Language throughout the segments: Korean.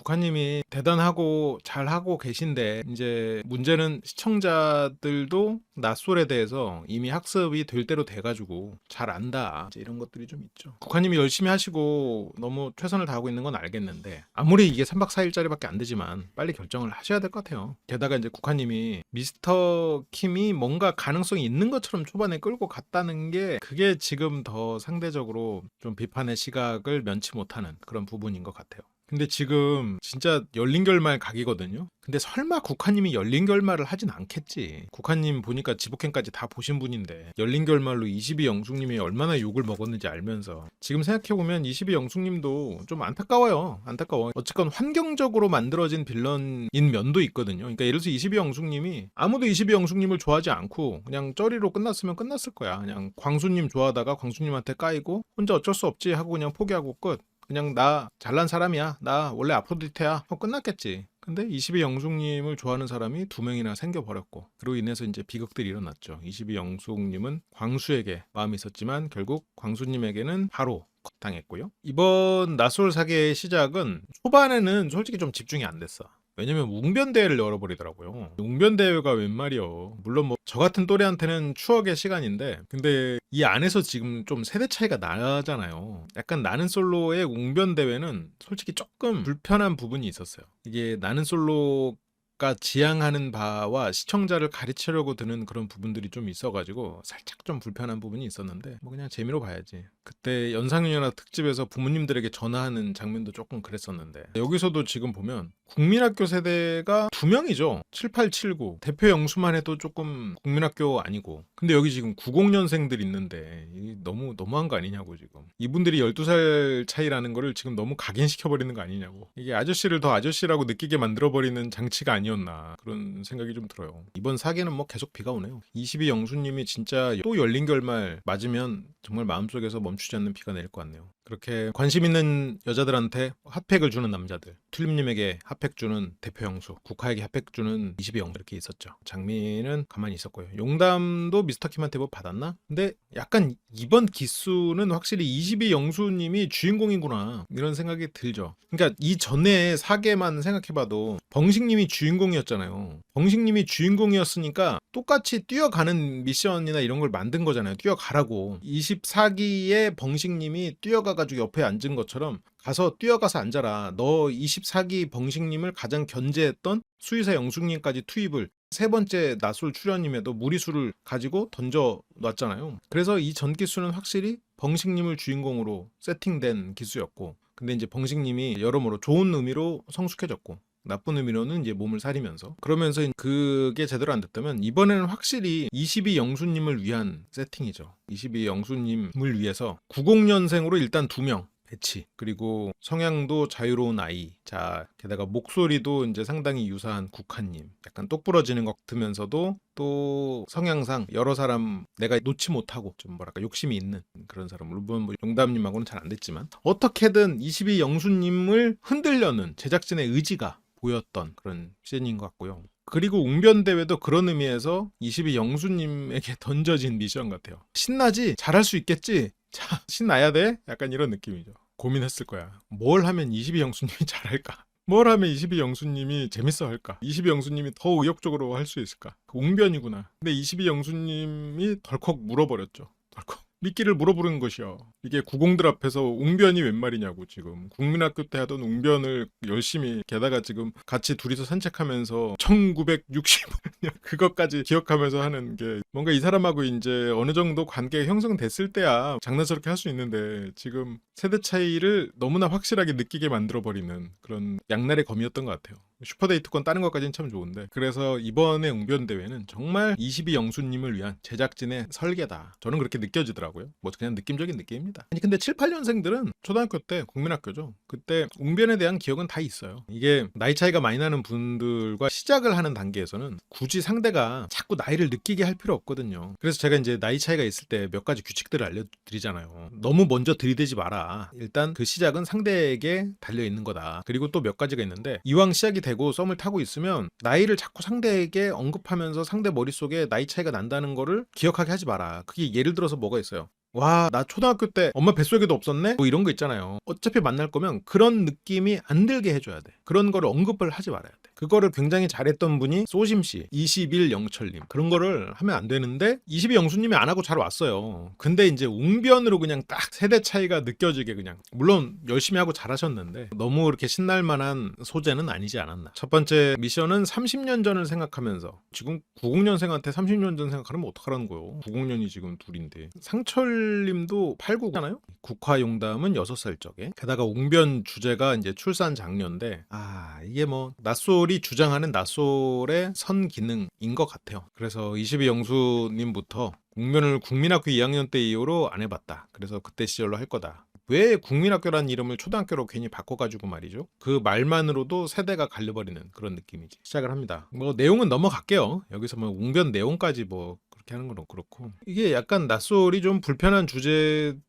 국화님이 대단하고 잘하고 계신데 이제 문제는 시청자들도 낯솔에 대해서 이미 학습이 될 대로 돼가지고 잘 안다 이제 이런 것들이 좀 있죠. 국화님이 열심히 하시고 너무 최선을 다하고 있는 건 알겠는데 아무리 이게 3박 4일짜리밖에 안 되지만 빨리 결정을 하셔야 될 것 같아요. 게다가 이제 국화님이 미스터 킴이 뭔가 가능성이 있는 것처럼 초반에 끌고 갔다는 게 그게 지금 더 상대적으로 좀 비판의 시각을 면치 못하는 그런 부분인 것 같아요. 근데 지금 진짜 열린 결말 각이거든요. 근데 설마 국화님이 열린 결말을 하진 않겠지. 국화님 보니까 지복행까지 다 보신 분인데 열린 결말로 22 영숙님이 얼마나 욕을 먹었는지 알면서 지금 생각해보면 22 영숙님도 좀 안타까워요. 안타까워. 어쨌건 환경적으로 만들어진 빌런인 면도 있거든요. 그러니까 예를 들어서 22 영숙님이 아무도 22 영숙님을 좋아하지 않고 그냥 쩌리로 끝났으면 끝났을 거야. 그냥 광수님 좋아하다가 광수님한테 까이고 혼자 어쩔 수 없지 하고 그냥 포기하고 끝. 그냥 나 잘난 사람이야. 나 원래 아프로디테야. 하고 끝났겠지. 근데 22 영숙님을 좋아하는 사람이 2명이나 생겨버렸고 그로 인해서 이제 비극들이 일어났죠. 22 영숙님은 광수에게 마음이 있었지만 결국 광수님에게는 바로 당했고요. 이번 낯솔 사계의 시작은 초반에는 솔직히 좀 집중이 안 됐어. 왜냐면 웅변대회를 열어버리더라고요. 웅변대회가 웬 말이요. 물론 뭐 저 같은 또래한테는 추억의 시간인데 근데 이 안에서 지금 좀 세대 차이가 나잖아요. 약간 나는 솔로의 웅변대회는 솔직히 조금 불편한 부분이 있었어요. 이게 나는 솔로 가 지향하는 바와 시청자를 가르치려고 드는 그런 부분들이 좀 있어가지고 살짝 좀 불편한 부분이 있었는데 뭐 그냥 재미로 봐야지. 그때 연상연하 특집에서 부모님들에게 전화하는 장면도 조금 그랬었는데 여기서도 지금 보면 국민학교 세대가 2명이죠. 7879 대표 영수만 해도 조금 국민학교 아니고 근데 여기 지금 90년생들 있는데 너무한 거 아니냐고. 지금 이분들이 12살 차이라는 거를 지금 너무 각인시켜버리는 거 아니냐고. 이게 아저씨를 더 아저씨라고 느끼게 만들어버리는 장치가 아니었나 그런 생각이 좀 들어요. 이번 사계는 뭐 계속 비가 오네요. 22 영수님이 진짜 또 열린 결말 맞으면 정말 마음속에서 멈추지 않는 비가 내릴 것 같네요. 그렇게 관심 있는 여자들한테 핫팩을 주는 남자들, 튤립님에게 핫팩 주는 대표 영수, 국화에게 핫팩 주는 22 영 이렇게 있었죠. 장미는 가만히 있었고요. 용담도 미스터킴한테 뭐 받았나? 근데 약간 이번 기수는 확실히 22 영수님이 주인공이구나 이런 생각이 들죠. 그러니까 이 전에 사계만 생각해봐도 벙식님이 주인공이었잖아요. 벙식님이 주인공이었으니까 똑같이 뛰어가는 미션이나 이런 걸 만든 거잖아요. 뛰어가라고. 24기의 벙식님이 뛰어가가지고 옆에 앉은 것처럼 가서 뛰어가서 앉아라. 너 24기 벙식님을 가장 견제했던 수의사 영숙님까지 투입을 세 번째 낯솔 출연임에도 무리수를 가지고 던져 놨잖아요. 그래서 이 전 기수는 확실히 벙식님을 주인공으로 세팅된 기수였고 근데 이제 벙식님이 여러모로 좋은 의미로 성숙해졌고 나쁜 의미로는 이제 몸을 사리면서 그러면서 그게 제대로 안 됐다면 이번에는 확실히 22 영수님을 위한 세팅이죠. 22 영수님을 위해서 90년생으로 일단 2명 배치 그리고 성향도 자유로운 아이 자 게다가 목소리도 이제 상당히 유사한 국화님 약간 똑부러지는 것 같으면서도 또 성향상 여러 사람 내가 놓지 못하고 좀 뭐랄까 욕심이 있는 그런 사람 물론 뭐 용담님하고는 잘 안 됐지만 어떻게든 22 영수님을 흔들려는 제작진의 의지가 보였던 그런 시즌인 것 같고요. 그리고 웅변대회도 그런 의미에서 22 영수님에게 던져진 미션 같아요. 신나지? 잘할 수 있겠지? 자, 신나야 돼? 약간 이런 느낌이죠. 고민했을 거야. 뭘 하면 22 영수님이 잘할까? 뭘 하면 22 영수님이 재밌어 할까? 22 영수님이 더 의욕적으로 할 수 있을까? 웅변이구나. 근데 22 영수님이 덜컥 물어버렸죠. 덜컥. 미끼를 물어보는 것이요. 이게 구공들 앞에서 웅변이 웬 말이냐고. 지금 국민학교 때 하던 웅변을 열심히 게다가 지금 같이 둘이서 산책하면서 1960 그것까지 기억하면서 하는 게 뭔가 이 사람하고 이제 어느 정도 관계가 형성됐을 때야 장난스럽게 할 수 있는데 지금 세대 차이를 너무나 확실하게 느끼게 만들어버리는 그런 양날의 검이었던 것 같아요. 슈퍼데이트권 따는 것까지는 참 좋은데 그래서 이번에 웅변대회는 정말 22 영수님을 위한 제작진의 설계다. 저는 그렇게 느껴지더라고요. 뭐 그냥 느낌적인 느낌입니다. 아니 근데 7, 8년생들은 초등학교 때 국민학교죠. 그때 웅변에 대한 기억은 다 있어요. 이게 나이 차이가 많이 나는 분들과 시작을 하는 단계에서는 굳이 상대가 자꾸 나이를 느끼게 할 필요 없거든요. 그래서 제가 이제 나이 차이가 있을 때 몇 가지 규칙들을 알려드리잖아요. 너무 먼저 들이대지 마라. 일단 그 시작은 상대에게 달려있는 거다. 그리고 또 몇 가지가 있는데 이왕 시작이 되고 썸을 타고 있으면 나이를 자꾸 상대에게 언급하면서 상대 머릿속에 나이 차이가 난다는 거를 기억하게 하지 마라. 그게 예를 들어서 뭐가 있어요. 와, 나 초등학교 때 엄마 뱃속에도 없었네? 뭐 이런 거 있잖아요. 어차피 만날 거면 그런 느낌이 안 들게 해줘야 돼. 그런 거를 언급을 하지 말아야 돼. 그거를 굉장히 잘했던 분이 소심씨, 21 영철님. 그런 거를 하면 안 되는데 22 영수님이 안 하고 잘 왔어요. 근데 이제 웅변으로 그냥 딱 세대 차이가 느껴지게 그냥. 물론 열심히 하고 잘하셨는데 너무 이렇게 신날 만한 소재는 아니지 않았나. 첫 번째 미션은 30년 전을 생각하면서, 지금 90년생한테 30년 전 생각하면 어떡하라는 거예요. 90년이 지금 둘인데. 상철님도 89잖아요. 국화용담은 6살 적에. 게다가 웅변 주제가 이제 출산 장려인데, 이게 뭐 낯솔이 주장하는 낯솔의 선기능인 것 같아요. 그래서 22 영수님부터 웅변을 국민학교 2학년 때 이후로 안 해봤다. 그래서 그때 시절로 할 거다. 왜 국민학교라는 이름을 초등학교로 괜히 바꿔가지고 말이죠. 그 말만으로도 세대가 갈려버리는 그런 느낌이지. 시작을 합니다. 뭐 내용은 넘어갈게요. 여기서 뭐 웅변 내용까지 뭐 그렇게 하는 건 그렇고, 이게 약간 낯솔이 좀 불편한 주제들을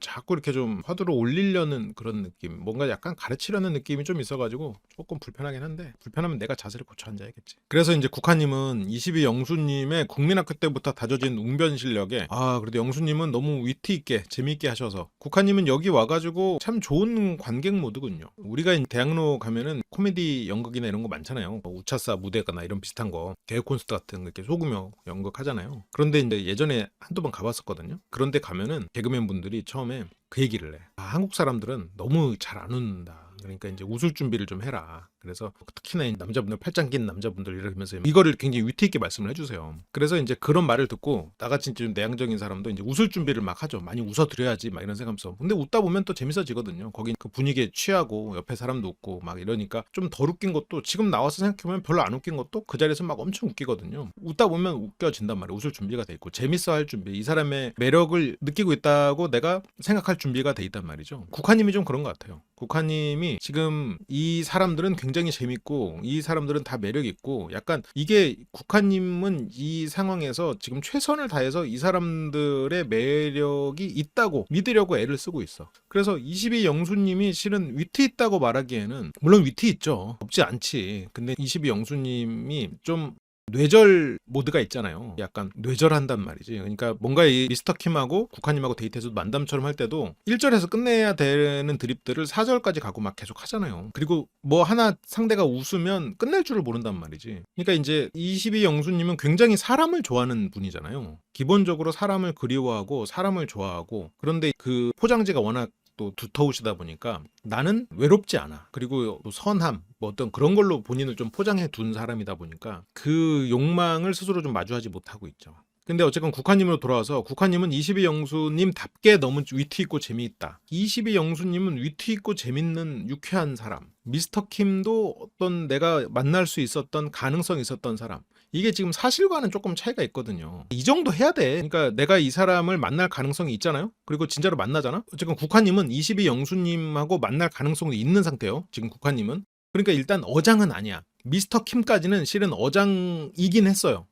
자꾸 이렇게 좀 화두로 올리려는 그런 느낌, 뭔가 약간 가르치려는 느낌이 좀 있어가지고 조금 불편하긴 한데, 불편하면 내가 자세를 고쳐 앉아야겠지. 그래서 이제 국화님은 22 영수님의 국민학교 때부터 다져진 웅변 실력에, 그래도 영수님은 너무 위트 있게 재미있게 하셔서, 국화님은 여기 와가지고 참 좋은 관객 모드군요. 우리가 대학로 가면은 코미디 연극이나 이런 거 많잖아요. 뭐 우차싸 무대가나 이런 비슷한 거, 개그 콘서트 같은 거 이렇게 소규모 연극하잖아요. 그런데 이제 예전에 한두 번 가봤었거든요. 그런데 가면은 개그맨 분들이 처음에 그 얘기를 해. 한국 사람들은 너무 잘 안 웃는다. 그러니까 이제 웃을 준비를 좀 해라. 그래서 특히나 이 남자분들, 팔짱 낀 남자분들 이러면서 이거를 굉장히 위트 있게 말씀을 해주세요. 그래서 이제 그런 말을 듣고 나같이 좀 내향적인 사람도 이제 웃을 준비를 막 하죠. 많이 웃어드려야지 막 이런 생각하면서. 근데 웃다 보면 또 재밌어지거든요. 거기 그 분위기에 취하고 옆에 사람도 웃고 막 이러니까 좀 덜 웃긴 것도, 지금 나와서 생각해보면 별로 안 웃긴 것도 그 자리에서 막 엄청 웃기거든요. 웃다 보면 웃겨진단 말이에요. 웃을 준비가 돼 있고 재밌어 할 준비, 이 사람의 매력을 느끼고 있다고 내가 생각할 준비가 돼 있단 말이죠. 국화님이 좀 그런 것 같아요. 국화님이 지금 이 사람들은 굉장히 재밌고 이 사람들은 다 매력 있고, 약간 이게 국화님은 이 상황에서 지금 최선을 다해서 이 사람들의 매력이 있다고 믿으려고 애를 쓰고 있어. 그래서 22 영수님이 실은 위트 있다고 말하기에는, 물론 위트 있죠. 없지 않지. 근데 22 영수님이 좀 뇌절 모드가 있잖아요. 약간 뇌절한단 말이지. 그러니까 뭔가 이 미스터 킴하고 국화님하고 데이트해서 만담처럼 할 때도 1절에서 끝내야 되는 드립들을 4절까지 가고 막 계속 하잖아요. 그리고 뭐 하나 상대가 웃으면 끝낼 줄을 모른단 말이지. 그러니까 이제 22 영수님은 굉장히 사람을 좋아하는 분이잖아요. 기본적으로 사람을 그리워하고 사람을 좋아하고, 그런데 그 포장지가 워낙 또 두터우시다 보니까 나는 외롭지 않아. 그리고 또 선함, 뭐 어떤 그런 걸로 본인을 좀 포장해 둔 사람이다 보니까 그 욕망을 스스로 좀 마주하지 못하고 있죠. 근데 어쨌건 국화님으로 돌아와서, 국화님은 22 영수님답게 너무 위트 있고 재미있다. 22 영수님은 위트 있고 재밌는 유쾌한 사람. 미스터 킴도 어떤 내가 만날 수 있었던 가능성이 있었던 사람. 이게 지금 사실과는 조금 차이가 있거든요. 이 정도 해야 돼. 그러니까 내가 이 사람을 만날 가능성이 있잖아요. 그리고 진짜로 만나잖아. 어쨌든 국화님은 22 영수님하고 만날 가능성이 있는 상태예요. 지금 국화님은. 그러니까 일단 어장은 아니야. 미스터 킴까지는 실은 어장이긴 했어요.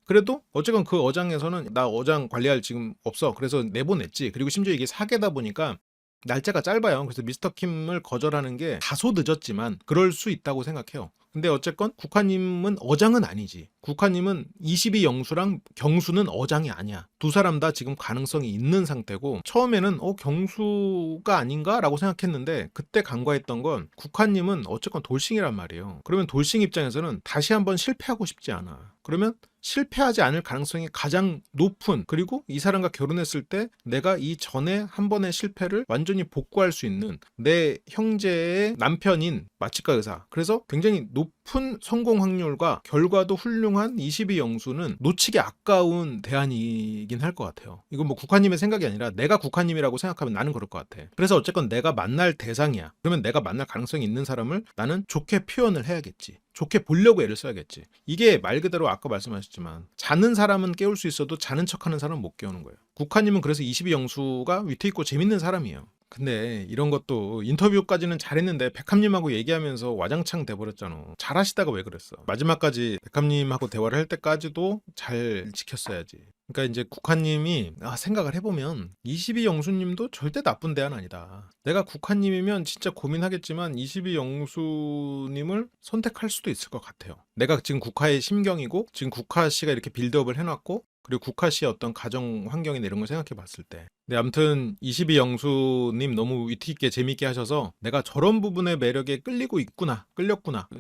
그래도 어쨌건 그 어장에서는 나 어장 관리할 지금 없어. 그래서 내보냈지. 그리고 심지어 이게 사계다 보니까 날짜가 짧아요. 그래서 미스터 킴을 거절하는 게 다소 늦었지만 그럴 수 있다고 생각해요. 근데 어쨌건 국화님은 어장은 아니지. 국화님은 22 영수랑 경수는 어장이 아니야. 두 사람 다 지금 가능성이 있는 상태고, 처음에는 경수가 아닌가? 라고 생각했는데, 그때 간과했던 건 국화님은 어쨌건 돌싱이란 말이에요. 그러면 돌싱 입장에서는 다시 한번 실패하고 싶지 않아. 그러면 실패하지 않을 가능성이 가장 높은, 그리고 이 사람과 결혼했을 때 내가 이 전에 한 번의 실패를 완전히 복구할 수 있는 내 형제의 남편인 마취과 의사. 그래서 굉장히 높은 성공 확률과 결과도 훌륭한 22 영수는 놓치기 아까운 대안이긴 할 것 같아요. 이건 뭐 국화님의 생각이 아니라 내가 국화님이라고 생각하면 나는 그럴 것 같아. 그래서 어쨌건 내가 만날 대상이야. 그러면 내가 만날 가능성이 있는 사람을 나는 좋게 표현을 해야겠지. 좋게 보려고 애를 써야겠지. 이게 말 그대로 아까 말씀하셨지만, 자는 사람은 깨울 수 있어도 자는 척하는 사람은 못 깨우는 거예요. 국화님은 그래서 22 영수가 위트 있고 재밌는 사람이에요. 근데 이런 것도 인터뷰까지는 잘했는데 백합님하고 얘기하면서 와장창 돼버렸잖아. 잘하시다가 왜 그랬어? 마지막까지 백합님하고 대화를 할 때까지도 잘 지켰어야지. 그러니까 이제 국화님이 생각을 해보면 22 영수님도 절대 나쁜 대안 아니다. 내가 국화님이면 진짜 고민하겠지만 22 영수님을 선택할 수도 있을 것 같아요. 내가 지금 국화의 심경이고, 지금 국화 씨가 이렇게 빌드업을 해놨고 그리고 국화 씨의 어떤 가정 환경이나 이런 걸 생각해 봤을 때. 네, 아무튼 22영수님 너무 위트 있게 재밌게 하셔서 내가 저런 부분의 매력에 끌렸구나.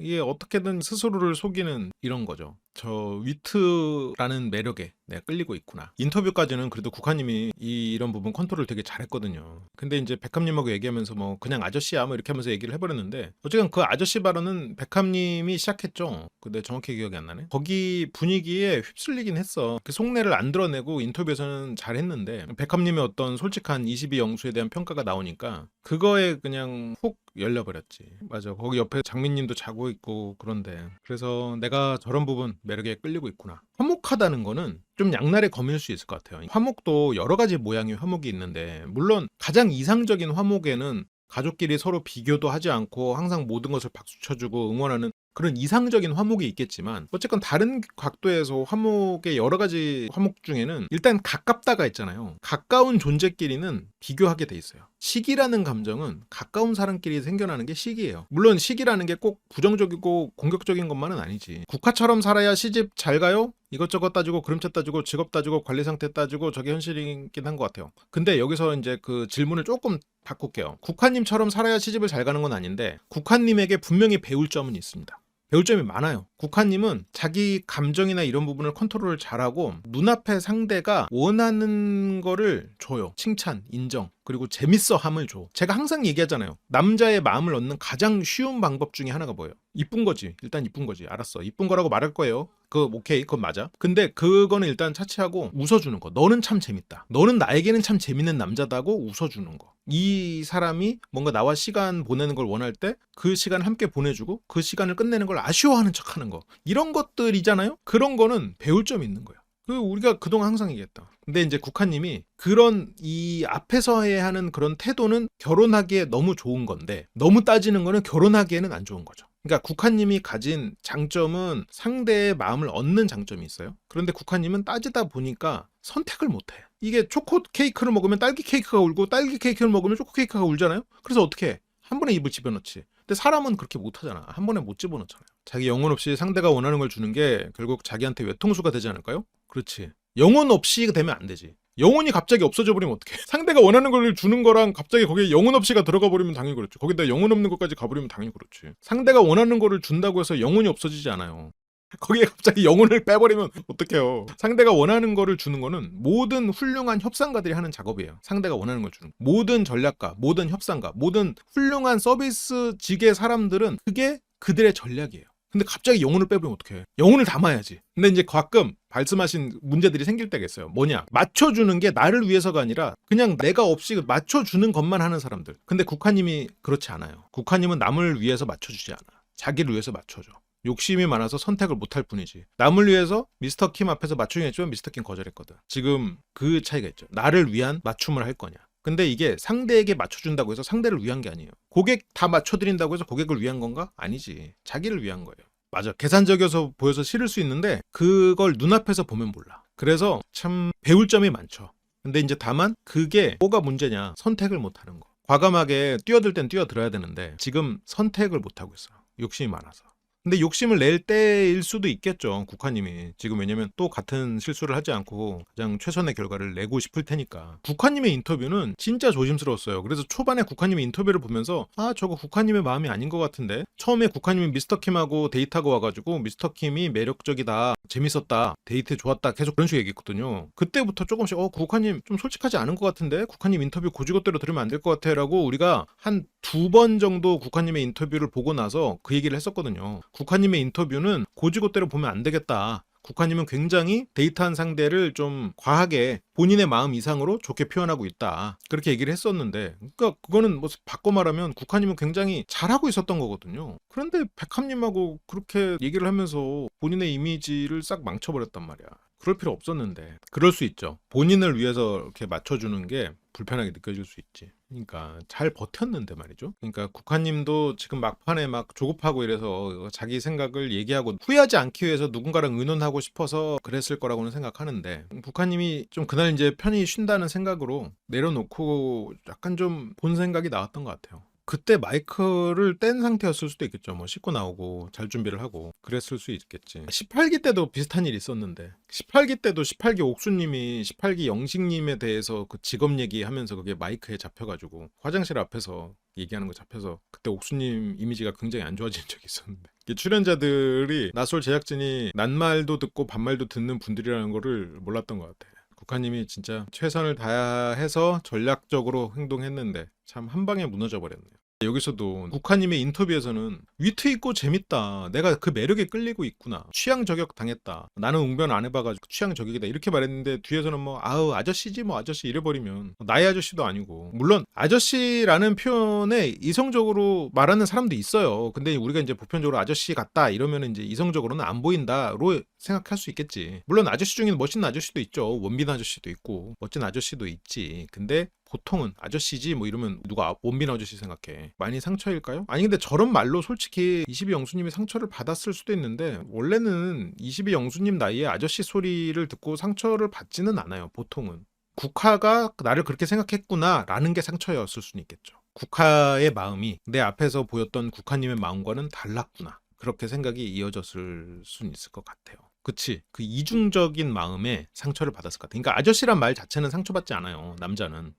이게 어떻게든 스스로를 속이는 이런 거죠. 저 위트라는 매력에 내가 끌리고 있구나. 인터뷰까지는 그래도 국화님이 이런 부분 컨트롤 되게 잘했거든요. 근데 이제 백합님하고 얘기하면서 뭐 그냥 아저씨야 뭐 이렇게 하면서 얘기를 해버렸는데 어쨌든 그 아저씨 발언은 백합님이 시작했죠. 근데 정확히 기억이 안 나네. 거기 분위기에 휩쓸리긴 했어. 그 속내를 안 드러내고 인터뷰에서는 잘했는데 백합님의 어떤 솔직한 22영수에 대한 평가가 나오니까 그거에 그냥 훅 열려버렸지. 맞아. 거기 옆에 장민님도 자고 있고 그런데 그래서 내가 저런 부분 매력에 끌리고 있구나. 화목하다는 거는 좀 양날의 검일 수 있을 것 같아요. 화목도 여러 가지 모양의 화목이 있는데 물론 가장 이상적인 화목에는 가족끼리 서로 비교도 하지 않고 항상 모든 것을 박수 쳐주고 응원하는 그런 이상적인 화목이 있겠지만 어쨌건 다른 각도에서 화목의 여러 가지 화목 중에는 일단 가깝다가 있잖아요. 가까운 존재끼리는 비교하게 돼 있어요. 시기라는 감정은 가까운 사람끼리 생겨나는 게 시기예요. 물론 시기라는 게 꼭 부정적이고 공격적인 것만은 아니지. 국화처럼 살아야 시집 잘 가요? 이것저것 따지고 그림체 따지고 직업 따지고 관리 상태 따지고 저게 현실이긴 한 것 같아요. 근데 여기서 이제 그 질문을 조금 바꿀게요. 국화님처럼 살아야 시집을 잘 가는 건 아닌데 국화님에게 분명히 배울 점은 있습니다. 배울 점이 많아요. 국화님은 자기 감정이나 이런 부분을 컨트롤을 잘하고 눈앞의 상대가 원하는 거를 줘요. 칭찬, 인정, 그리고 재밌어 함을 줘. 제가 항상 얘기하잖아요. 남자의 마음을 얻는 가장 쉬운 방법 중에 하나가 뭐예요? 이쁜 거지. 일단 이쁜 거지. 알았어. 이쁜 거라고 말할 거예요. 오케이. 그건 맞아. 근데 그거는 일단 차치하고 웃어주는 거. 너는 참 재밌다. 너는 나에게는 참 재밌는 남자다고 웃어주는 거. 이 사람이 뭔가 나와 시간 보내는 걸 원할 때 그 시간을 함께 보내주고 그 시간을 끝내는 걸 아쉬워하는 척하는 거. 이런 것들이잖아요. 그런 거는 배울 점이 있는 거예요. 우리가 그동안 항상 얘기했다. 근데 이제 국화님이 그런 이 앞에서 해야 하는 그런 태도는 결혼하기에 너무 좋은 건데 너무 따지는 거는 결혼하기에는 안 좋은 거죠. 그러니까 국화님이 가진 장점은 상대의 마음을 얻는 장점이 있어요. 그런데 국화님은 따지다 보니까 선택을 못해. 이게 초코 케이크를 먹으면 딸기 케이크가 울고 딸기 케이크를 먹으면 초코 케이크가 울잖아요. 그래서 어떻게 해? 한 번에 입을 집어넣지. 근데 사람은 그렇게 못하잖아. 한 번에 못 집어넣잖아요. 자기 영혼 없이 상대가 원하는 걸 주는 게 결국 자기한테 외통수가 되지 않을까요? 그렇지. 영혼 없이 되면 안 되지. 영혼이 갑자기 없어져 버리면 어떡해. 상대가 원하는 걸 주는 거랑 갑자기 거기에 영혼 없이가 들어가 버리면 당연히 그렇죠. 거기다 영혼 없는 것까지 가버리면 당연히 그렇지. 상대가 원하는 거를 준다고 해서 영혼이 없어지지 않아요. 거기에 갑자기 영혼을 빼버리면 어떡해요. 상대가 원하는 거를 주는 거는 모든 훌륭한 협상가들이 하는 작업이에요. 상대가 원하는 걸 주는 거. 모든 전략가, 모든 협상가, 모든 훌륭한 서비스 직의 사람들은 그게 그들의 전략이에요. 근데 갑자기 영혼을 빼버리면 어떡해. 영혼을 담아야지. 근데 이제 가끔 말씀하신 문제들이 생길 때가 있어요. 뭐냐? 맞춰주는 게 나를 위해서가 아니라 그냥 내가 없이 맞춰주는 것만 하는 사람들. 근데 국화님이 그렇지 않아요. 국화님은 남을 위해서 맞춰주지 않아. 자기를 위해서 맞춰줘. 욕심이 많아서 선택을 못할 뿐이지. 남을 위해서 미스터 킴 앞에서 맞추긴 했지만 미스터 킴 거절했거든. 지금 그 차이가 있죠. 나를 위한 맞춤을 할 거냐. 근데 이게 상대에게 맞춰준다고 해서 상대를 위한 게 아니에요. 고객 다 맞춰드린다고 해서 고객을 위한 건가? 아니지. 자기를 위한 거예요. 맞아. 계산적이어서 보여서 싫을 수 있는데 그걸 눈앞에서 보면 몰라. 그래서 참 배울 점이 많죠. 근데 이제 다만 그게 뭐가 문제냐. 선택을 못하는 거. 과감하게 뛰어들 땐 뛰어들어야 되는데 지금 선택을 못하고 있어요. 욕심이 많아서. 근데 욕심을 낼 때일 수도 있겠죠. 국화님이. 지금 왜냐면 또 같은 실수를 하지 않고 가장 최선의 결과를 내고 싶을 테니까. 국화님의 인터뷰는 진짜 조심스러웠어요. 그래서 초반에 국화님의 인터뷰를 보면서 저거 국화님의 마음이 아닌 것 같은데. 처음에 국화님이 미스터킴하고 데이트하고 와가지고 미스터킴이 매력적이다. 재밌었다. 데이트 좋았다. 계속 그런 식으로 얘기했거든요. 그때부터 조금씩 국화님 좀 솔직하지 않은 것 같은데. 국화님 인터뷰 고지고대로 들으면 안 될 것 같아 라고 우리가 한 2번 정도 국화님의 인터뷰를 보고 나서 그 얘기를 했었거든요. 국화님의 인터뷰는 고지고대로 보면 안 되겠다. 국화님은 굉장히 데이트한 상대를 좀 과하게 본인의 마음 이상으로 좋게 표현하고 있다. 그렇게 얘기를 했었는데 그러니까 그거는 뭐 바꿔 말하면 국화님은 굉장히 잘하고 있었던 거거든요. 그런데 백합님하고 그렇게 얘기를 하면서 본인의 이미지를 싹 망쳐버렸단 말이야. 그럴 필요 없었는데. 그럴 수 있죠. 본인을 위해서 이렇게 맞춰주는 게 불편하게 느껴질 수 있지. 그러니까 잘 버텼는데 말이죠. 그러니까 국화님도 지금 막판에 막 조급하고 이래서 자기 생각을 얘기하고 후회하지 않기 위해서 누군가랑 의논하고 싶어서 그랬을 거라고는 생각하는데 국화님이 좀 그날 이제 편히 쉰다는 생각으로 내려놓고 약간 좀 본 생각이 나왔던 것 같아요. 그때 마이크를 뗀 상태였을 수도 있겠죠. 뭐 씻고 나오고 잘 준비를 하고 그랬을 수 있겠지. 18기 때도 비슷한 일이 있었는데 18기 때도 18기 옥수님이 18기 영식님에 대해서 그 직업 얘기하면서 그게 마이크에 잡혀가지고 화장실 앞에서 얘기하는 거 잡혀서 그때 옥수님 이미지가 굉장히 안 좋아진 적이 있었는데 이게 출연자들이 나솔 제작진이 낱말도 듣고 반말도 듣는 분들이라는 거를 몰랐던 것 같아. 국화님이 진짜 최선을 다해서 전략적으로 행동했는데 참 한 방에 무너져 버렸네요. 여기서도 국화님의 인터뷰에서는 위트 있고 재밌다. 내가 그 매력에 끌리고 있구나. 취향 저격 당했다. 나는 웅변 안 해봐가지고 취향 저격이다. 이렇게 말했는데 뒤에서는 뭐 아우 아저씨지 뭐 아저씨 이래버리면 나의 아저씨도 아니고 물론 아저씨라는 표현에 이성적으로 말하는 사람도 있어요. 근데 우리가 이제 보편적으로 아저씨 같다 이러면 이제 이성적으로는 안 보인다로 생각할 수 있겠지. 물론 아저씨 중에는 멋있는 아저씨도 있죠. 원빈 아저씨도 있고 멋진 아저씨도 있지. 근데 보통은 아저씨지 뭐 이러면 누가 원빈 아저씨 생각해. 많이 상처일까요? 아니 근데 저런 말로 솔직히 22영수님이 상처를 받았을 수도 있는데 원래는 22영수님 나이에 아저씨 소리를 듣고 상처를 받지는 않아요. 보통은. 국화가 나를 그렇게 생각했구나 라는 게 상처였을 수는 있겠죠. 국화의 마음이 내 앞에서 보였던 국화님의 마음과는 달랐구나. 그렇게 생각이 이어졌을 수는 있을 것 같아요. 그치. 그 이중적인 마음에 상처를 받았을 것 같아. 그러니까 아저씨란 말 자체는 상처받지 않아요. 남자는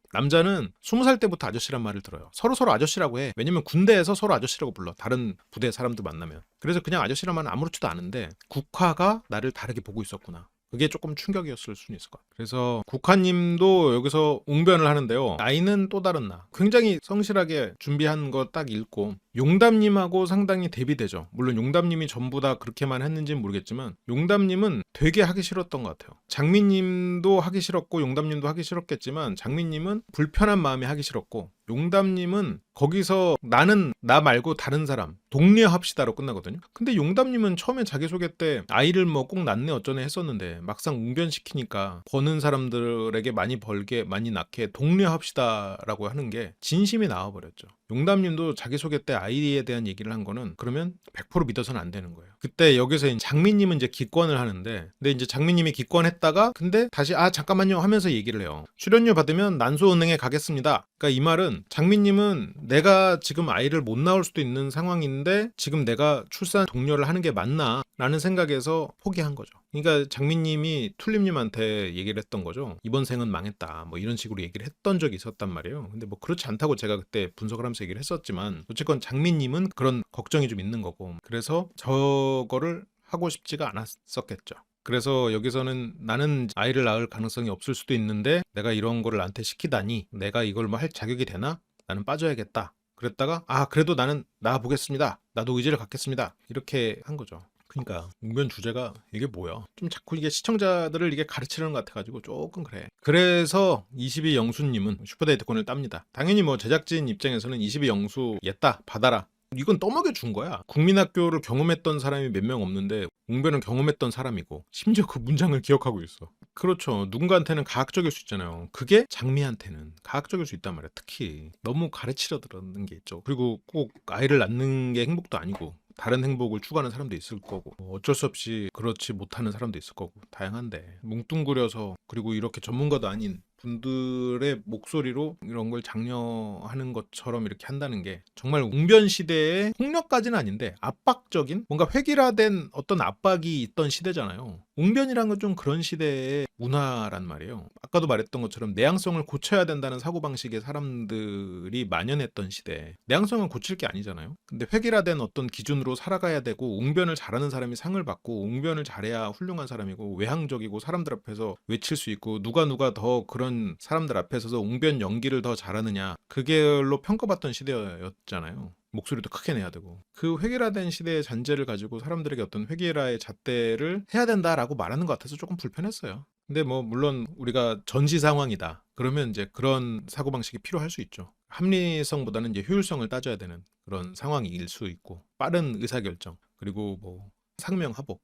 20살 때부터 아저씨란 말을 들어요. 서로 아저씨라고 해. 왜냐면 군대에서 서로 아저씨라고 불러. 다른 부대 사람들 만나면. 그래서 그냥 아저씨란 말은 아무렇지도 않은데 국화가 나를 다르게 보고 있었구나. 그게 조금 충격이었을 수는 있을 것 같아요. 그래서 국화님도 여기서 웅변을 하는데요. 나이는 또 다른 나. 굉장히 성실하게 준비한 거 딱 읽고 용담님하고 상당히 대비되죠. 물론 용담님이 전부 다 그렇게만 했는지는 모르겠지만 용담님은 되게 하기 싫었던 것 같아요. 장미님도 하기 싫었고 용담님도 하기 싫었겠지만 장미님은 불편한 마음에 하기 싫었고 용담님은 거기서 나는 나 말고 다른 사람 독려합시다로 끝나거든요. 근데 용담님은 처음에 자기소개 때 아이를 뭐 꼭 낳네 어쩌네 했었는데 막상 웅변시키니까 버는 사람들에게 많이 벌게 많이 낳게 독려합시다라고 하는 게 진심이 나와버렸죠. 용담님도 자기소개 때 아이에 대한 얘기를 한 거는 그러면 100% 믿어서는 안 되는 거예요. 그때 여기서 장미님은 이제 기권을 하는데 근데 이제 장미님이 기권했다가 근데 다시 잠깐만요 하면서 얘기를 해요. 출연료 받으면 난소은행에 가겠습니다. 그러니까 이 말은 장미님은 내가 지금 아이를 못 낳을 수도 있는 상황인데 지금 내가 출산 독려를 하는 게 맞나 라는 생각에서 포기한 거죠. 그러니까 장미님이 툴립님한테 얘기를 했던 거죠. 이번 생은 망했다. 뭐 이런 식으로 얘기를 했던 적이 있었단 말이에요. 근데 뭐 그렇지 않다고 제가 그때 분석을 하면서 얘기를 했었지만 어쨌건 장미님은 그런 걱정이 좀 있는 거고 그래서 저거를 하고 싶지가 않았었겠죠. 그래서 여기서는 나는 아이를 낳을 가능성이 없을 수도 있는데 내가 이런 거를 나한테 시키다니 내가 이걸 뭐 할 자격이 되나? 나는 빠져야겠다. 그랬다가 그래도 나는 나아보겠습니다. 나도 의지를 갖겠습니다. 이렇게 한 거죠. 그러니까 웅변 주제가 이게 뭐야? 좀 자꾸 이게 시청자들을 이게 가르치려는 것 같아가지고 조금 그래. 그래서 22영수님은 슈퍼데이트권을 땁니다. 당연히 뭐 제작진 입장에서는 22영수 옛다 받아라. 이건 떠먹여 준 거야. 국민학교를 경험했던 사람이 몇 명 없는데 웅변은 경험했던 사람이고 심지어 그 문장을 기억하고 있어. 그렇죠. 누군가한테는 가학적일 수 있잖아요. 그게 장미한테는 가학적일 수 있단 말이야. 특히 너무 가르치려 들었는 게 있죠. 그리고 꼭 아이를 낳는 게 행복도 아니고 다른 행복을 추구하는 사람도 있을 거고 어쩔 수 없이 그렇지 못하는 사람도 있을 거고 다양한데 뭉뚱그려서 그리고 이렇게 전문가도 아닌 분들의 목소리로 이런 걸 장려하는 것처럼 이렇게 한다는 게 정말 웅변 시대의 폭력까지는 아닌데 압박적인 뭔가 획일화된 어떤 압박이 있던 시대잖아요. 웅변이란 건 좀 그런 시대의 문화란 말이에요. 아까도 말했던 것처럼 내향성을 고쳐야 된다는 사고방식의 사람들이 만연했던 시대. 내향성은 고칠 게 아니잖아요. 근데 획일화된 어떤 기준으로 살아가야 되고 웅변을 잘하는 사람이 상을 받고 웅변을 잘해야 훌륭한 사람이고 외향적이고 사람들 앞에서 외칠 수 있고 누가 더 그런 사람들 앞에 서서 웅변 연기를 더 잘하느냐 그걸로 평가받던 시대였잖아요. 목소리도 크게 내야 되고 그 획일화된 시대의 잔재를 가지고 사람들에게 어떤 획일화의 잣대를 해야 된다라고 말하는 것 같아서 조금 불편했어요. 근데 뭐 물론 우리가 전시 상황이다 그러면 이제 그런 사고방식이 필요할 수 있죠. 합리성보다는 이제 효율성을 따져야 되는 그런 상황일 수 있고 빠른 의사결정 그리고 뭐 상명하복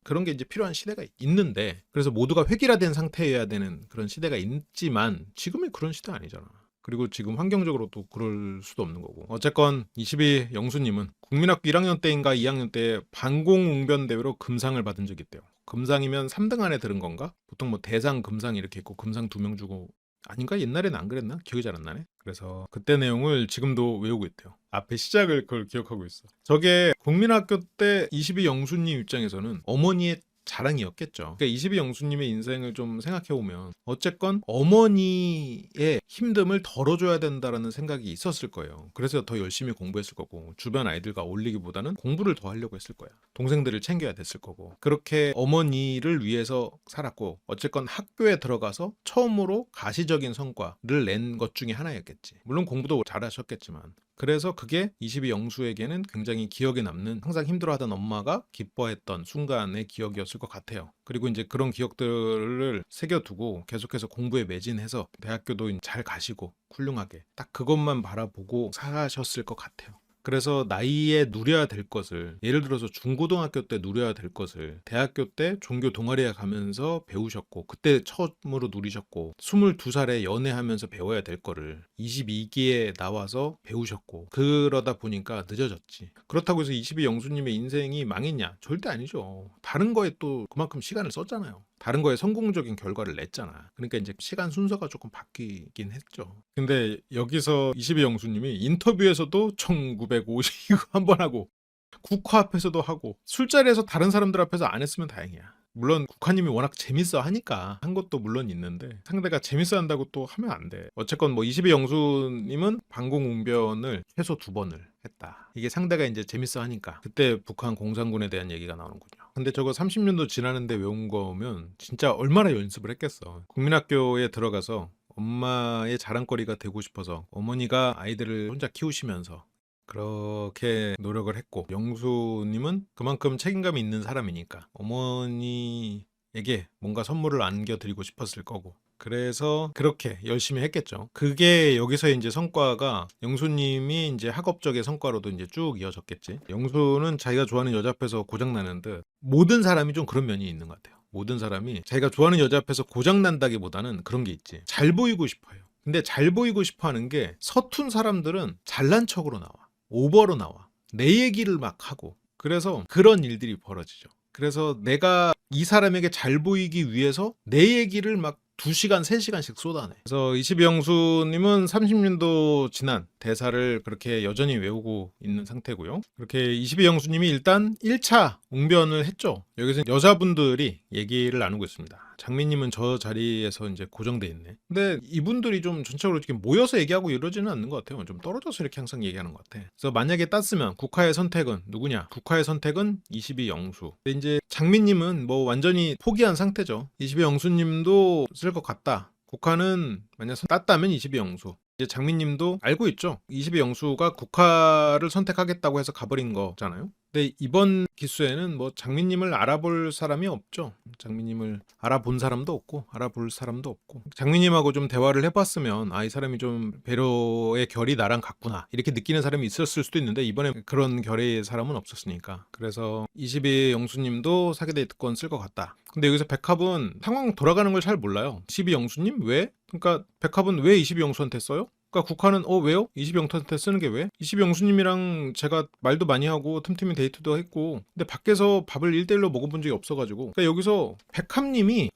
그런 게 이제 필요한 시대가 있는데 그래서 모두가 획일화된 상태여야 되는 그런 시대가 있지만 지금은 그런 시대 아니잖아. 그리고 지금 환경적으로도 그럴 수도 없는 거고 어쨌건 22영수님은 국민학교 1학년 때인가 2학년 때 반공웅변대회로 금상을 받은 적이 있대요. 금상이면 3등 안에 들은 건가? 보통 뭐 대상 금상 이렇게 있고 금상 2명 주고 아닌가? 옛날에는 안 그랬나? 기억이 잘 안 나네. 그래서 그때 내용을 지금도 외우고 있대요. 앞에 시작을 그걸 기억하고 있어. 저게 국민학교 때 22 영수님 입장에서는 어머니의 자랑이었겠죠. 그러니까 22 영수님의 인생을 좀 생각해보면 어쨌건 어머니의 힘듦을 덜어줘야 된다라는 생각이 있었을 거예요. 그래서 더 열심히 공부했을 거고 주변 아이들과 어울리기보다는 공부를 더 하려고 했을 거야. 동생들을 챙겨야 됐을 거고 그렇게 어머니를 위해서 살았고 어쨌건 학교에 들어가서 처음으로 가시적인 성과를 낸 것 중에 하나였겠지. 물론 공부도 잘하셨겠지만 그래서 그게 22 영수에게는 굉장히 기억에 남는 항상 힘들어하던 엄마가 기뻐했던 순간의 기억이었을 것 같아요. 그리고 이제 그런 기억들을 새겨두고 계속해서 공부에 매진해서 대학교도 잘 가시고 훌륭하게 딱 그것만 바라보고 사셨을 것 같아요. 그래서 나이에 누려야 될 것을 예를 들어서 중고등학교 때 누려야 될 것을 대학교 때 종교 동아리에 가면서 배우셨고 그때 처음으로 누리셨고 22살에 연애하면서 배워야 될 거를 22기에 나와서 배우셨고 그러다 보니까 늦어졌지. 그렇다고 해서 22 영수님의 인생이 망했냐? 절대 아니죠. 다른 거에 또 그만큼 시간을 썼잖아요. 다른 거에 성공적인 결과를 냈잖아. 그러니까 이제 시간 순서가 조금 바뀌긴 했죠. 근데 여기서 22 영수님이 인터뷰에서도 1950 한 번 하고 국화 앞에서도 하고 술자리에서 다른 사람들 앞에서 안 했으면 다행이야. 물론 국화님이 워낙 재밌어 하니까 한 것도 물론 있는데 상대가 재밌어 한다고 또 하면 안 돼. 어쨌건 뭐 22 영수님은 방공웅변을 최소 2번을 했다. 이게 상대가 이제 재밌어 하니까 그때 북한 공산군에 대한 얘기가 나오는군요. 근데 저거 30년도 지나는데 외운 거면 진짜 얼마나 연습을 했겠어. 국민학교에 들어가서 엄마의 자랑거리가 되고 싶어서 어머니가 아이들을 혼자 키우시면서 그렇게 노력을 했고 영수님은 그만큼 책임감이 있는 사람이니까 어머니에게 뭔가 선물을 안겨드리고 싶었을 거고 그래서 그렇게 열심히 했겠죠. 그게 여기서 이제 성과가 영수님이 이제 학업적의 성과로도 이제 쭉 이어졌겠지. 영수는 자기가 좋아하는 여자 앞에서 고장 나는 듯 모든 사람이 좀 그런 면이 있는 것 같아요. 모든 사람이 자기가 좋아하는 여자 앞에서 고장 난다기보다는 그런 게 있지. 잘 보이고 싶어요. 근데 잘 보이고 싶어 하는 게 서툰 사람들은 잘난 척으로 나와. 오버로 나와. 내 얘기를 막 하고. 그래서 그런 일들이 벌어지죠. 그래서 내가 이 사람에게 잘 보이기 위해서 내 얘기를 막 2시간, 3시간씩 쏟아내. 그래서 22 영수님은 30년도 지난 대사를 그렇게 여전히 외우고 있는 상태고요. 그렇게 22 영수님이 일단 1차 웅변을 했죠. 여기서 여자분들이 얘기를 나누고 있습니다. 장미님은 저 자리에서 이제 고정돼 있네. 근데 이분들이 좀 전체적으로 이렇게 모여서 얘기하고 이러지는 않는 것 같아요. 좀 떨어져서 이렇게 항상 얘기하는 것 같아. 그래서 만약에 땄으면 국화의 선택은 누구냐? 국화의 선택은 22 영수. 근데 이제 장미님은 뭐 완전히 포기한 상태죠. 22 영수님도 쓸 것 같다. 국화는 만약 땄다면 22 영수. 이제 장미님도 알고 있죠. 22 영수가 국화를 선택하겠다고 해서 가버린 거잖아요. 근데 이번 기수에는 뭐 장미님을 알아볼 사람이 없죠. 장미님을 알아본 사람도 없고 알아볼 사람도 없고 장미님하고 좀 대화를 해봤으면 아, 이 사람이 좀 배려의 결이 나랑 같구나 이렇게 느끼는 사람이 있었을 수도 있는데 이번에 그런 결의 사람은 없었으니까 그래서 22 영수님도 사기대 특권 쓸 것 같다. 근데 여기서 백합은 상황 돌아가는 걸 잘 몰라요. 22 영수님 왜? 그러니까 백합은 왜 22 영수한테 써요? 그러니까 국화는 왜요? 22 영수한테 쓰는 게 왜? 22 영수님이랑 제가 말도 많이 하고 틈틈이 데이트도 했고 근데 밖에서 밥을 1대1로 먹어본 적이 없어가지고 그러니까 여기서 백합님이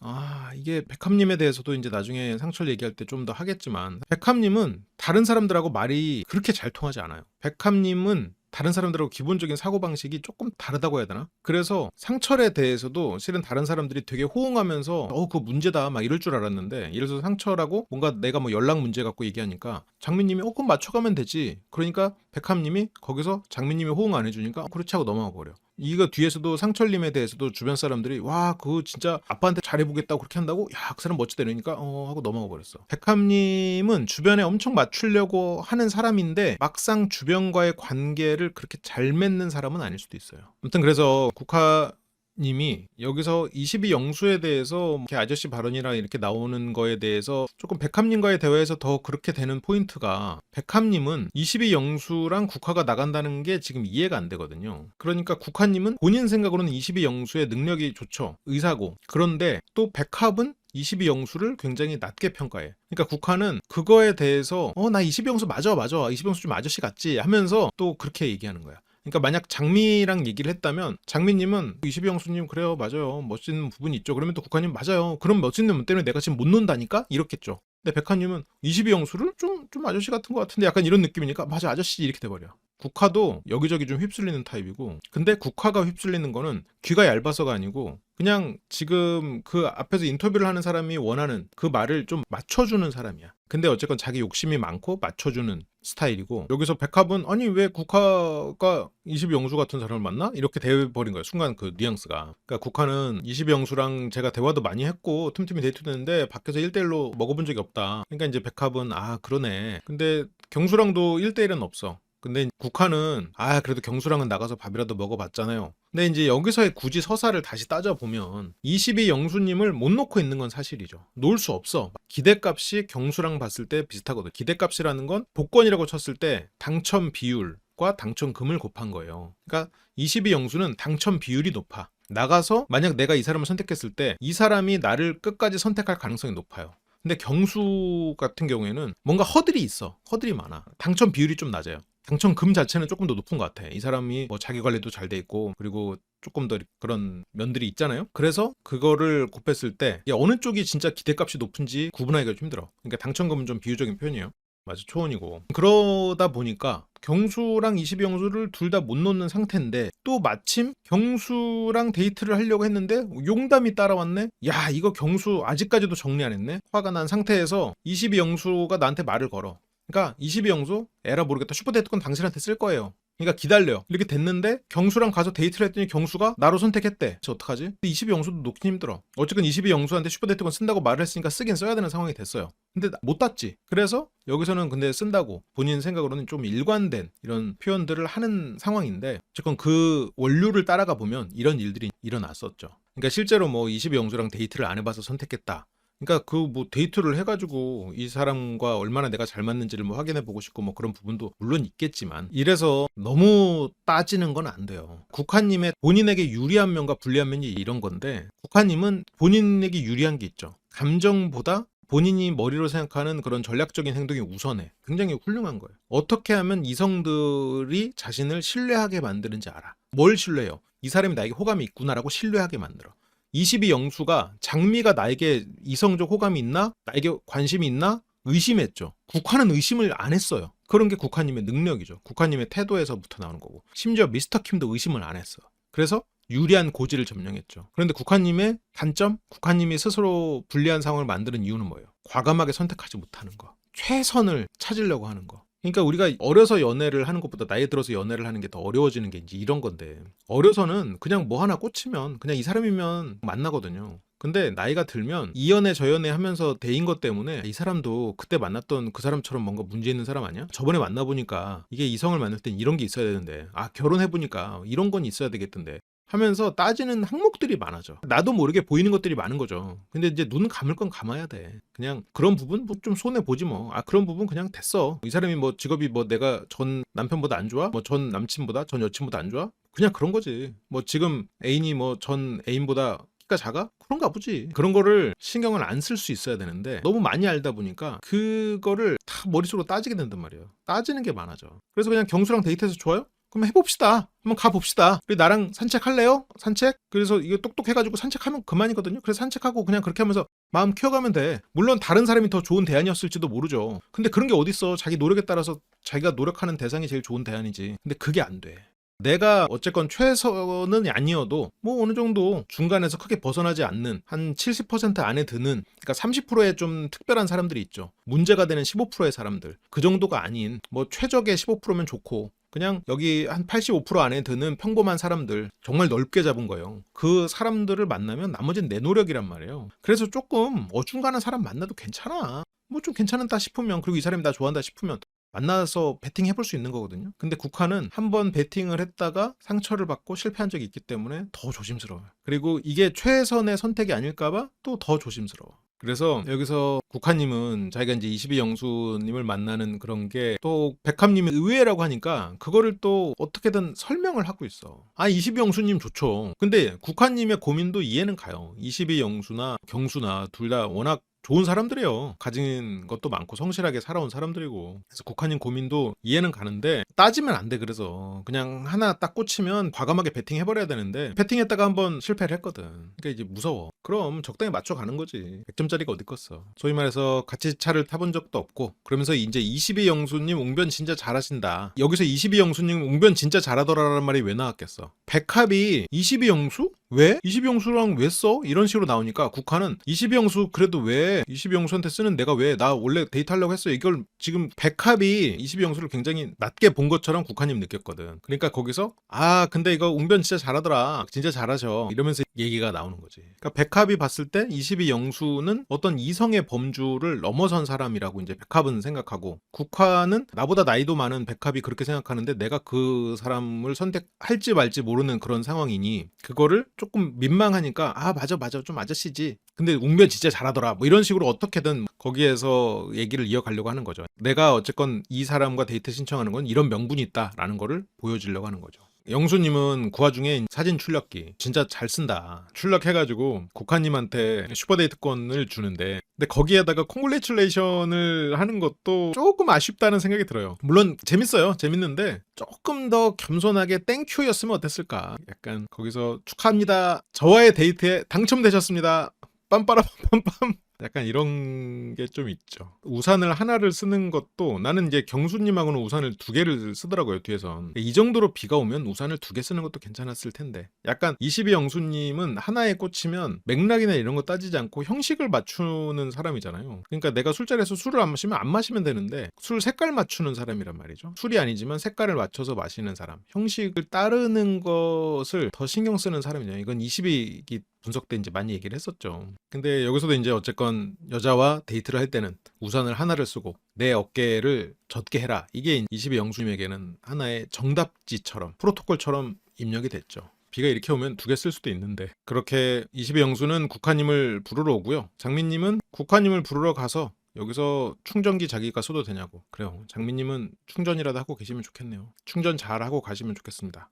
이게 백합님에 대해서도 이제 나중에 상철 얘기할 때 좀 더 하겠지만 백합님은 다른 사람들하고 말이 그렇게 잘 통하지 않아요. 백합님은 다른 사람들하고 기본적인 사고방식이 조금 다르다고 해야 되나? 그래서 상철에 대해서도 실은 다른 사람들이 되게 호응하면서 그거 문제다 막 이럴 줄 알았는데 예를 들어서 상철하고 뭔가 내가 뭐 연락 문제 갖고 얘기하니까 장미님이 그럼 맞춰가면 되지. 그러니까 백합님이 거기서 장미님이 호응 안 해주니까 그렇지 하고 넘어가 버려. 이거 뒤에서도 상철님에 대해서도 주변 사람들이 와 그거 진짜 아빠한테 잘해보겠다고 그렇게 한다고? 야 그 사람 멋지다 이러니까 하고 넘어가 버렸어. 백합님은 주변에 엄청 맞추려고 하는 사람인데 막상 주변과의 관계를 그렇게 잘 맺는 사람은 아닐 수도 있어요. 아무튼 그래서 국화님이 여기서 22 영수에 대해서 이렇게 아저씨 발언이랑 이렇게 나오는 거에 대해서 조금 백합님과의 대화에서 더 그렇게 되는 포인트가 백합님은 22 영수랑 국화가 나간다는 게 지금 이해가 안 되거든요. 그러니까 국화님은 본인 생각으로는 22 영수의 능력이 좋죠. 의사고. 그런데 또 백합은 22 영수를 굉장히 낮게 평가해. 그러니까 국화는 그거에 대해서 나 22 영수 맞아 22 영수 좀 아저씨 같지 하면서 또 그렇게 얘기하는 거야. 그러니까 만약 장미랑 얘기를 했다면 장미님은 22 영수님 그래요 맞아요 멋진 부분이 있죠. 그러면 또 국화님 맞아요 그럼 멋진 분 때문에 내가 지금 못 논다니까 이렇겠죠. 근데 백화님은 22영수를 좀 아저씨 같은 것 같은데 약간 이런 느낌이니까 맞아 아저씨 이렇게 돼버려. 국화도 여기저기 좀 휩쓸리는 타입이고, 근데 국화가 휩쓸리는 거는 귀가 얇아서가 아니고 그냥 지금 그 앞에서 인터뷰를 하는 사람이 원하는 그 말을 좀 맞춰주는 사람이야. 근데 어쨌건 자기 욕심이 많고 맞춰주는 스타일이고, 여기서 백합은 아니 왜 국화가 22영수 같은 사람을 만나? 이렇게 돼버린 거야 순간 그 뉘앙스가. 그러니까 국화는 22영수랑 제가 대화도 많이 했고 틈틈이 데이트도 했는데 밖에서 1대1로 먹어본 적이 없다. 그러니까 이제 백합은 아 그러네, 근데 경수랑도 1대1은 없어. 근데 국화는 아 그래도 경수랑은 나가서 밥이라도 먹어봤잖아요. 근데 이제 여기서의 굳이 서사를 다시 따져보면 22영수님을 못 놓고 있는 건 사실이죠. 놓을 수 없어. 기대값이 경수랑 봤을 때 비슷하거든. 기대값이라는 건 복권이라고 쳤을 때 당첨 비율과 당첨금을 곱한 거예요. 그러니까 22영수는 당첨 비율이 높아. 나가서 만약 내가 이 사람을 선택했을 때 이 사람이 나를 끝까지 선택할 가능성이 높아요. 근데 경수 같은 경우에는 뭔가 허들이 있어. 허들이 많아. 당첨 비율이 좀 낮아요. 당첨금 자체는 조금 더 높은 것 같아. 이 사람이 뭐 자기 관리도 잘 돼 있고 그리고 조금 더 그런 면들이 있잖아요. 그래서 그거를 곱했을 때 어느 쪽이 진짜 기대값이 높은지 구분하기가 좀 힘들어. 그러니까 당첨금은 좀 비유적인 표현이에요. 맞아, 초원이고. 그러다 보니까 경수랑 22영수를 둘 다 못 놓는 상태인데 또 마침 경수랑 데이트를 하려고 했는데 용담이 따라왔네? 야 이거 경수 아직까지도 정리 안 했네? 화가 난 상태에서 22영수가 나한테 말을 걸어. 그러니까 22영수 에라 모르겠다, 슈퍼데이트권 당신한테 쓸 거예요. 그러니까 기다려. 이렇게 됐는데 경수랑 가서 데이트를 했더니 경수가 나로 선택했대. 그래서 어떡하지? 22영수도 놓기 힘들어. 어쨌든 22영수한테 슈퍼데이트권 쓴다고 말을 했으니까 쓰긴 써야 되는 상황이 됐어요. 근데 못 땄지. 그래서 여기서는 근데 쓴다고 본인 생각으로는 좀 일관된 이런 표현들을 하는 상황인데, 어쨌건 그 원류를 따라가 보면 이런 일들이 일어났었죠. 그러니까 실제로 뭐 22영수랑 데이트를 안 해봐서 선택했다. 그러니까 그 뭐 데이트를 해가지고 이 사람과 얼마나 내가 잘 맞는지를 뭐 확인해 보고 싶고 뭐 그런 부분도 물론 있겠지만, 이래서 너무 따지는 건 안 돼요. 국화님의 본인에게 유리한 면과 불리한 면이 이런 건데, 국화님은 본인에게 유리한 게 있죠. 감정보다 본인이 머리로 생각하는 그런 전략적인 행동이 우선해. 굉장히 훌륭한 거예요. 어떻게 하면 이성들이 자신을 신뢰하게 만드는지 알아. 뭘 신뢰해요? 이 사람이 나에게 호감이 있구나라고 신뢰하게 만들어. 22영수가 장미가 나에게 이성적 호감이 있나? 나에게 관심이 있나? 의심했죠. 국화는 의심을 안 했어요. 그런 게 국화님의 능력이죠. 국화님의 태도에서부터 나오는 거고. 심지어 미스터 킴도 의심을 안 했어. 그래서 유리한 고지를 점령했죠. 그런데 국화님의 단점? 국화님이 스스로 불리한 상황을 만드는 이유는 뭐예요? 과감하게 선택하지 못하는 거. 최선을 찾으려고 하는 거. 그러니까 우리가 어려서 연애를 하는 것보다 나이 들어서 연애를 하는 게 더 어려워지는 게 이제 이런 건데, 어려서는 그냥 뭐 하나 꽂히면 그냥 이 사람이면 만나거든요. 근데 나이가 들면 이 연애 저 연애 하면서 대인 것 때문에 이 사람도 그때 만났던 그 사람처럼 뭔가 문제 있는 사람 아니야? 저번에 만나보니까 이게 이성을 만날 땐 이런 게 있어야 되는데, 아 결혼해보니까 이런 건 있어야 되겠던데 하면서 따지는 항목들이 많아져. 나도 모르게 보이는 것들이 많은 거죠. 근데 이제 눈 감을 건 감아야 돼. 그냥 그런 부분 뭐 좀 손해 보지 뭐. 아 그런 부분 그냥 됐어. 이 사람이 뭐 직업이 뭐 내가 전 남편보다 안 좋아? 뭐 전 남친보다 전 여친보다 안 좋아? 그냥 그런 거지. 뭐 지금 애인이 뭐 전 애인보다 키가 작아? 그런가 보지. 그런 거를 신경을 안 쓸 수 있어야 되는데 너무 많이 알다 보니까 그거를 다 머릿속으로 따지게 된단 말이에요. 따지는 게 많아져. 그래서 그냥 경수랑 데이트해서 좋아요? 그럼 해봅시다. 한번 가봅시다. 그리고 나랑 산책할래요? 산책? 그래서 이거 똑똑해가지고 산책하면 그만이거든요. 그래서 산책하고 그냥 그렇게 하면서 마음 키워가면 돼. 물론 다른 사람이 더 좋은 대안이었을지도 모르죠. 근데 그런 게 어딨어. 자기 노력에 따라서 자기가 노력하는 대상이 제일 좋은 대안이지. 근데 그게 안 돼. 내가 어쨌건 최선은 아니어도 뭐 어느 정도 중간에서 크게 벗어나지 않는 한 70% 안에 드는, 그러니까 30%의 좀 특별한 사람들이 있죠. 문제가 되는 15%의 사람들. 그 정도가 아닌 뭐 최적의 15%면 좋고, 그냥 여기 한 85% 안에 드는 평범한 사람들, 정말 넓게 잡은 거예요. 그 사람들을 만나면 나머지는 내 노력이란 말이에요. 그래서 조금 어중간한 사람 만나도 괜찮아. 뭐 좀 괜찮다 싶으면, 그리고 이 사람이 나 좋아한다 싶으면 만나서 베팅 해볼 수 있는 거거든요. 근데 국화는 한번 베팅을 했다가 상처를 받고 실패한 적이 있기 때문에 더 조심스러워요. 그리고 이게 최선의 선택이 아닐까봐 또 더 조심스러워. 그래서 여기서 국화님은 자기가 이제 22영수님을 만나는 그런 게 또 백합님이 의외라고 하니까 그거를 또 어떻게든 설명을 하고 있어. 아 22영수님 좋죠. 근데 국화님의 고민도 이해는 가요. 22영수나 경수나 둘 다 워낙 좋은 사람들이에요. 가진 것도 많고 성실하게 살아온 사람들이고. 그래서 국한님 고민도 이해는 가는데 따지면 안 돼. 그래서 그냥 하나 딱 꽂히면 과감하게 배팅해버려야 되는데 배팅했다가 한번 실패를 했거든. 그러니까 이제 무서워. 그럼 적당히 맞춰가는 거지. 100점짜리가 어디 겠어. 소위 말해서 같이 차를 타본 적도 없고 그러면서 이제 22영수님 웅변 진짜 잘하신다. 여기서 22영수님 웅변 진짜 잘하더라라는 말이 왜 나왔겠어. 백합이 22영수? 왜? 22영수랑 왜 써? 이런 식으로 나오니까 국한은 22영수 그래도 왜 22영수한테 쓰는 내가 왜 나 원래 데이트하려고 했어. 이걸 지금 백합이 22영수를 굉장히 낮게 본 것처럼 국한님 느꼈거든. 그러니까 거기서 근데 이거 웅변 진짜 잘하더라. 진짜 잘하셔. 이러면서 얘기가 나오는 거지. 그러니까 백합이 봤을 때 22영수는 어떤 이성의 범주를 넘어선 사람이라고 이제 백합은 생각하고 국한은 나보다 나이도 많은 백합이 그렇게 생각하는데 내가 그 사람을 선택할지 말지 모르는 그런 상황이니 그거를 조금 민망하니까 맞아 좀 아저씨지 근데 웅변 진짜 잘하더라 뭐 이런 식으로 어떻게든 거기에서 얘기를 이어가려고 하는 거죠. 내가 어쨌건 이 사람과 데이트 신청하는 건 이런 명분이 있다라는 거를 보여주려고 하는 거죠. 영수님은 그 와중에 사진 출력기 진짜 잘 쓴다. 출력해가지고 국화님한테 슈퍼데이트권을 주는데 근데 거기에다가 콩글레츄레이션을 하는 것도 조금 아쉽다는 생각이 들어요. 물론 재밌어요. 재밌는데 조금 더 겸손하게 땡큐였으면 어땠을까. 약간 거기서 축하합니다. 저와의 데이트에 당첨되셨습니다. 빰빠라빰빰빰. 약간 이런 게 좀 있죠. 우산을 하나를 쓰는 것도 나는 이제 경수님하고는 우산을 2개를 쓰더라고요. 뒤에선. 이 정도로 비가 오면 우산을 2개 쓰는 것도 괜찮았을 텐데 약간 22영수님은 하나에 꽂히면 맥락이나 이런 거 따지지 않고 형식을 맞추는 사람이잖아요. 그러니까 내가 술자리에서 술을 안 마시면 안 마시면 되는데 술 색깔 맞추는 사람이란 말이죠. 술이 아니지만 색깔을 맞춰서 마시는 사람. 형식을 따르는 것을 더 신경 쓰는 사람이냐. 이건 22기 분석 때 이제 많이 얘기를 했었죠. 근데 여기서도 이제 어쨌건 여자와 데이트를 할 때는 우산을 하나를 쓰고 내 어깨를 젖게 해라. 이게 22영수님에게는 하나의 정답지처럼 프로토콜처럼 입력이 됐죠. 비가 이렇게 오면 2개 쓸 수도 있는데 그렇게 22영수는 국화님을 부르러 오고요. 장민님은 국화님을 부르러 가서 여기서 충전기 자기가 써도 되냐고. 그래요. 장민님은 충전이라도 하고 계시면 좋겠네요. 충전 잘 하고 가시면 좋겠습니다.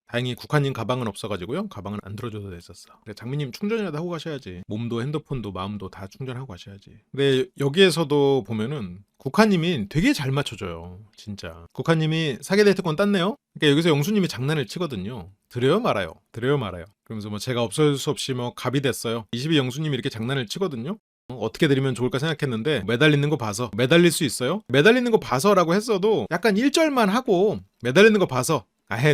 다행히 국화님 가방은 없어가지고요. 가방은 안 들어줘도 됐었어. 장미님 충전이라도 하고 가셔야지. 몸도 핸드폰도 마음도 다 충전하고 가셔야지. 근데 여기에서도 보면은 국화님이 되게 잘 맞춰줘요. 진짜. 국화님이 사계 데이트권 땄네요. 그러니까 여기서 영수님이 장난을 치거든요. 드려요 말아요. 드려요 말아요. 그러면서 뭐 제가 없어질 수 없이 뭐 갑이 됐어요. 22영수님이 이렇게 장난을 치거든요. 어떻게 드리면 좋을까 생각했는데 매달리는 거 봐서 매달릴 수 있어요? 매달리는 거 봐서라고 했어도 약간 1절만 하고 매달리는 거 봐서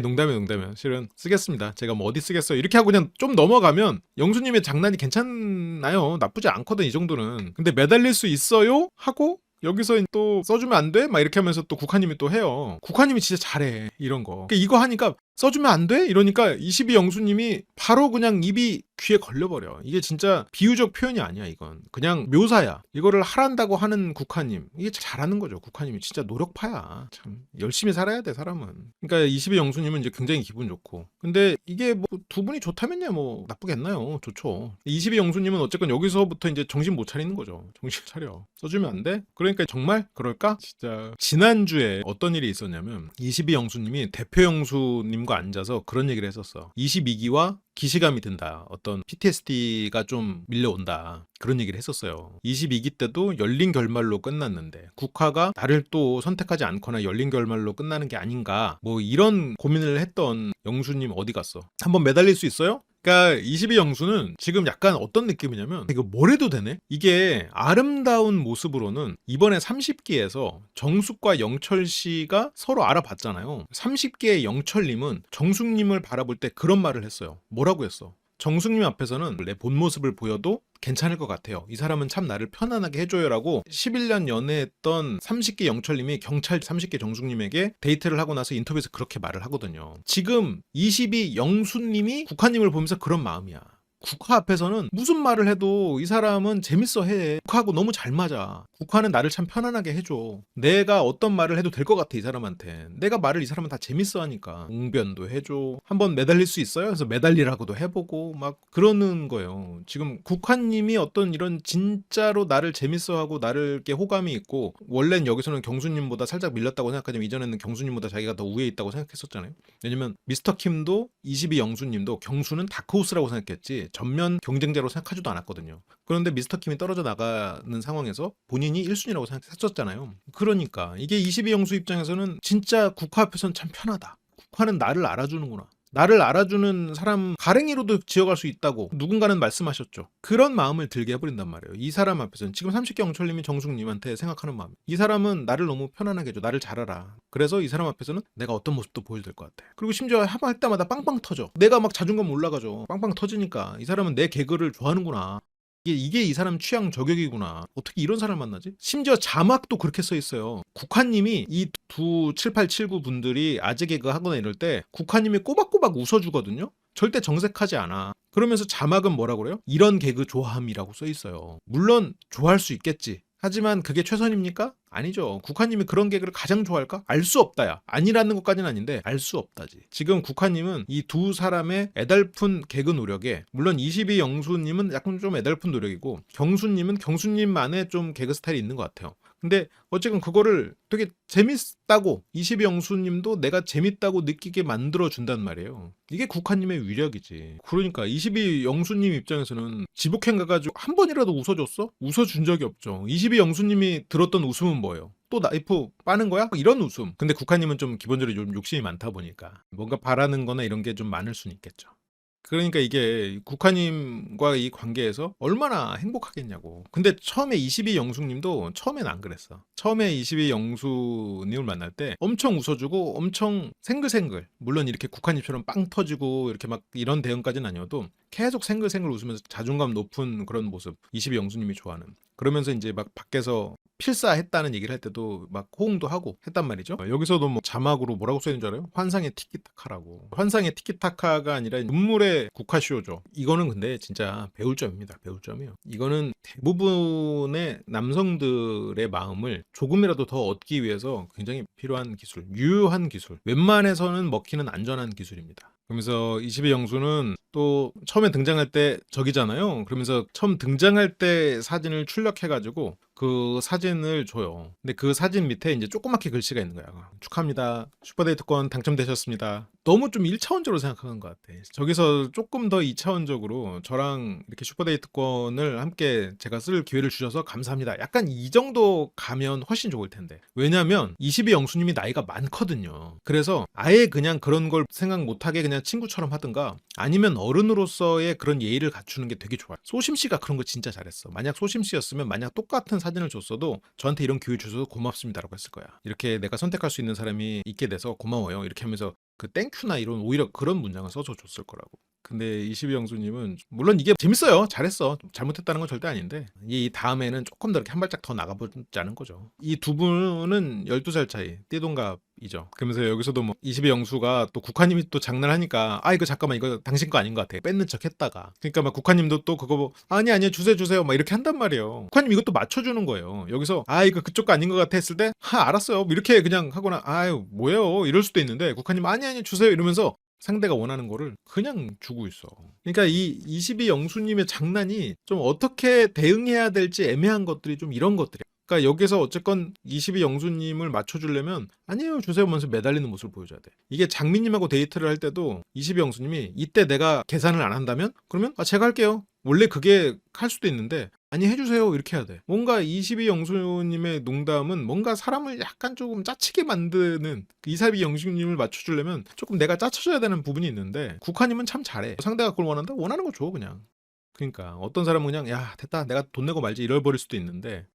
농담이에요. 실은 쓰겠습니다. 제가 뭐 어디 쓰겠어요. 이렇게 하고 그냥 좀 넘어가면 영수님의 장난이 괜찮나요? 나쁘지 않거든 이 정도는. 근데 매달릴 수 있어요? 하고 여기서 또 써주면 안 돼? 막 이렇게 하면서 또 국화님이 또 해요. 국화님이 진짜 잘해 이런 거. 그러니까 이거 하니까 써주면 안 돼? 이러니까 22영수님이 바로 그냥 입이 귀에 걸려버려. 이게 진짜 비유적 표현이 아니야. 이건 그냥 묘사야. 이거를 하란다고 하는 국화님, 이게 잘하는 거죠. 국화님이 진짜 노력파야. 참 열심히 살아야 돼 사람은. 그러니까 22영수님은 이제 굉장히 기분 좋고, 근데 이게 뭐 두 분이 좋다면야 뭐 나쁘겠나요? 좋죠. 22영수님은 어쨌건 여기서부터 이제 정신 못 차리는 거죠. 정신 차려. 써주면 안 돼? 그러니까 정말 그럴까? 진짜 지난주에 어떤 일이 있었냐면 22영수님이 대표영수님과 앉아서 그런 얘기를 했었어. 22기와 기시감이 든다. 어떤 PTSD가 좀 밀려온다. 그런 얘기를 했었어요. 22기 때도 열린 결말로 끝났는데 국화가 나를 또 선택하지 않거나 열린 결말로 끝나는 게 아닌가. 뭐 이런 고민을 했던 영수님 어디 갔어? 한번 매달릴 수 있어요? 그러니까 22영수는 지금 약간 어떤 느낌이냐면 이거 뭘 해도 되네? 이게 아름다운 모습으로는 이번에 30기에서 정숙과 영철씨가 서로 알아봤잖아요. 30기의 영철님은 정숙님을 바라볼 때 그런 말을 했어요. 뭐라고 했어? 정숙님 앞에서는 내 본 모습을 보여도 괜찮을 것 같아요. 이 사람은 참 나를 편안하게 해줘요라고 11년 연애했던 30기 영철님이 경찰 30기 정숙님에게 데이트를 하고 나서 인터뷰에서 그렇게 말을 하거든요. 지금 22 영수님이 국화님을 보면서 그런 마음이야. 국화 앞에서는 무슨 말을 해도 이 사람은 재밌어 해. 국화하고 너무 잘 맞아. 국화는 나를 참 편안하게 해줘. 내가 어떤 말을 해도 될 것 같아 이 사람한테. 내가 말을 이 사람은 다 재밌어 하니까. 웅변도 해줘. 한번 매달릴 수 있어요? 그래서 매달리라고도 해보고 막 그러는 거예요. 지금 국화님이 어떤 이런 진짜로 나를 재밌어하고 나를 이렇게 호감이 있고, 원래는 여기서는 경수님보다 살짝 밀렸다고 생각하지만 이전에는 경수님보다 자기가 더 우위에 있다고 생각했었잖아요. 왜냐면 미스터 킴도 22 영수님도 경수는 다크호스라고 생각했지 전면 경쟁자로 생각하지도 않았거든요. 그런데 미스터 킴이 떨어져 나가는 상황에서 본인이 1순위라고 생각했었잖아요. 그러니까 이게 22영수 입장에서는 진짜 국화 앞에서는 참 편하다. 국화는 나를 알아주는구나. 나를 알아주는 사람 가랭이로도 지어갈 수 있다고 누군가는 말씀하셨죠. 그런 마음을 들게 해버린단 말이에요. 이 사람 앞에서는 지금 30개 영철님이 정숙님한테 생각하는 마음. 이 사람은 나를 너무 편안하게 해줘. 나를 잘 알아. 그래서 이 사람 앞에서는 내가 어떤 모습도 보여도 될 것 같아. 그리고 심지어 할 때마다 빵빵 터져. 내가 막 자존감 올라가죠. 빵빵 터지니까 이 사람은 내 개그를 좋아하는구나. 이게 이 사람 취향 저격이구나. 어떻게 이런 사람을 만나지? 심지어 자막도 그렇게 써 있어요. 국화님이 이 두 7879 분들이 아재 개그 하거나 이럴 때 국화님이 꼬박꼬박 웃어주거든요. 절대 정색하지 않아. 그러면서 자막은 뭐라 그래요? 이런 개그 좋아함이라고 써 있어요. 물론 좋아할 수 있겠지. 하지만 그게 최선입니까? 아니죠. 국화님이 그런 개그를 가장 좋아할까? 알 수 없다야. 아니라는 것까지는 아닌데 알 수 없다지. 지금 국화님은 이 두 사람의 애달픈 개그 노력에, 물론 22영수님은 약간 좀 애달픈 노력이고 경수님은 경수님만의 좀 개그 스타일이 있는 것 같아요. 근데 어쨌든 그거를 되게 재밌다고 22영수님도 내가 재밌다고 느끼게 만들어준단 말이에요. 이게 국화님의 위력이지. 그러니까 22영수님 입장에서는 지복행 가가지고 한 번이라도 웃어줬어? 웃어준 적이 없죠. 22영수님이 들었던 웃음은 뭐예요? 또 나이프 빠는 거야? 이런 웃음. 근데 국화님은 좀 기본적으로 좀 욕심이 많다 보니까 뭔가 바라는 거나 이런 게 좀 많을 수는 있겠죠. 그러니까 이게 국화님과 이 관계에서 얼마나 행복하겠냐고. 근데 처음에 22영숙님도 처음엔 안 그랬어. 처음에 22영숙님을 만날 때 엄청 웃어주고 엄청 생글생글, 물론 이렇게 국화님처럼 빵 터지고 이렇게 막 이런 대응까지는 아니어도 계속 생글생글 웃으면서 자존감 높은 그런 모습, 22영숙님이 좋아하는. 그러면서 이제 막 밖에서 필사했다는 얘기를 할 때도 막 호응도 하고 했단 말이죠. 여기서도 뭐 자막으로 뭐라고 써있는 줄 알아요? 환상의 티키타카라고. 환상의 티키타카가 아니라 눈물의 국화쇼죠. 이거는 근데 진짜 배울 점입니다. 배울 점이요. 이거는 대부분의 남성들의 마음을 조금이라도 더 얻기 위해서 굉장히 필요한 기술, 유효한 기술, 웬만해서는 먹히는 안전한 기술입니다. 그러면서 22영수는 또 처음에 등장할 때 저기잖아요. 그러면서 처음 등장할 때 사진을 출력해가지고 그 사진을 줘요. 근데 그 사진 밑에 이제 조그맣게 글씨가 있는 거야. 축하합니다. 슈퍼데이트권 당첨되셨습니다. 너무 좀 1차원적으로 생각하는 것 같아. 저기서 조금 더 2차원적으로 저랑 이렇게 슈퍼데이트권을 함께 제가 쓸 기회를 주셔서 감사합니다. 약간 이 정도 가면 훨씬 좋을 텐데. 왜냐면 22영수님이 나이가 많거든요. 그래서 아예 그냥 그런 걸 생각 못하게 그냥 친구처럼 하든가, 아니면 어른으로서의 그런 예의를 갖추는 게 되게 좋아요. 소심씨가 그런 거 진짜 잘했어. 만약 소심씨였으면 만약 똑같은 사진을 줬어도 저한테 이런 기회 주셔서 고맙습니다라고 했을 거야. 이렇게 내가 선택할 수 있는 사람이 있게 돼서 고마워요. 이렇게 하면서 그 땡큐나 이런 오히려 그런 문장을 써서 줬을 거라고. 근데 22영수님은 물론 이게 재밌어요. 잘했어. 잘못했다는 건 절대 아닌데 이 다음에는 조금 더 이렇게 한 발짝 더 나가보자는 거죠. 이 두 분은 12살 차이, 띠동갑이죠. 그러면서 여기서도 뭐 22영수가 또 국화님이 또 장난하니까 이거 잠깐만 이거 당신 거 아닌 것 같아. 뺏는 척 했다가. 그러니까 막 국화님도 또 그거 뭐 아니 주세요 막 이렇게 한단 말이에요. 국화님 이것도 맞춰주는 거예요. 여기서 이거 그쪽 거 아닌 것 같아 했을 때 알았어요. 뭐 이렇게 그냥 하거나 뭐예요 이럴 수도 있는데 국화님 아니 주세요 이러면서 상대가 원하는 거를 그냥 주고 있어. 그러니까 이 22영수님의 장난이 좀 어떻게 대응해야 될지 애매한 것들이 좀 이런 것들이야. 그러니까 여기서 어쨌건 22영수님을 맞춰주려면 아니에요 주세요 하면서 매달리는 모습을 보여줘야 돼. 이게 장미님하고 데이트를 할 때도 22영수님이 이때 내가 계산을 안 한다면 그러면 제가 할게요. 원래 그게 할 수도 있는데 아니 해주세요 이렇게 해야 돼. 뭔가 22영수님의 농담은 뭔가 사람을 약간 조금 짜치게 만드는, 22영수님을 맞춰주려면 조금 내가 짜쳐줘야 되는 부분이 있는데 국화님은 참 잘해. 상대가 그걸 원한다? 원하는 거 줘 그냥. 그러니까 어떤 사람은 그냥 야 됐다 내가 돈 내고 말지 이럴버릴 수도 있는데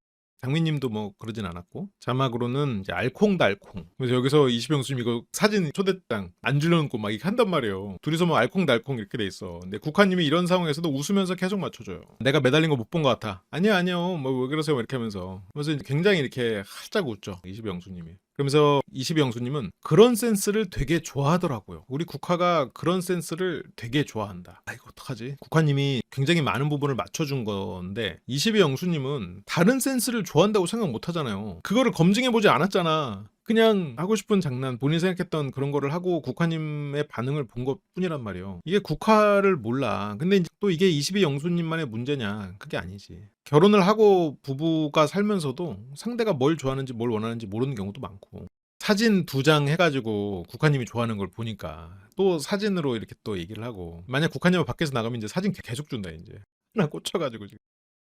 장미님도 뭐 그러진 않았고, 자막으로는 이제 알콩달콩. 그래서 여기서 22영수님 이거 사진 초대장 안 주려놓고 막 이렇게 한단 말이에요. 둘이서 뭐 알콩달콩 이렇게 돼 있어. 근데 국화님이 이런 상황에서도 웃으면서 계속 맞춰줘요. 내가 매달린 거 못 본 것 같아. 아니요 뭐 왜 그러세요 이렇게 하면서. 그래서 굉장히 이렇게 활짝 웃죠 22영수님이. 그러면서 22영수님은 그런 센스를 되게 좋아하더라고요. 우리 국화가 그런 센스를 되게 좋아한다. 이거 어떡하지? 국화님이 굉장히 많은 부분을 맞춰준 건데 22영수님은 다른 센스를 좋아한다고 생각 못 하잖아요. 그거를 검증해보지 않았잖아. 그냥 하고 싶은 장난, 본인이 생각했던 그런 거를 하고 국화님의 반응을 본 것 뿐이란 말이에요. 이게 국화를 몰라. 근데 이제 또 이게 22영수님만의 문제냐? 그게 아니지. 결혼을 하고 부부가 살면서도 상대가 뭘 좋아하는지 뭘 원하는지 모르는 경우도 많고, 사진 2장 해가지고 국화님이 좋아하는 걸 보니까 또 사진으로 이렇게 또 얘기를 하고, 만약 국화님이 밖에서 나가면 이제 사진 계속 준다 이제. 나 꽂혀가지고 지금.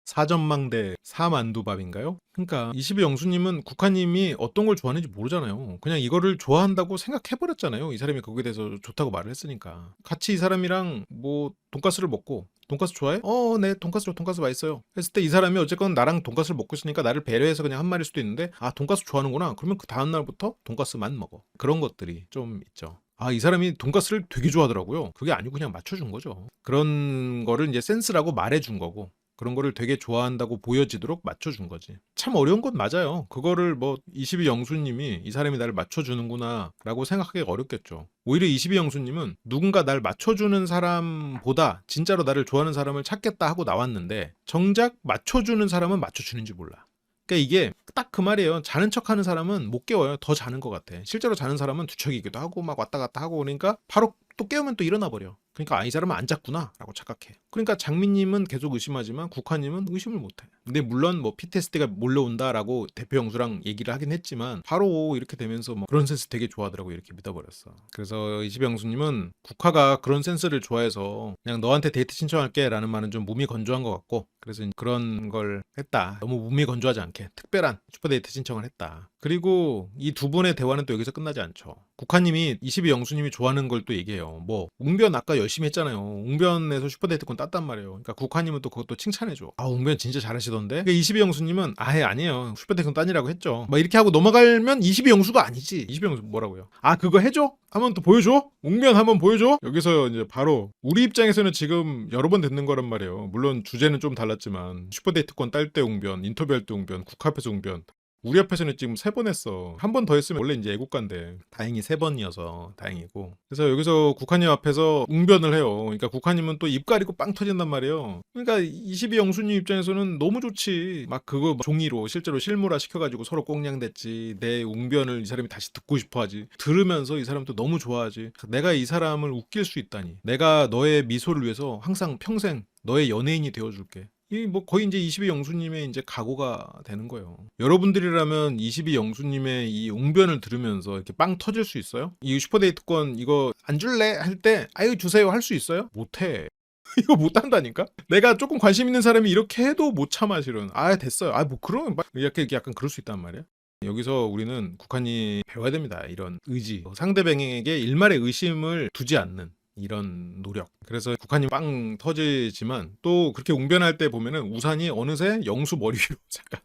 사전망대 사만두밥인가요? 그러니까 22 영수님은 국화님이 어떤 걸 좋아하는지 모르잖아요. 그냥 이거를 좋아한다고 생각해버렸잖아요. 이 사람이 거기에 대해서 좋다고 말을 했으니까. 같이 이 사람이랑 뭐 돈가스를 먹고, 돈가스 좋아해? 네, 돈가스 맛있어요. 했을 때 이 사람이 어쨌건 나랑 돈가스를 먹고 있으니까 나를 배려해서 그냥 한 말일 수도 있는데, 아, 돈가스 좋아하는구나. 그러면 그 다음날부터 돈가스만 먹어. 그런 것들이 좀 있죠. 아, 이 사람이 돈가스를 되게 좋아하더라고요. 그게 아니고 그냥 맞춰준 거죠. 그런 거를 이제 센스라고 말해준 거고, 그런 거를 되게 좋아한다고 보여지도록 맞춰준 거지. 참 어려운 건 맞아요. 그거를 뭐 22 영수님이 이 사람이 나를 맞춰주는구나 라고 생각하기가 어렵겠죠. 오히려 22 영수님은 누군가 날 맞춰주는 사람보다 진짜로 나를 좋아하는 사람을 찾겠다 하고 나왔는데, 정작 맞춰주는 사람은 맞춰주는지 몰라. 그러니까 이게 딱 그 말이에요. 자는 척하는 사람은 못 깨워요. 더 자는 것 같아. 실제로 자는 사람은 뒤척이기도 하고 막 왔다 갔다 하고, 그러니까 바로 또 깨우면 또 일어나 버려. 그러니까 이 사람은 안 잤구나 라고 착각해. 그러니까 장민님은 계속 의심하지만 국화님은 의심을 못해. 근데 물론 뭐 PTSD가 몰려온다라고 대표 영수랑 얘기를 하긴 했지만, 바로 이렇게 되면서 뭐 그런 센스 되게 좋아하더라고 이렇게 믿어버렸어. 그래서 22 영수님은 국화가 그런 센스를 좋아해서 그냥 너한테 데이트 신청할게 라는 말은 좀 몸이 건조한 것 같고, 그래서 그런 걸 했다. 너무 몸이 건조하지 않게 특별한 슈퍼데이트 신청을 했다. 그리고 이 두 분의 대화는 또 여기서 끝나지 않죠. 국화님이 22 영수님이 좋아하는 걸 또 얘기해요. 뭐 웅변 아까 열심히 했잖아요. 웅변에서 슈퍼데이트권 땄단 말이에요. 그러니까 국화님은 또 그것도 칭찬해줘. 아, 웅변 진짜 잘하시던데. 그러니까 22 영수님은 아예 아니에요. 슈퍼데이트권 딴이라고 했죠. 막 이렇게 하고 넘어가면 22 영수가 아니지. 22 영수 뭐라고요? 아, 그거 해줘? 한번 또 보여줘? 웅변 한번 보여줘? 여기서 이제 바로 우리 입장에서는 지금 여러 번 듣는 거란 말이에요. 물론 주제는 좀 달랐지만 슈퍼데이트권 딸 때 웅변, 인터뷰할 때 웅변, 국화 앞에서 웅변. 우리 앞에서는 지금 3번 했어. 한 번 더 했으면 원래 이제 애국가인데 다행히 3번이어서 다행이고. 그래서 여기서 국화님 앞에서 웅변을 해요. 그러니까 국화님은 또 입 가리고 빵 터진단 말이에요. 그러니까 22 영수님 입장에서는 너무 좋지. 막 그거 종이로 실제로 실무라 시켜가지고 서로 꽁냥댔지. 내 웅변을 이 사람이 다시 듣고 싶어하지. 들으면서 이 사람도 너무 좋아하지. 내가 이 사람을 웃길 수 있다니. 내가 너의 미소를 위해서 항상 평생 너의 연예인이 되어줄게. 이 뭐 거의 이제 22 영수님의 이제 각오가 되는 거예요. 여러분들이라면 22 영수님의 이 웅변을 들으면서 이렇게 빵 터질 수 있어요? 이 슈퍼데이트권 이거 안 줄래? 할 때 아유 주세요 할 수 있어요? 못해. 이거 못한다니까? 내가 조금 관심 있는 사람이 이렇게 해도 못 참아 실은. 아 됐어요. 아 뭐 그러면 막 이렇게 약간 그럴 수 있단 말이야. 여기서 우리는 국한이 배워야 됩니다. 이런 의지. 상대방에게 일말의 의심을 두지 않는 이런 노력. 그래서 국한이 빵 터지지만 또 그렇게 웅변할 때 보면은 우산이 어느새 영수 머리 위로 잠깐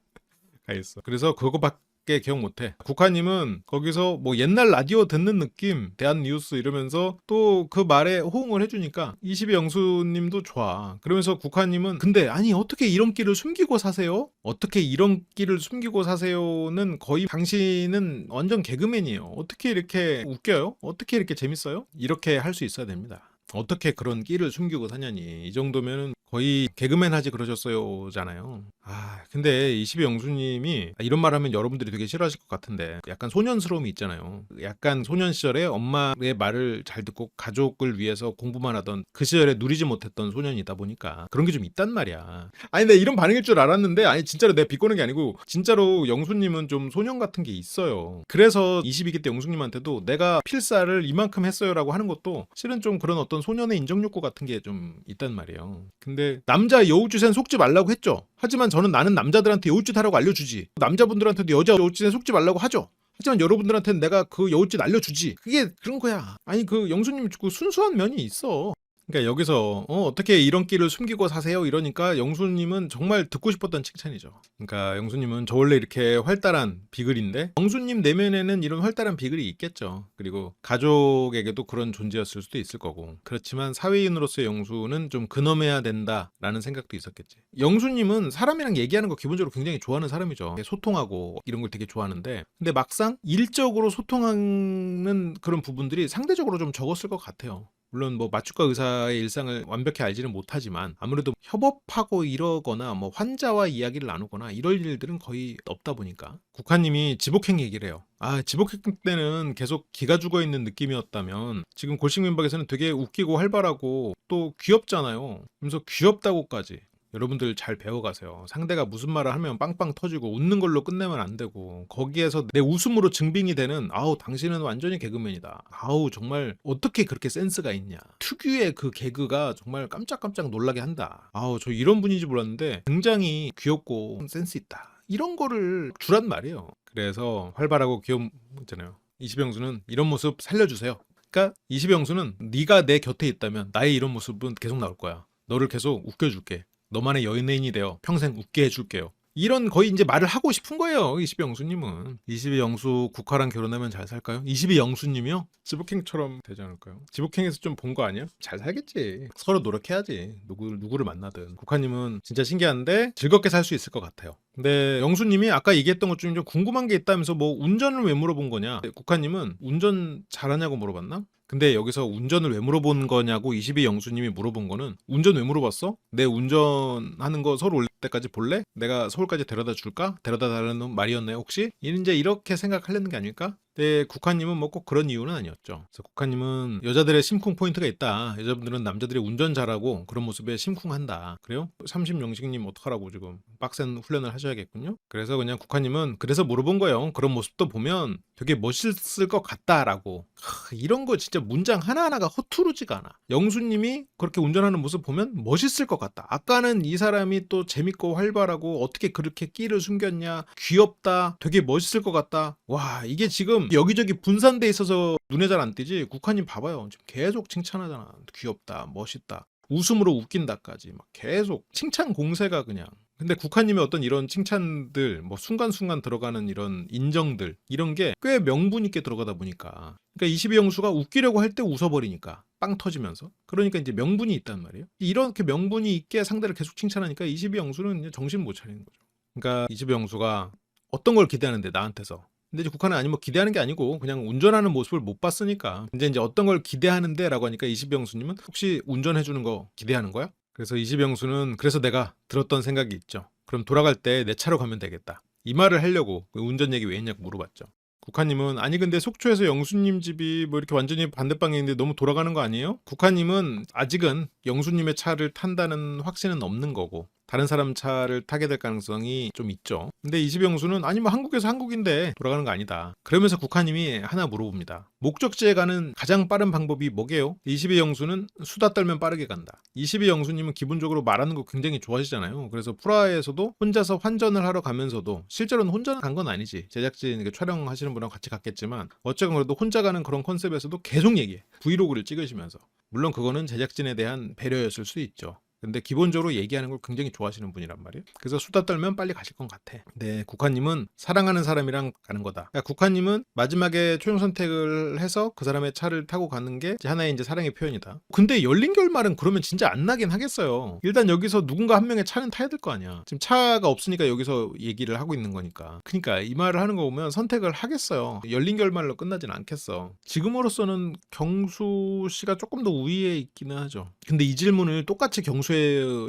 가 있어. 그래서 그거밖에 기억 못해. 국화님은 거기서 뭐 옛날 라디오 듣는 느낌, 대한뉴스 이러면서 또 그 말에 호응을 해주니까 22 영수님도 좋아. 그러면서 국화님은 근데 아니 어떻게 이런 끼를 숨기고 사세요? 어떻게 이런 끼를 숨기고 사세요는 거의 당신은 완전 개그맨이에요. 어떻게 이렇게 웃겨요? 어떻게 이렇게 재밌어요? 이렇게 할 수 있어야 됩니다. 어떻게 그런 끼를 숨기고 사냐니. 이 정도면은 거의 개그맨 하지 그러셨어요잖아요. 아, 근데 22 영수님이 이런 말 하면 여러분들이 되게 싫어하실 것 같은데 약간 소년스러움이 있잖아요. 약간 소년 시절에 엄마의 말을 잘 듣고 가족을 위해서 공부만 하던 그 시절에 누리지 못했던 소년이다 보니까 그런 게 좀 있단 말이야. 아니, 내가 이런 반응일 줄 알았는데 아니 진짜로 내가 비꼬는 게 아니고 진짜로 영수님은 좀 소년 같은 게 있어요. 그래서 22기 때 영수님한테도 내가 필사를 이만큼 했어요라고 하는 것도 실은 좀 그런 어떤 소년의 인정 욕구 같은 게 좀 있단 말이에요. 근데 남자 여우짓엔 속지 말라고 했죠. 하지만 저는 나는 남자들한테 여우짓 하라고 알려주지. 남자분들한테도 여자 여우짓엔 속지 말라고 하죠. 하지만 여러분들한테는 내가 그 여우짓 알려주지. 그게 그런 거야. 아니 그 영수님 그 순수한 면이 있어. 그러니까 여기서 어떻게 이런 끼를 숨기고 사세요? 이러니까 영수님은 정말 듣고 싶었던 칭찬이죠. 그러니까 영수님은 저 원래 이렇게 활달한 비글인데 영수님 내면에는 이런 활달한 비글이 있겠죠. 그리고 가족에게도 그런 존재였을 수도 있을 거고. 그렇지만 사회인으로서의 영수는 좀 근엄해야 된다라는 생각도 있었겠지. 영수님은 사람이랑 얘기하는 거 기본적으로 굉장히 좋아하는 사람이죠. 소통하고 이런 걸 되게 좋아하는데 근데 막상 일적으로 소통하는 그런 부분들이 상대적으로 좀 적었을 것 같아요. 물론 뭐 마취과 의사의 일상을 완벽히 알지는 못하지만 아무래도 협업하고 이러거나 뭐 환자와 이야기를 나누거나 이럴 일들은 거의 없다 보니까 국화님이 지복행 얘기를 해요. 아, 지복행 때는 계속 기가 죽어 있는 느낌이었다면 지금 골식 민박에서는 되게 웃기고 활발하고 또 귀엽잖아요. 그래서 귀엽다고까지 여러분들 잘 배워가세요. 상대가 무슨 말을 하면 빵빵 터지고 웃는 걸로 끝내면 안 되고, 거기에서 내 웃음으로 증빙이 되는 아우 당신은 완전히 개그맨이다. 아우 정말 어떻게 그렇게 센스가 있냐. 특유의 그 개그가 정말 깜짝깜짝 놀라게 한다. 아우 저 이런 분인지 몰랐는데 굉장히 귀엽고 센스 있다. 이런 거를 주란 말이에요. 그래서 활발하고 귀여운 있잖아요. 이시병수는 이런 모습 살려주세요. 그러니까 이시병수는 네가 내 곁에 있다면 나의 이런 모습은 계속 나올 거야. 너를 계속 웃겨줄게. 너만의 연예인이 되어 평생 웃게 해줄게요. 이런 거의 이제 말을 하고 싶은 거예요. 22영수님은. 22영수 국화랑 결혼하면 잘 살까요? 22영수님이요? 지복행처럼 되지 않을까요? 지복행에서 좀 본 거 아니야? 잘 살겠지. 서로 노력해야지. 누구를 만나든. 국화님은 진짜 신기한데 즐겁게 살 수 있을 것 같아요. 근데 영수님이 아까 얘기했던 것 중에 좀 궁금한 게 있다면서 뭐 운전을 왜 물어본 거냐? 국화님은 운전 잘하냐고 물어봤나? 근데 여기서 운전을 왜 물어본 거냐고 22영수님이 물어본 거는 운전 왜 물어봤어? 내 운전하는 거 서울 올 때까지 볼래? 내가 서울까지 데려다 줄까? 데려다 달라는 말이었나요 혹시? 이제 이렇게 생각하려는 게 아닐까? 근데 국화님은 뭐 꼭 그런 이유는 아니었죠. 그래서 국화님은 여자들의 심쿵 포인트가 있다. 여자분들은 남자들이 운전 잘하고 그런 모습에 심쿵한다. 그래요? 30영식님 어떡하라고 지금 빡센 훈련을 하셔야겠군요. 그래서 그냥 국화님은 그래서 물어본 거예요. 그런 모습도 보면 되게 멋있을 것 같다라고. 이런 거 진짜 문장 하나하나가 허투루지가 않아. 영수님이 그렇게 운전하는 모습 보면 멋있을 것 같다. 아까는 이 사람이 또 재밌고 활발하고 어떻게 그렇게 끼를 숨겼냐. 귀엽다. 되게 멋있을 것 같다. 와 이게 지금 여기저기 분산돼 있어서 눈에 잘 안 띄지. 국화님 봐봐요. 지금 계속 칭찬하잖아. 귀엽다. 멋있다. 웃음으로 웃긴다까지 막 계속 칭찬 공세가 그냥. 근데 국화님의 어떤 이런 칭찬들, 뭐 순간순간 들어가는 이런 인정들, 이런 게 꽤 명분 있게 들어가다 보니까. 그러니까 22영수가 웃기려고 할 때 웃어버리니까. 빵 터지면서. 그러니까 이제 명분이 있단 말이에요. 이렇게 명분이 있게 상대를 계속 칭찬하니까 22영수는 정신 못 차리는 거죠. 그러니까 22영수가 어떤 걸 기대하는데 나한테서. 근데 이제 국화는 아니 뭐 기대하는 게 아니고 그냥 운전하는 모습을 못 봤으니까. 이제 어떤 걸 기대하는데 라고 하니까 22영수님은 혹시 운전해주는 거 기대하는 거야? 그래서 이시병수는 그래서 내가 들었던 생각이 있죠. 그럼 돌아갈 때 내 차로 가면 되겠다. 이 말을 하려고 운전 얘기 왜 했냐고 물어봤죠. 국화님은 아니 근데 속초에서 영수님 집이 뭐 이렇게 완전히 반대방에 있는데 너무 돌아가는 거 아니에요? 국화님은 아직은 영수님의 차를 탄다는 확신은 없는 거고 다른 사람 차를 타게 될 가능성이 좀 있죠. 근데 이시병수는 아니 뭐 한국에서 한국인데 돌아가는 거 아니다. 그러면서 국화님이 하나 물어봅니다. 목적지에 가는 가장 빠른 방법이 뭐게요? 22영수는 수다 떨면 빠르게 간다. 22영수님은 기본적으로 말하는 거 굉장히 좋아하시잖아요. 그래서 프라하에서도 혼자서 환전을 하러 가면서도 실제로는 혼자 간 건 아니지. 제작진 촬영하시는 분하고 같이 갔겠지만 어쨌건 그래도 혼자 가는 그런 컨셉에서도 계속 얘기해. 브이로그를 찍으시면서. 물론 그거는 제작진에 대한 배려였을 수 있죠. 근데 기본적으로 얘기하는 걸 굉장히 좋아하시는 분이란 말이에요. 그래서 수다 떨면 빨리 가실 것 같아. 네, 국화님은 사랑하는 사람이랑 가는 거다. 그러니까 국화님은 마지막에 최종 선택을 해서 그 사람의 차를 타고 가는 게 하나의 이제 사랑의 표현이다. 근데 열린 결말은 그러면 진짜 안 나긴 하겠어요. 일단 여기서 누군가 한 명의 차는 타야 될 거 아니야. 지금 차가 없으니까 여기서 얘기를 하고 있는 거니까. 그러니까 이 말을 하는 거 보면 선택을 하겠어요. 열린 결말로 끝나진 않겠어. 지금으로서는 경수 씨가 조금 더 우위에 있기는 하죠. 근데 이 질문을 똑같이 경수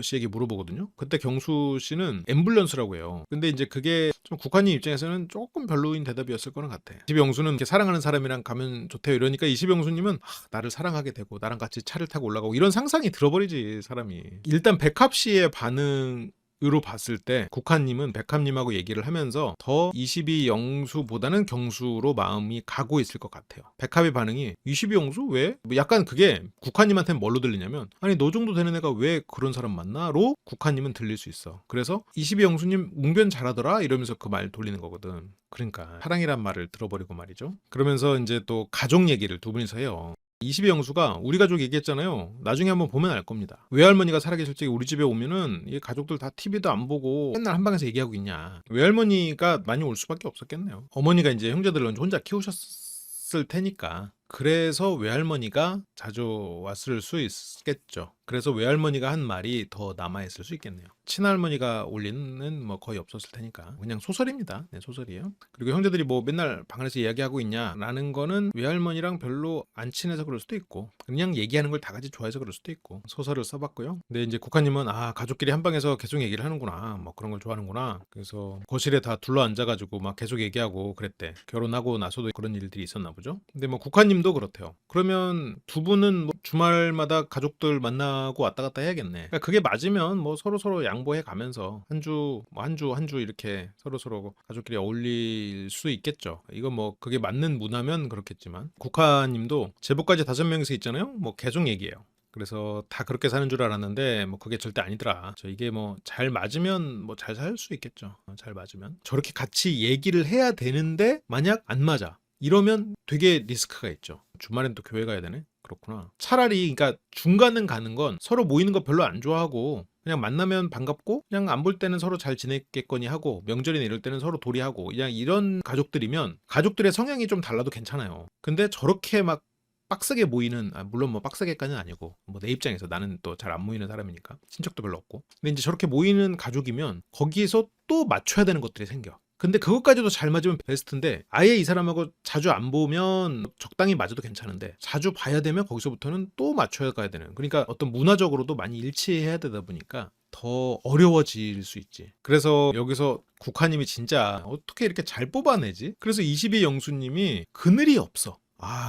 씨에게 물어보거든요. 그때 경수 씨는 앰뷸런스라고 해요. 근데 이제 그게 좀 국화님 입장에서는 조금 별로인 대답이었을 거는 같아. 이시병수는 이렇게 사랑하는 사람이랑 가면 좋대요. 이러니까 이시병수님은 나를 사랑하게 되고 나랑 같이 차를 타고 올라가고 이런 상상이 들어버리지 사람이. 일단 백합 씨의 반응 으로 봤을 때 국화님은 백합님하고 얘기를 하면서 더 22영수보다는 경수로 마음이 가고 있을 것 같아요. 백합의 반응이 22영수? 왜? 뭐 약간 그게 국화님한테는 뭘로 들리냐면 아니 너 정도 되는 애가 왜 그런 사람 만나? 로 국화님은 들릴 수 있어. 그래서 22영수님 웅변 잘하더라? 이러면서 그 말 돌리는 거거든. 그러니까 사랑이란 말을 들어버리고 말이죠. 그러면서 이제 또 가족 얘기를 두 분이서 해요. 22영수가 우리 가족 얘기했잖아요. 나중에 한번 보면 알 겁니다. 외할머니가 살아계실 적에 우리 집에 오면은 이 가족들 다 TV도 안 보고 맨날 한방에서 얘기하고 있냐. 외할머니가 많이 올 수밖에 없었겠네요. 어머니가 이제 형제들을 혼자 키우셨을 테니까. 그래서 외할머니가 자주 왔을 수 있겠죠. 그래서 외할머니가 한 말이 더 남아있을 수 있겠네요. 친할머니가 올리는 뭐 거의 없었을 테니까 그냥 소설입니다. 네, 소설이에요. 그리고 형제들이 뭐 맨날 방 안에서 이야기하고 있냐라는 거는 외할머니랑 별로 안 친해서 그럴 수도 있고 그냥 얘기하는 걸 다 같이 좋아해서 그럴 수도 있고 소설을 써봤고요. 근데 이제 국화님은 가족끼리 한 방에서 계속 얘기를 하는구나, 뭐 그런 걸 좋아하는구나. 그래서 거실에 다 둘러 앉아가지고 막 계속 얘기하고 그랬대. 결혼하고 나서도 그런 일들이 있었나 보죠. 근데 뭐 국화님 국화님도 그렇대요. 그러면 두 분은 뭐 주말마다 가족들 만나고 왔다 갔다 해야겠네. 그러니까 그게 맞으면 뭐 서로 양보해 가면서 한 주 이렇게 서로 가족끼리 어울릴 수 있겠죠. 이건 뭐 그게 맞는 문화면 그렇겠지만, 국화님도 제복까지 5명이서 있잖아요. 뭐 계속 얘기해요. 그래서 다 그렇게 사는 줄 알았는데 뭐 그게 절대 아니더라. 이게 뭐 잘 맞으면 뭐 잘 살 수 있겠죠. 잘 맞으면 저렇게 같이 얘기를 해야 되는데 만약 안 맞아 이러면 되게 리스크가 있죠. 주말엔 또 교회 가야 되네. 그렇구나. 차라리 그러니까 중간은 가는 건 서로 모이는 거 별로 안 좋아하고 그냥 만나면 반갑고 그냥 안 볼 때는 서로 잘 지냈겠거니 하고 명절이나 이럴 때는 서로 도리하고 그냥 이런 가족들이면 가족들의 성향이 좀 달라도 괜찮아요. 근데 저렇게 막 빡세게 모이는, 물론 뭐 빡세게까지는 아니고 뭐 내 입장에서 나는 또 잘 안 모이는 사람이니까 친척도 별로 없고, 근데 이제 저렇게 모이는 가족이면 거기에서 또 맞춰야 되는 것들이 생겨. 근데 그것까지도 잘 맞으면 베스트인데 아예 이 사람하고 자주 안 보면 적당히 맞아도 괜찮은데 자주 봐야 되면 거기서부터는 또 맞춰야 가야 되는, 그러니까 어떤 문화적으로도 많이 일치해야 되다 보니까 더 어려워질 수 있지. 그래서 여기서 국화님이 진짜 어떻게 이렇게 잘 뽑아내지? 그래서 22 영수님이 그늘이 없어.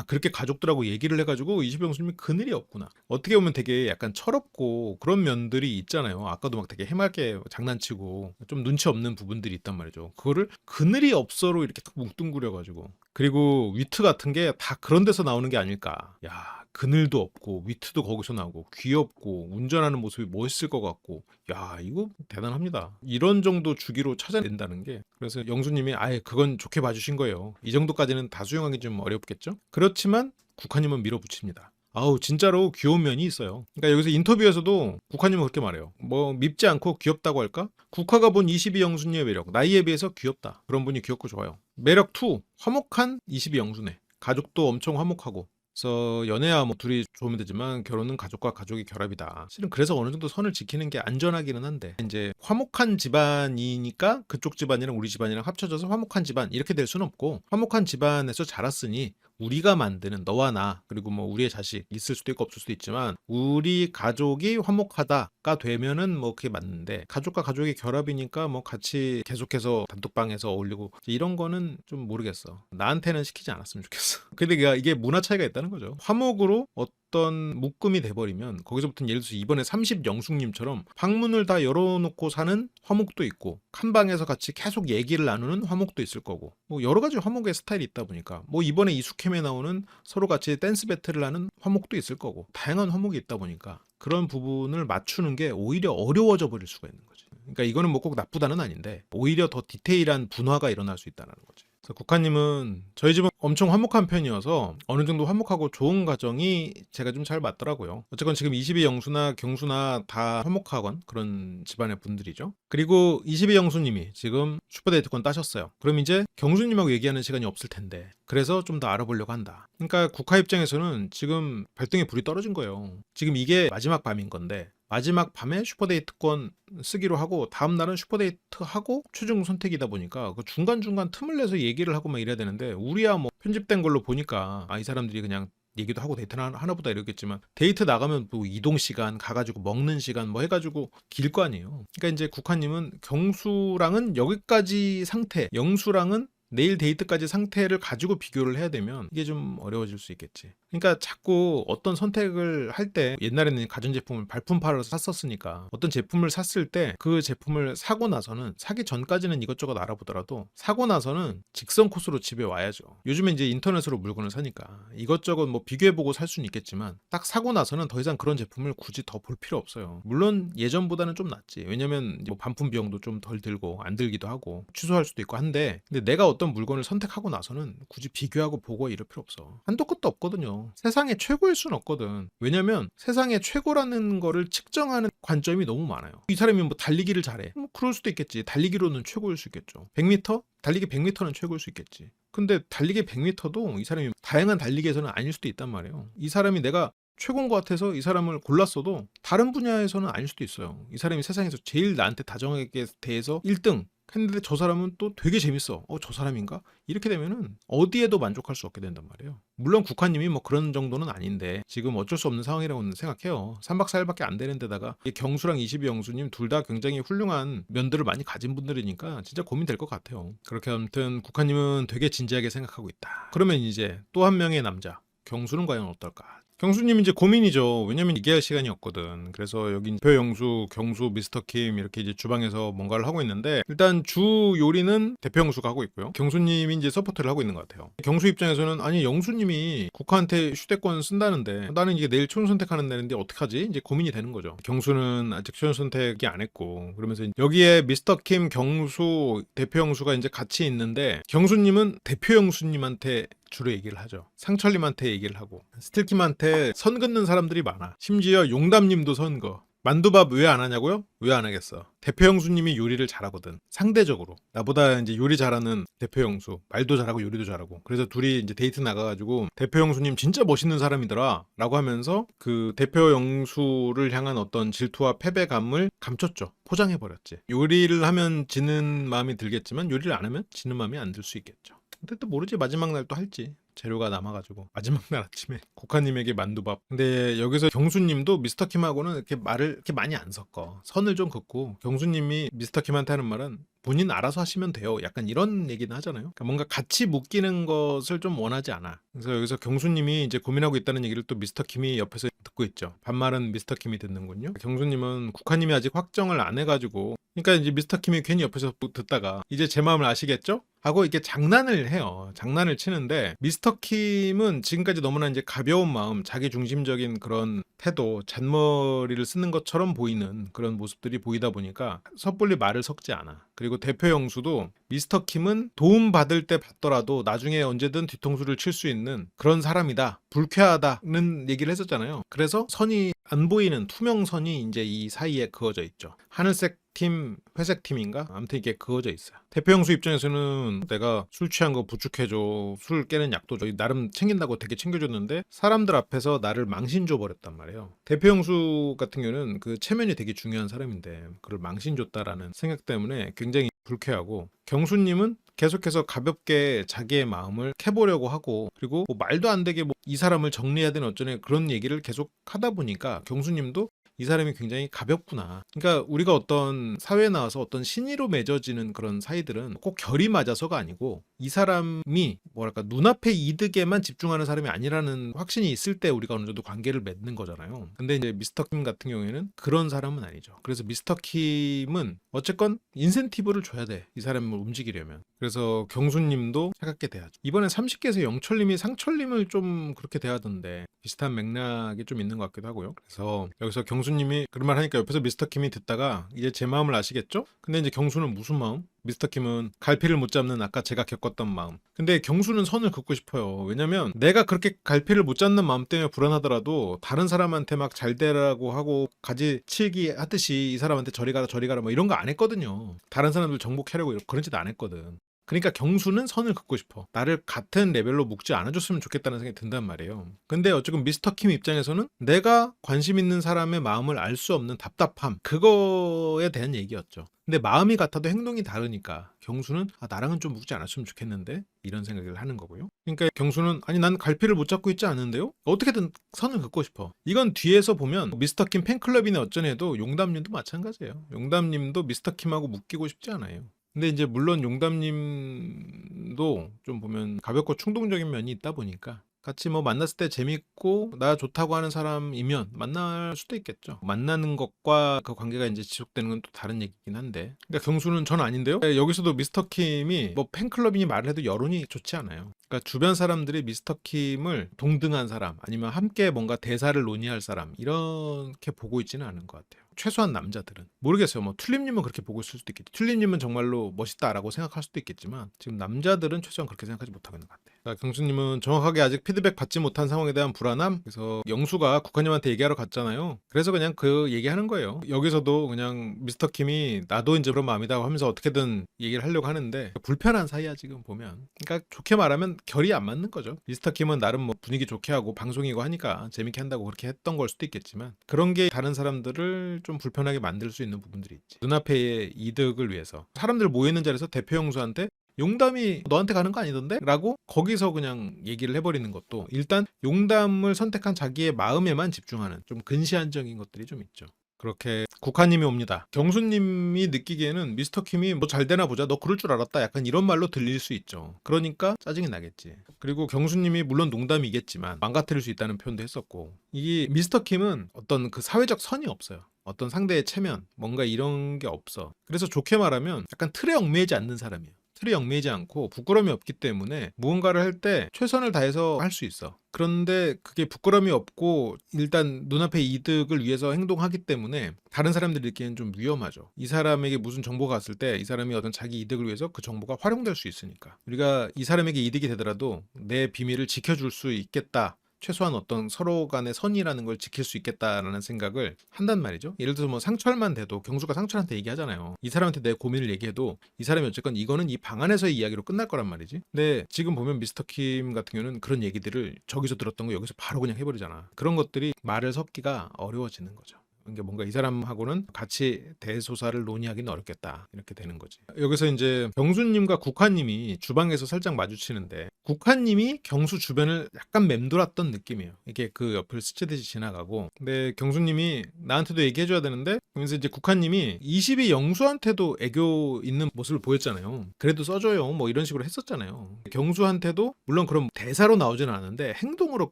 그렇게 가족들하고 얘기를 해가지고 22 영수님이 그늘이 없구나. 어떻게 보면 되게 약간 철없고 그런 면들이 있잖아요. 아까도 막 되게 해맑게 장난치고 좀 눈치 없는 부분들이 있단 말이죠. 그거를 그늘이 없어로 이렇게 탁 뭉뚱그려가지고, 그리고 위트 같은 게 다 그런 데서 나오는 게 아닐까. 야, 그늘도 없고 위트도 거기서 나오고 귀엽고 운전하는 모습이 멋있을 것 같고, 야, 이거 대단합니다. 이런 정도 주기로 찾아낸다는 게. 그래서 영수님이 아예 그건 좋게 봐주신 거예요. 이 정도까지는 다 수용하기 좀 어렵겠죠. 그렇지만 국화님은 밀어붙입니다. 아우, 진짜로 귀여운 면이 있어요. 그러니까 여기서 인터뷰에서도 국화님은 그렇게 말해요. 뭐 밉지 않고 귀엽다고 할까? 국화가 본 22 영수님의 매력, 나이에 비해서 귀엽다. 그런 분이 귀엽고 좋아요. 매력 2, 화목한 22 영수네. 가족도 엄청 화목하고. 그래서 연애야 뭐 둘이 좋으면 되지만 결혼은 가족과 가족의 결합이다. 실은 그래서 어느 정도 선을 지키는 게 안전하기는 한데, 이제 화목한 집안이니까 그쪽 집안이랑 우리 집안이랑 합쳐져서 화목한 집안 이렇게 될 수는 없고, 화목한 집안에서 자랐으니 우리가 만드는 너와 나, 그리고 뭐 우리의 자식 있을 수도 있고 없을 수도 있지만 우리 가족이 화목하다가 되면은 뭐 그게 맞는데, 가족과 가족의 결합이니까 뭐 같이 계속해서 단톡방에서 어울리고 이런 거는 좀 모르겠어. 나한테는 시키지 않았으면 좋겠어. 근데 이게 문화 차이가 있다는 거죠. 화목으로 어떤 묶음이 돼버리면 거기서부터는 예를 들어서 이번에 30 영숙님처럼 방문을 다 열어놓고 사는 화목도 있고, 한 방에서 같이 계속 얘기를 나누는 화목도 있을 거고, 뭐 여러 가지 화목의 스타일이 있다 보니까, 뭐 이번에 이숙캠에 나오는 서로 같이 댄스 배틀을 하는 화목도 있을 거고, 다양한 화목이 있다 보니까 그런 부분을 맞추는 게 오히려 어려워져 버릴 수가 있는 거지. 그러니까 이거는 뭐 꼭 나쁘다는 아닌데 오히려 더 디테일한 분화가 일어날 수 있다는 거지. 그래서 국화님은 저희 집은 엄청 화목한 편이어서 어느 정도 화목하고 좋은 가정이 제가 좀 잘 맞더라고요. 어쨌건 지금 22 영수나 경수나 다 화목하건 그런 집안의 분들이죠. 그리고 22 영수님이 지금 슈퍼데이트권 따셨어요. 그럼 이제 경수님하고 얘기하는 시간이 없을 텐데, 그래서 좀 더 알아보려고 한다. 그러니까 국화 입장에서는 지금 발등에 불이 떨어진 거예요. 지금 이게 마지막 밤인 건데, 마지막 밤에 슈퍼데이트권 쓰기로 하고 다음날은 슈퍼데이트 하고 최종 선택이다 보니까 그 중간중간 틈을 내서 얘기를 하고 막 이래야 되는데, 우리야 뭐 편집된 걸로 보니까 이 사람들이 그냥 얘기도 하고 데이트나 하나보다 이랬겠지만, 데이트 나가면 또 이동 시간, 가가지고 먹는 시간 뭐 해가지고 길 거 아니에요. 그러니까 이제 국화님은 경수랑은 여기까지 상태, 영수랑은 내일 데이트까지 상태를 가지고 비교를 해야 되면 이게 좀 어려워질 수 있겠지. 그러니까 자꾸 어떤 선택을 할 때, 옛날에는 가전제품을 발품 팔아서 샀었으니까 어떤 제품을 샀을 때 그 제품을 사고 나서는, 사기 전까지는 이것저것 알아보더라도 사고 나서는 직선 코스로 집에 와야죠. 요즘에 이제 인터넷으로 물건을 사니까 이것저것 뭐 비교해보고 살 수는 있겠지만 딱 사고 나서는 더 이상 그런 제품을 굳이 더 볼 필요 없어요. 물론 예전보다는 좀 낫지. 왜냐면 뭐 반품 비용도 좀 덜 들고 안 들기도 하고 취소할 수도 있고 한데, 근데 내가 어떤 물건을 선택하고 나서는 굳이 비교하고 보고 이럴 필요 없어. 한도 끝도 없거든요. 세상에 최고일 수는 없거든. 왜냐면 세상에 최고라는 거를 측정하는 관점이 너무 많아요. 이 사람이 뭐 달리기를 잘해, 뭐 그럴 수도 있겠지. 달리기로는 최고일 수 있겠죠. 100m? 달리기 100m는 최고일 수 있겠지. 근데 달리기 100m도 이 사람이 다양한 달리기에서는 아닐 수도 있단 말이에요. 이 사람이 내가 최고인 것 같아서 이 사람을 골랐어도 다른 분야에서는 아닐 수도 있어요. 이 사람이 세상에서 제일 나한테 다정하게 대해서 1등 했는데 저 사람은 또 되게 재밌어. 저 사람인가? 이렇게 되면은 어디에도 만족할 수 없게 된단 말이에요. 물론 국화님이 뭐 그런 정도는 아닌데 지금 어쩔 수 없는 상황이라고는 생각해요. 3박 4일밖에 안 되는 데다가 경수랑 22 영수님 둘 다 굉장히 훌륭한 면들을 많이 가진 분들이니까 진짜 고민될 것 같아요. 그렇게 아무튼 국화님은 되게 진지하게 생각하고 있다. 그러면 이제 또 한 명의 남자, 경수는 과연 어떨까? 경수님 이제 고민이죠. 왜냐면 얘기할 시간이 없거든. 그래서 여기 대표 영수, 경수, 미스터 킴 이렇게 이제 주방에서 뭔가를 하고 있는데 일단 주 요리는 대표 영수가 하고 있고요. 경수님이 이제 서포트를 하고 있는 것 같아요. 경수 입장에서는 아니 영수님이 국가한테 휴대권 쓴다는데 나는 이게 내일 최종 선택하는 날인데 어떡하지? 이제 고민이 되는 거죠. 경수는 아직 최종 선택이 안 했고 그러면서 여기에 미스터 킴, 경수, 대표 영수가 이제 같이 있는데 경수님은 대표 영수님한테 주로 얘기를 하죠. 상철님한테 얘기를 하고 스틸킴한테 선 긋는 사람들이 많아. 심지어 용담님도 선 거. 만두밥 왜 안 하냐고요? 왜 안 하겠어? 대표 형수님이 요리를 잘하거든. 상대적으로 나보다 이제 요리 잘하는 대표 형수, 말도 잘하고 요리도 잘하고. 그래서 둘이 이제 데이트 나가가지고 대표 형수님 진짜 멋있는 사람이더라라고 하면서 그 대표 형수를 향한 어떤 질투와 패배감을 감췄죠. 포장해 버렸지. 요리를 하면 지는 마음이 들겠지만 요리를 안 하면 지는 마음이 안 들 수 있겠죠. 근데 또 모르지 마지막 날 또 할지. 재료가 남아가지고 마지막 날 아침에 국화님에게 만두밥. 근데 여기서 경수님도 미스터킴하고는 이렇게 말을 이렇게 많이 안 섞어. 선을 좀 긋고 경수님이 미스터킴한테 하는 말은 본인 알아서 하시면 돼요. 약간 이런 얘기는 하잖아요. 그러니까 뭔가 같이 묶이는 것을 좀 원하지 않아. 그래서 여기서 경수님이 이제 고민하고 있다는 얘기를 또 미스터킴이 옆에서 듣고 있죠. 반말은 미스터킴이 듣는군요. 경수님은 국화님이 아직 확정을 안 해가지고 그러니까 이제 미스터킴이 괜히 옆에서 듣다가 이제 제 마음을 아시겠죠? 하고 이렇게 장난을 해요. 장난을 치는데 미스터킴은 지금까지 너무나 이제 가벼운 마음, 자기 중심적인 그런 태도, 잔머리를 쓰는 것처럼 보이는 그런 모습들이 보이다 보니까 섣불리 말을 섞지 않아. 그리고 대표 영수도 미스터킴은 도움 받을 때 받더라도 나중에 언제든 뒤통수를 칠 수 있는 그런 사람이다. 불쾌하다는 얘기를 했었잖아요. 그래서 선이 안 보이는 투명선이 이제 이 사이에 그어져 있죠. 하늘색 팀, 회색 팀인가? 아무튼 이게 그어져 있어요. 대표 형수 입장에서는 내가 술 취한 거 부축해줘, 술 깨는 약도 줘, 나름 챙긴다고 되게 챙겨줬는데 사람들 앞에서 나를 망신 줘버렸단 말이에요. 대표 형수 같은 경우는 그 체면이 되게 중요한 사람인데 그걸 망신 줬다라는 생각 때문에 굉장히 불쾌하고 경수님은 계속해서 가볍게 자기의 마음을 캐보려고 하고 그리고 뭐 말도 안 되게 뭐 이 사람을 정리해야 되는 어쩌네 그런 얘기를 계속 하다 보니까 경수님도 이 사람이 굉장히 가볍구나. 그러니까 우리가 어떤 사회에 나와서 어떤 신의로 맺어지는 그런 사이들은 꼭 결이 맞아서가 아니고 이 사람이 뭐랄까 눈앞의 이득에만 집중하는 사람이 아니라는 확신이 있을 때 우리가 어느 정도 관계를 맺는 거잖아요. 근데 이제 미스터 킴 같은 경우에는 그런 사람은 아니죠. 그래서 미스터 킴은 어쨌건 인센티브를 줘야 돼. 이 사람을 움직이려면. 그래서 경수님도 차갑게 대하죠. 이번에 30개에서 영철님이 상철님을 좀 그렇게 대하던데 비슷한 맥락이 좀 있는 것 같기도 하고요. 그래서 여기서 경수님이 그런 말 하니까 옆에서 미스터 킴이 듣다가 이제 제 마음을 아시겠죠? 근데 이제 경수는 무슨 마음? 미스터 킴은 갈피를 못 잡는 아까 제가 겪었던 마음. 근데 경수는 선을 긋고 싶어요. 왜냐면 내가 그렇게 갈피를 못 잡는 마음 때문에 불안하더라도 다른 사람한테 막 잘 되라고 하고 가지 치기 하듯이 이 사람한테 저리 가라 뭐 이런 거 안 했거든요. 다른 사람들 정복하려고 그런 짓 안 했거든. 그러니까 경수는 선을 긋고 싶어. 나를 같은 레벨로 묶지 않아줬으면 좋겠다는 생각이 든단 말이에요. 근데 어쨌든 미스터 킴 입장에서는 내가 관심 있는 사람의 마음을 알 수 없는 답답함, 그거에 대한 얘기였죠. 근데 마음이 같아도 행동이 다르니까 경수는 나랑은 좀 묶지 않았으면 좋겠는데 이런 생각을 하는 거고요. 그러니까 경수는 아니 난 갈피를 못 잡고 있지 않은데요? 어떻게든 선을 긋고 싶어. 이건 뒤에서 보면 미스터 킴 팬클럽이네 어쩌네도 용담님도 마찬가지예요. 용담님도 미스터 킴하고 묶이고 싶지 않아요. 근데 이제 물론 용담님도 좀 보면 가볍고 충동적인 면이 있다 보니까 같이 뭐 만났을 때 재밌고 나 좋다고 하는 사람이면 만날 수도 있겠죠. 만나는 것과 그 관계가 이제 지속되는 건 또 다른 얘기긴 한데. 그러니까 경수는 전 아닌데요. 여기서도 미스터 킴이 뭐 팬클럽이니 말을 해도 여론이 좋지 않아요. 그러니까 주변 사람들이 미스터 킴을 동등한 사람 아니면 함께 뭔가 대사를 논의할 사람 이렇게 보고 있지는 않은 것 같아요. 최소한 남자들은 모르겠어요. 뭐 튤립님은 그렇게 보고 있을 수도 있겠지. 튤립님은 정말로 멋있다라고 생각할 수도 있겠지만 지금 남자들은 최소한 그렇게 생각하지 못하고 있는 것 같아요. 그러니까 경수님은 정확하게 아직 피드백 받지 못한 상황에 대한 불안함. 그래서 영수가 국화님한테 얘기하러 갔잖아요. 그래서 그냥 그 얘기하는 거예요. 여기서도 그냥 미스터 킴이 나도 이제 그런 마음이다 하면서 어떻게든 얘기를 하려고 하는데 불편한 사이야 지금 보면. 그러니까 좋게 말하면 결이 안 맞는 거죠. 미스터 킴은 나름 뭐 분위기 좋게 하고 방송이고 하니까 재밌게 한다고 그렇게 했던 걸 수도 있겠지만 그런 게 다른 사람들을 좀 불편하게 만들 수 있는 부분들이 있지. 눈앞의 이득을 위해서 사람들 모여있는 자리에서 대표 형수한테 용담이 너한테 가는 거 아니던데? 라고 거기서 그냥 얘기를 해버리는 것도 일단 용담을 선택한 자기의 마음에만 집중하는 좀 근시안적인 것들이 좀 있죠. 그렇게 국화님이 옵니다. 경수님이 느끼기에는 미스터 킴이 뭐 잘 되나 보자, 너 그럴 줄 알았다, 약간 이런 말로 들릴 수 있죠. 그러니까 짜증이 나겠지. 그리고 경수님이 물론 농담이겠지만 망가뜨릴 수 있다는 표현도 했었고, 이 미스터 킴은 어떤 그 사회적 선이 없어요. 어떤 상대의 체면, 뭔가 이런 게 없어. 그래서 좋게 말하면 약간 틀에 얽매이지 않는 사람이에요. 틀에 얽매이지 않고 부끄러움이 없기 때문에 무언가를 할 때 최선을 다해서 할 수 있어. 그런데 그게 부끄러움이 없고 일단 눈앞의 이득을 위해서 행동하기 때문에 다른 사람들이 느끼기엔 좀 위험하죠. 이 사람에게 무슨 정보가 왔을 때 이 사람이 어떤 자기 이득을 위해서 그 정보가 활용될 수 있으니까. 우리가 이 사람에게 이득이 되더라도 내 비밀을 지켜줄 수 있겠다, 최소한 어떤 서로 간의 선이라는 걸 지킬 수 있겠다라는 생각을 한단 말이죠. 예를 들어서 뭐 상철만 돼도 경수가 상철한테 얘기하잖아요. 이 사람한테 내 고민을 얘기해도 이 사람이 어쨌건 이거는 이 방 안에서의 이야기로 끝날 거란 말이지. 근데 지금 보면 미스터 킴 같은 경우는 그런 얘기들을 저기서 들었던 거 여기서 바로 그냥 해버리잖아. 그런 것들이 말을 섞기가 어려워지는 거죠. 그러니까 뭔가 이 사람하고는 같이 대소사를 논의하기는 어렵겠다, 이렇게 되는 거지. 여기서 이제 경수님과 국화님이 주방에서 살짝 마주치는데 국화님이 경수 주변을 약간 맴돌았던 느낌이에요. 이게 그 옆을 스치듯이 지나가고, 근데 경수님이 나한테도 얘기해줘야 되는데, 그러면서 이제 국화님이 22 영수한테도 애교 있는 모습을 보였잖아요. 그래도 써줘요, 뭐 이런 식으로 했었잖아요. 경수한테도 물론 그런 대사로 나오지는 않은데 행동으로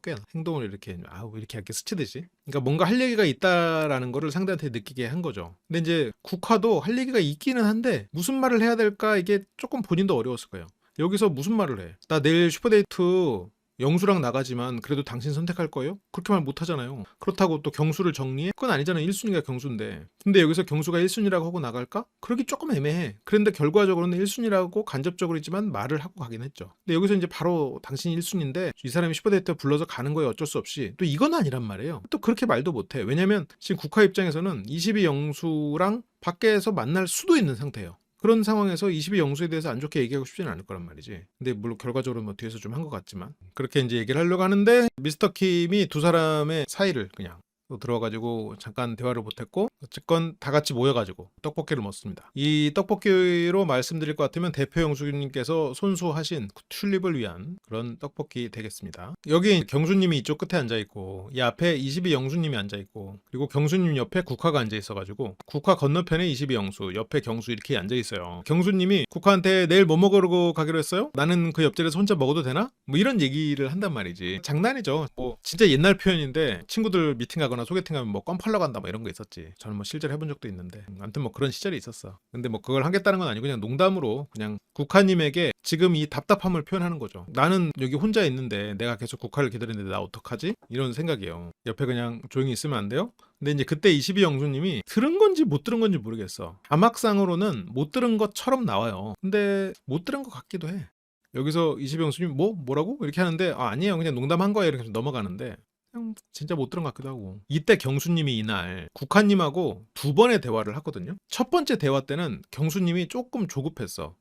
꽤, 행동을 이렇게 이렇게 스치듯이, 그러니까 뭔가 할 얘기가 있다라는 거를 상대한테 느끼게 한 거죠. 근데 이제 국화도 할 얘기가 있기는 한데 무슨 말을 해야 될까, 이게 조금 본인도 어려웠을 거예요. 여기서 무슨 말을 해? 나 내일 슈퍼데이트 영수랑 나가지만 그래도 당신 선택할 거예요? 그렇게 말 못 하잖아요. 그렇다고 또 경수를 정리해? 그건 아니잖아요. 1순위가 경수인데. 근데 여기서 경수가 1순위라고 하고 나갈까? 그러기 조금 애매해. 그런데 결과적으로는 1순위라고 간접적으로지만 말을 하고 가긴 했죠. 근데 여기서 이제 바로 당신이 1순위인데 이 사람이 슈퍼데이트 불러서 가는 거에 어쩔 수 없이, 또 이건 아니란 말이에요. 또 그렇게 말도 못해. 왜냐면 지금 국화 입장에서는 22 영수랑 밖에서 만날 수도 있는 상태예요. 그런 상황에서 22 영수에 대해서 안 좋게 얘기하고 싶지는 않을 거란 말이지. 근데 물론 결과적으로 뭐 뒤에서 좀 한 것 같지만 그렇게 이제 얘기를 하려고 하는데 미스터 킴이 두 사람의 사이를 그냥 또 들어가지고 잠깐 대화를 못했고, 어쨌건 다 같이 모여가지고 떡볶이를 먹습니다. 이 떡볶이로 말씀드릴 것 같으면 대표 영수님께서 손수하신 튤립을 위한 그런 떡볶이 되겠습니다. 여기 경수님이 이쪽 끝에 앉아있고 이 앞에 22 영수님이 앉아있고, 그리고 경수님 옆에 국화가 앉아있어가지고 국화 건너편에 22 영수, 옆에 경수 이렇게 앉아있어요. 경수님이 국화한테 내일 뭐 먹으러 가기로 했어요? 나는 그 옆자리에서 혼자 먹어도 되나? 뭐 이런 얘기를 한단 말이지. 장난이죠. 뭐 진짜 옛날 표현인데 친구들 미팅하거나 소개팅하면 뭐 껌 팔러 간다 뭐 이런 거 있었지. 저는 뭐 실제로 해본 적도 있는데 아무튼 뭐 그런 시절이 있었어. 근데 뭐 그걸 하겠다는 건 아니고 그냥 농담으로 그냥 국화님에게 지금 이 답답함을 표현하는 거죠. 나는 여기 혼자 있는데 내가 계속 국화를 기다리는데 나 어떡하지? 이런 생각이에요. 옆에 그냥 조용히 있으면 안 돼요? 근데 이제 그때 22 영수님이 들은 건지 못 들은 건지 모르겠어. 자막상으로는 못 들은 것처럼 나와요. 근데 못 들은 것 같기도 해. 여기서 22 영수님이 뭐라고? 이렇게 하는데 아니에요, 그냥 농담한 거예요, 이렇게 넘어가는데 그냥 진짜 못 들은 것 같기도 하고. 이때 경수님이 이날 국화님하고 두 번의 대화를 하거든요. 첫 번째 대화 때는 경수님이 조금 조급했어.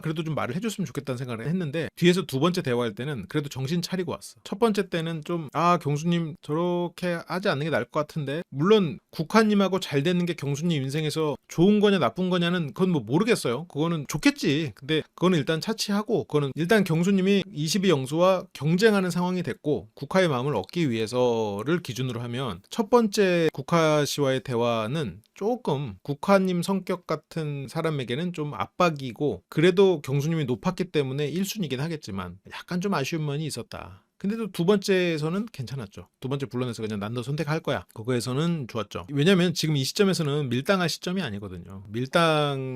그래도 좀 말을 해줬으면 좋겠다는 생각을 했는데, 뒤에서 두 번째 대화할 때는 그래도 정신 차리고 왔어. 첫 번째 때는 좀 경수님 저렇게 하지 않는 게 나을 것 같은데, 물론 국화님하고 잘 되는 게 경수님 인생에서 좋은 거냐 나쁜 거냐는 그건 뭐 모르겠어요. 그거는 좋겠지. 근데 그거는 일단 차치하고, 그거는 일단 경수님이 22 영수와 경쟁하는 상황이 됐고 국화의 마음을 얻기 위해서를 기준으로 하면 첫 번째 국화 씨와의 대화는 조금 국화님 성격 같은 사람에게는 좀 압박이고, 그래도 경수님이 높았기 때문에 1순위긴 하겠지만 약간 좀 아쉬운 면이 있었다. 근데 또 두 번째에서는 괜찮았죠. 두 번째 불러내서 그냥 난 너 선택할 거야, 그거에서는 좋았죠. 왜냐면 지금 이 시점에서는 밀당할 시점이 아니거든요.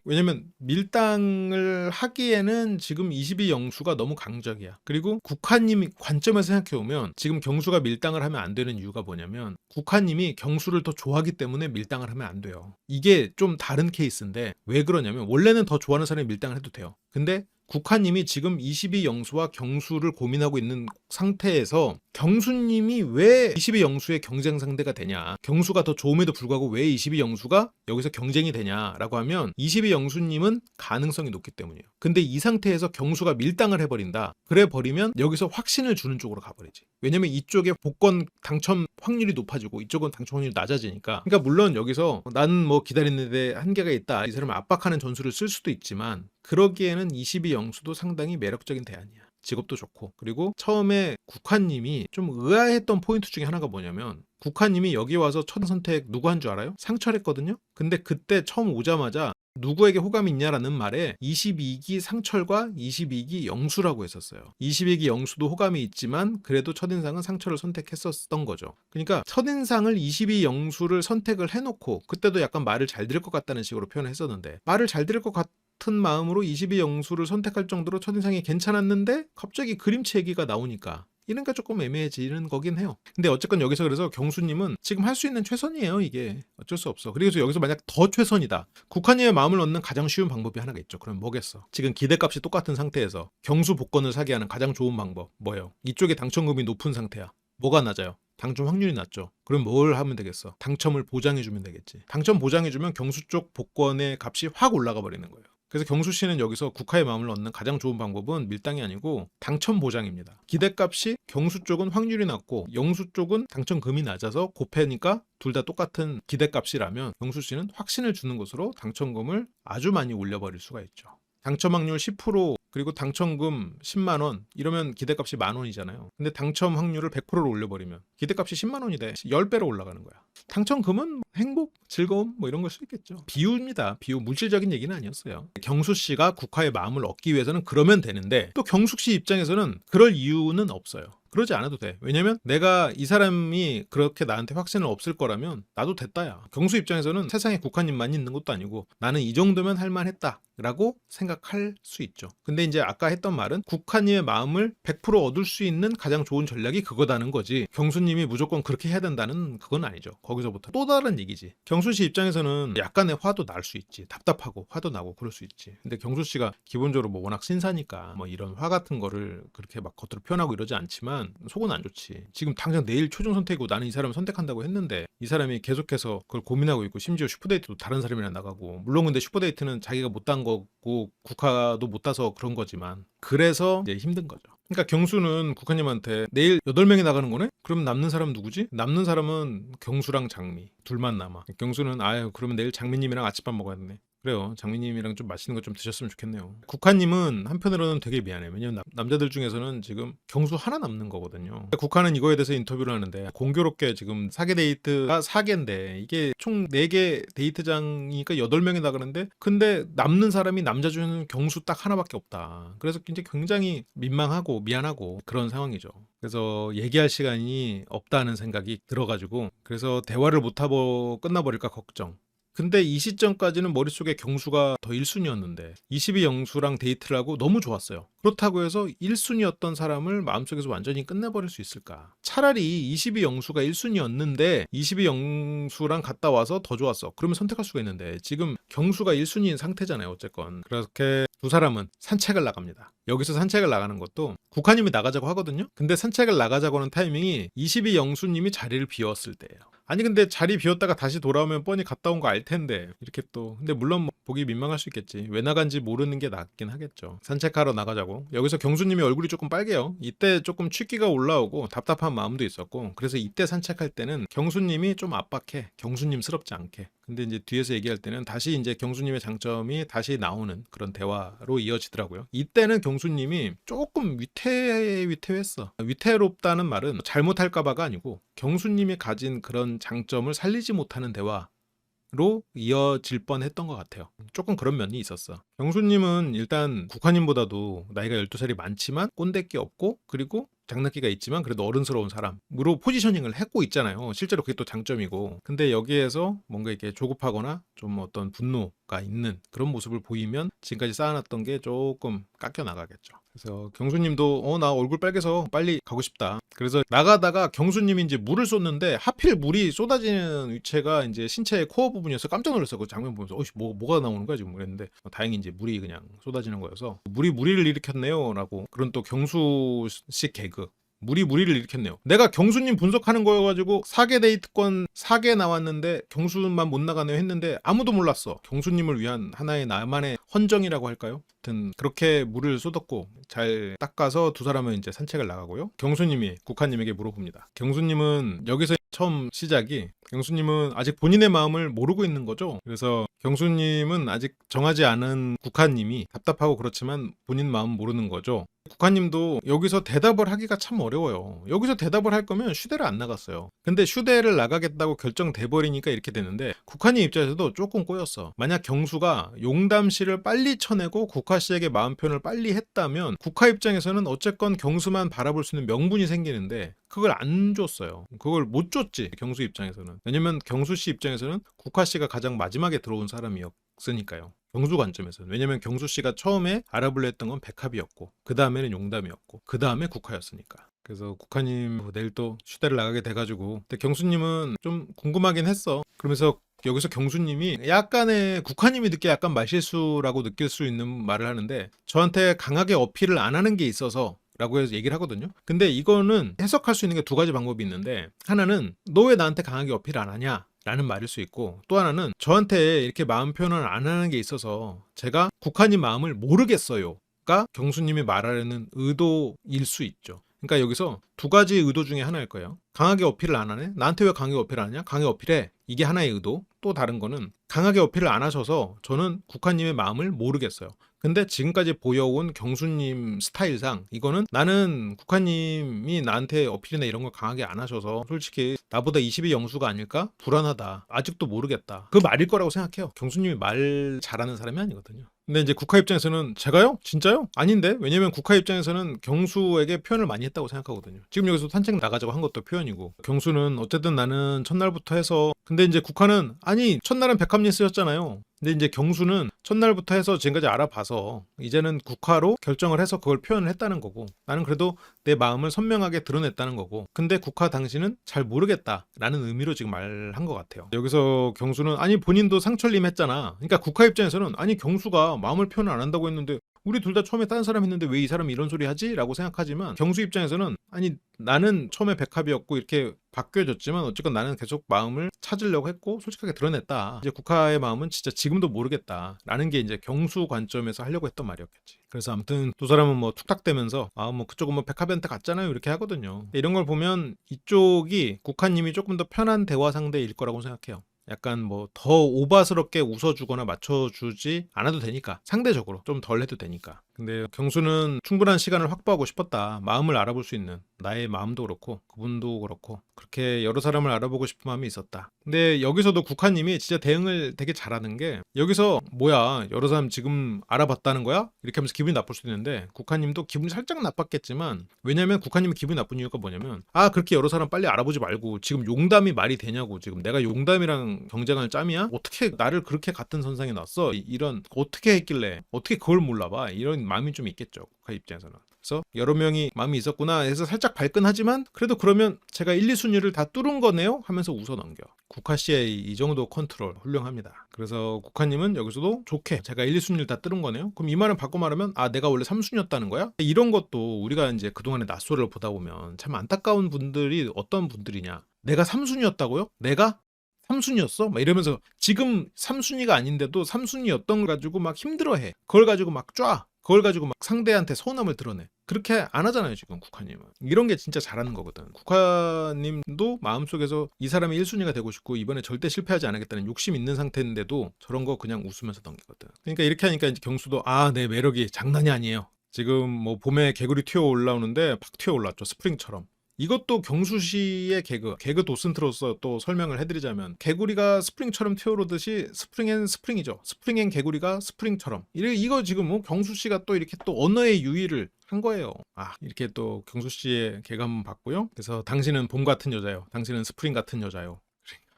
왜냐면 밀당을 하기에는 지금 22 영수가 너무 강적이야. 그리고 국화님 관점에서 생각해보면 지금 경수가 밀당을 하면 안 되는 이유가 뭐냐면 국화님이 경수를 더 좋아하기 때문에 밀당을 하면 안 돼요. 이게 좀 다른 케이스인데, 왜 그러냐면 원래는 더 좋아하는 사람이 밀당을 해도 돼요. 근데 국화님이 지금 22 영수와 경수를 고민하고 있는 상태에서 경수님이 왜 22 영수의 경쟁 상대가 되냐, 경수가 더 좋음에도 불구하고 왜 22 영수가 여기서 경쟁이 되냐라고 하면 22 영수님은 가능성이 높기 때문이에요. 근데 이 상태에서 경수가 밀당을 해버린다. 그래 버리면 여기서 확신을 주는 쪽으로 가버리지. 왜냐면 이쪽에 복권 당첨 확률이 높아지고 이쪽은 당첨 확률이 낮아지니까. 그러니까 물론 여기서 나는 뭐 기다리는데 한계가 있다, 이 사람을 압박하는 전술을 쓸 수도 있지만, 그러기에는 22 영수도 상당히 매력적인 대안이야. 직업도 좋고. 그리고 처음에 국화님이 좀 의아했던 포인트 중에 하나가 뭐냐면 국화님이 여기 와서 첫 선택 누구 한 줄 알아요? 상철했거든요. 근데 그때 처음 오자마자 누구에게 호감이 있냐라는 말에 22기 상철과 22기 영수라고 했었어요. 22기 영수도 호감이 있지만 그래도 첫인상은 상철을 선택했었던 거죠. 그러니까 첫인상을 22 영수를 선택을 해놓고 그때도 약간 말을 잘 들을 것 같다는 식으로 표현을 했었는데 말을 잘 들을 것 같은 마음으로 22 영수를 선택할 정도로 첫인상이 괜찮았는데 갑자기 그림체 얘기가 나오니까 이런가 조금 애매해지는 거긴 해요. 근데 어쨌건 여기서 그래서 경수님은 지금 할 수 있는 최선이에요. 이게 어쩔 수 없어. 그래서 여기서 만약 더 최선이다. 국화님의 마음을 얻는 가장 쉬운 방법이 하나가 있죠. 그럼 뭐겠어? 지금 기대값이 똑같은 상태에서 경수 복권을 사게 하는 가장 좋은 방법 뭐예요? 이쪽에 당첨금이 높은 상태야. 뭐가 낮아요? 당첨 확률이 낮죠. 그럼 뭘 하면 되겠어? 당첨을 보장해주면 되겠지. 당첨 보장해주면 경수 쪽 복권의 값이 확 올라가 버리는 거예요. 그래서 경수 씨는 여기서 국화의 마음을 얻는 가장 좋은 방법은 밀당이 아니고 당첨 보장입니다. 기대값이 경수 쪽은 확률이 낮고 영수 쪽은 당첨금이 낮아서 곱해니까 둘 다 똑같은 기대값이라면 경수 씨는 확신을 주는 것으로 당첨금을 아주 많이 올려버릴 수가 있죠. 당첨 확률 10% 그리고 당첨금 10만 원 이러면 기대값이 만 원이잖아요. 근데 당첨 확률을 100%로 올려버리면 기대값이 10만 원이 돼. 10배로 올라가는 거야. 당첨금은 행복, 즐거움 뭐 이런 걸 수 있겠죠. 비유입니다. 비유, 물질적인 얘기는 아니었어요. 경수 씨가 국화의 마음을 얻기 위해서는 그러면 되는데 또 경숙 씨 입장에서는 그럴 이유는 없어요. 그러지 않아도 돼. 왜냐면 내가 이 사람이 그렇게 나한테 확신을 없을 거라면 나도 됐다야. 경수 입장에서는 세상에 국화님만 있는 것도 아니고 나는 이 정도면 할만했다 라고 생각할 수 있죠. 근데 이제 아까 했던 말은 국화님의 마음을 100% 얻을 수 있는 가장 좋은 전략이 그거다는 거지, 경수님이 무조건 그렇게 해야 된다는 그건 아니죠. 거기서부터 또 다른 얘기지. 경수 씨 입장에서는 약간의 화도 날 수 있지. 답답하고 화도 나고 그럴 수 있지. 근데 경수 씨가 기본적으로 뭐 워낙 신사니까 뭐 이런 화 같은 거를 그렇게 막 겉으로 표현하고 이러지 않지만 속은 안 좋지. 지금 당장 내일 최종 선택이고 나는 이 사람을 선택한다고 했는데 이 사람이 계속해서 그걸 고민하고 있고 심지어 슈퍼데이트도 다른 사람이랑 나가고, 물론 근데 슈퍼데이트는 자기가 못 딴 거고 국화도 못 따서 그런 거지만 그래서 이제 힘든 거죠. 그러니까 경수는 국화님한테 내일 8명이 나가는 거네? 그럼 남는 사람 누구지? 남는 사람은 경수랑 장미 둘만 남아. 경수는 아유 그러면 내일 장미님이랑 아침밥 먹어야겠네. 그래요. 장미님이랑 좀 맛있는 거 좀 드셨으면 좋겠네요. 국화님은 한편으로는 되게 미안해요. 왜냐면 남자들 중에서는 지금 경수 하나 남는 거거든요. 국화는 이거에 대해서 인터뷰를 하는데 공교롭게 지금 4개 데이트가 4개인데 이게 총 4개 데이트장이니까 8명이 나가는데 근데 남는 사람이 남자 중에는 경수 딱 하나밖에 없다. 그래서 이제 굉장히 민망하고 미안하고 그런 상황이죠. 그래서 얘기할 시간이 없다는 생각이 들어가지고 그래서 대화를 못하고 끝나버릴까 걱정. 근데 이 시점까지는 머릿속에 경수가 더 1순위였는데 22 영수랑 데이트를 하고 너무 좋았어요. 그렇다고 해서 1순위였던 사람을 마음속에서 완전히 끝내버릴 수 있을까? 차라리 22 영수가 1순위였는데 22 영수랑 갔다 와서 더 좋았어. 그러면 선택할 수가 있는데 지금 경수가 1순위인 상태잖아요. 어쨌건 그렇게 두 사람은 산책을 나갑니다. 여기서 산책을 나가는 것도 국화님이 나가자고 하거든요. 근데 산책을 나가자고 하는 타이밍이 22 영수님이 자리를 비웠을 때예요. 아니 근데 자리 비웠다가 다시 돌아오면 뻔히 갔다 온 거 알 텐데 이렇게 또 근데 물론 뭐 보기 민망할 수 있겠지. 왜 나간지 모르는 게 낫긴 하겠죠. 산책하러 나가자고. 여기서 경수님이 얼굴이 조금 빨개요. 이때 조금 취기가 올라오고 답답한 마음도 있었고 그래서 이때 산책할 때는 경수님이 좀 압박해. 경수님스럽지 않게. 근데 이제 뒤에서 얘기할 때는 다시 이제 경수님의 장점이 다시 나오는 그런 대화로 이어지더라고요. 이때는 경수님이 조금 위태했어. 위태롭다는 말은 잘못할까봐가 아니고 경수님이 가진 그런 장점을 살리지 못하는 대화로 이어질 뻔했던 것 같아요. 조금 그런 면이 있었어. 경수님은 일단 국화님보다도 나이가 12살이 많지만 꼰대끼 없고 그리고 장난기가 있지만 그래도 어른스러운 사람으로 포지셔닝을 했고 있잖아요. 실제로 그게 또 장점이고. 근데 여기에서 뭔가 이렇게 조급하거나 좀 어떤 분노가 있는 그런 모습을 보이면 지금까지 쌓아놨던 게 조금 깎여 나가겠죠. 그래서 경수님도 나 얼굴 빨개서 빨리 가고 싶다. 그래서 나가다가 경수님이 이제 물을 쏟는데 하필 물이 쏟아지는 위치가 이제 신체의 코어 부분이어서 깜짝 놀랐어요. 그 장면 보면서 뭐가 나오는 거야 지금 그랬는데 다행히 이제 물이 그냥 쏟아지는 거여서 물이 무리를 일으켰네요 라고. 그런 또 경수식 개그. 물이 무리를 일으켰네요. 내가 경수님 분석하는 거여가지고 4개 데이트권 4개 나왔는데 경수만 못 나가네요 했는데 아무도 몰랐어. 경수님을 위한 하나의 나만의 헌정이라고 할까요? 하여튼 그렇게 물을 쏟았고 잘 닦아서 두 사람은 이제 산책을 나가고요. 경수님이 국화님에게 물어봅니다. 경수님은 여기서 처음 시작이 경수님은 아직 본인의 마음을 모르고 있는 거죠. 그래서 경수님은 아직 정하지 않은 국화님이 답답하고 그렇지만 본인 마음 모르는 거죠. 국화님도 여기서 대답을 하기가 참 어려워요. 여기서 대답을 할 거면 휴대를 안 나갔어요. 근데 휴대를 나가겠다고 결정돼 버리니까 이렇게 되는데, 국화님 입장에서도 조금 꼬였어. 만약 경수가 용담 씨를 빨리 쳐내고 국화 씨에게 마음 표현을 빨리 했다면 국화 입장에서는 어쨌건 경수만 바라볼 수 있는 명분이 생기는데 그걸 안 줬어요. 그걸 못 줬지, 경수 입장에서는. 왜냐면 경수 씨 입장에서는 국화 씨가 가장 마지막에 들어온 사람이었으니까요. 경수 관점에서는. 왜냐면 경수 씨가 처음에 알아보려 했던 건 백합이었고, 그 다음에는 용담이었고, 그 다음에 국화였으니까. 그래서 국화님 내일 또 휴대를 나가게 돼가지고, 근데 경수님은 좀 궁금하긴 했어. 그러면서 여기서 경수님이 약간의, 국화님이 듣기에 약간 말실수라고 느낄 수 있는 말을 하는데, 저한테 강하게 어필을 안 하는 게 있어서 라고 해서 얘기를 하거든요. 근데 이거는 해석할 수 있는 게 두 가지 방법이 있는데, 하나는 너 왜 나한테 강하게 어필 안 하냐 라는 말일 수 있고, 또 하나는 저한테 이렇게 마음 표현을 안 하는 게 있어서 제가 국화님 마음을 모르겠어요가 경수님이 말하려는 의도일 수 있죠. 그러니까 여기서 두 가지 의도 중에 하나일 거예요. 강하게 어필을 안 하네? 나한테 왜 강하게 어필 안 하냐? 강하게 어필해. 이게 하나의 의도. 또 다른 거는 강하게 어필을 안 하셔서 저는 국화님의 마음을 모르겠어요. 근데 지금까지 보여온 경수님 스타일상 이거는, 나는 국화님이 나한테 어필이나 이런 걸 강하게 안 하셔서 솔직히 나보다 22 영수가 아닐까? 불안하다. 아직도 모르겠다. 그 말일 거라고 생각해요. 경수님이 말 잘하는 사람이 아니거든요. 근데 이제 국화 입장에서는 제가요? 진짜요? 아닌데? 왜냐면 국화 입장에서는 경수에게 표현을 많이 했다고 생각하거든요. 지금 여기서 산책 나가자고 한 것도 표현이고, 경수는 어쨌든 나는 첫날부터 해서, 근데 이제 국화는 아니 첫날은 백합리 쓰였잖아요. 근데 이제 경수는 첫날부터 해서 지금까지 알아봐서 이제는 국화로 결정을 해서 그걸 표현을 했다는 거고, 나는 그래도 내 마음을 선명하게 드러냈다는 거고, 근데 국화 당신은 잘 모르겠다라는 의미로 지금 말한 것 같아요. 여기서 경수는 아니 본인도 상철님 했잖아. 그러니까 국화 입장에서는 아니 경수가 마음을 표현 안 한다고 했는데 우리 둘 다 처음에 다른 사람 했는데 왜 이 사람이 이런 소리 하지? 라고 생각하지만, 경수 입장에서는 아니 나는 처음에 백합이었고 이렇게 바뀌어졌지만 어쨌건 나는 계속 마음을 찾으려고 했고 솔직하게 드러냈다. 이제 국화의 마음은 진짜 지금도 모르겠다 라는 게 이제 경수 관점에서 하려고 했던 말이었겠지. 그래서 아무튼 두 사람은 뭐 툭탁대면서 아 뭐 그쪽은 뭐 백합이한테 갔잖아요 이렇게 하거든요. 이런 걸 보면 이쪽이, 국화님이 조금 더 편한 대화 상대일 거라고 생각해요. 약간 뭐 더 오바스럽게 웃어주거나 맞춰주지 않아도 되니까, 상대적으로 좀 덜 해도 되니까. 근데 경수는 충분한 시간을 확보하고 싶었다. 마음을 알아볼 수 있는, 나의 마음도 그렇고 그분도 그렇고 그렇게 여러 사람을 알아보고 싶은 마음이 있었다. 근데 여기서도 국화님이 진짜 대응을 되게 잘하는 게, 여기서 뭐야 여러 사람 지금 알아봤다는 거야? 이렇게 하면서 기분이 나쁠 수도 있는데, 국화님도 기분이 살짝 나빴겠지만, 왜냐면 국화님이 기분이 나쁜 이유가 뭐냐면, 아 그렇게 여러 사람 빨리 알아보지 말고 지금 용담이 말이 되냐고, 지금 내가 용담이랑 경쟁할 짬이야? 어떻게 나를 그렇게 같은 선상에 놨어? 이런, 어떻게 했길래 어떻게 그걸 몰라봐? 이런 마음이 좀 있겠죠, 국화 입장에서는. 그래서 여러 명이 마음이 있었구나 해서 살짝 발끈하지만, 그래도 그러면 제가 1, 2순위를 다 뚫은 거네요 하면서 웃어 넘겨. 국화 씨의 이 정도 컨트롤 훌륭합니다. 그래서 국화님은 여기서도 좋게 제가 1, 2순위를 다 뚫은 거네요. 그럼 이 말은 바꿔 말하면 아 내가 원래 3순위였다는 거야? 이런 것도 우리가 이제 그동안의 낯설을 보다 보면 참 안타까운 분들이 어떤 분들이냐, 내가 3순위였다고요? 내가 3순위였어? 막 이러면서 지금 3순위가 아닌데도 3순위였던 걸 가지고 막 힘들어해. 그걸 가지고 막 쫙, 그걸 가지고 막 상대한테 서운함을 드러내. 그렇게 안 하잖아요 지금 국화님은. 이런 게 진짜 잘하는 거거든. 국화님도 마음속에서 이 사람이 1순위가 되고 싶고 이번에 절대 실패하지 않겠다는 욕심 있는 상태인데도 저런 거 그냥 웃으면서 넘기거든. 그러니까 이렇게 하니까 이제 경수도 아 내 매력이 장난이 아니에요. 지금 뭐 봄에 개구리 튀어 올라오는데 팍 튀어 올랐죠, 스프링처럼. 이것도 경수 씨의 개그 도슨트로서 또 설명을 해드리자면, 개구리가 스프링처럼 튀어오르듯이 스프링 앤 스프링이죠. 스프링 앤 개구리가 스프링처럼. 이거 지금 뭐 경수 씨가 또 이렇게 또 언어의 유희를 한 거예요. 아 이렇게 또 경수 씨의 개그 한번 봤고요. 그래서 당신은 봄 같은 여자요. 당신은 스프링 같은 여자요.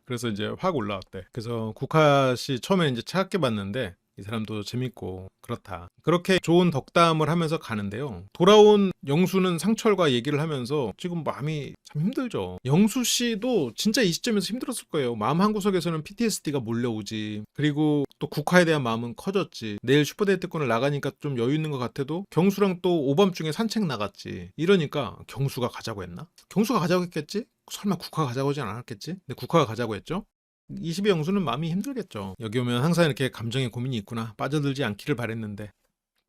그래서 이제 확 올라왔대. 그래서 국화 씨 처음에 이제 차갑게 봤는데 이 사람도 재밌고 그렇다. 그렇게 좋은 덕담을 하면서 가는데요. 돌아온 영수는 상철과 얘기를 하면서 지금 마음이 참 힘들죠. 영수 씨도 진짜 이 시점에서 힘들었을 거예요. 마음 한구석에서는 PTSD가 몰려오지. 그리고 또 국화에 대한 마음은 커졌지. 내일 슈퍼데이트권을 나가니까 좀 여유 있는 것 같아도 경수랑 또 오밤중에 산책 나갔지. 이러니까 경수가 가자고 했나? 경수가 가자고 했겠지? 설마 국화가 가자고 하진 않았겠지? 근데 국화가 가자고 했죠? 22 영수는 마음이 힘들겠죠. 여기 오면 항상 이렇게 감정의 고민이 있구나. 빠져들지 않기를 바랬는데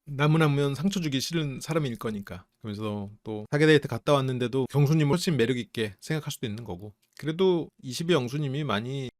나무나면 상처 주기 싫은 사람일 거니까. 그러면서 또 사계데이트 갔다 왔는데도 경수님을 훨씬 매력 있게 생각할 수도 있는 거고. 그래도 22 영수님이 많이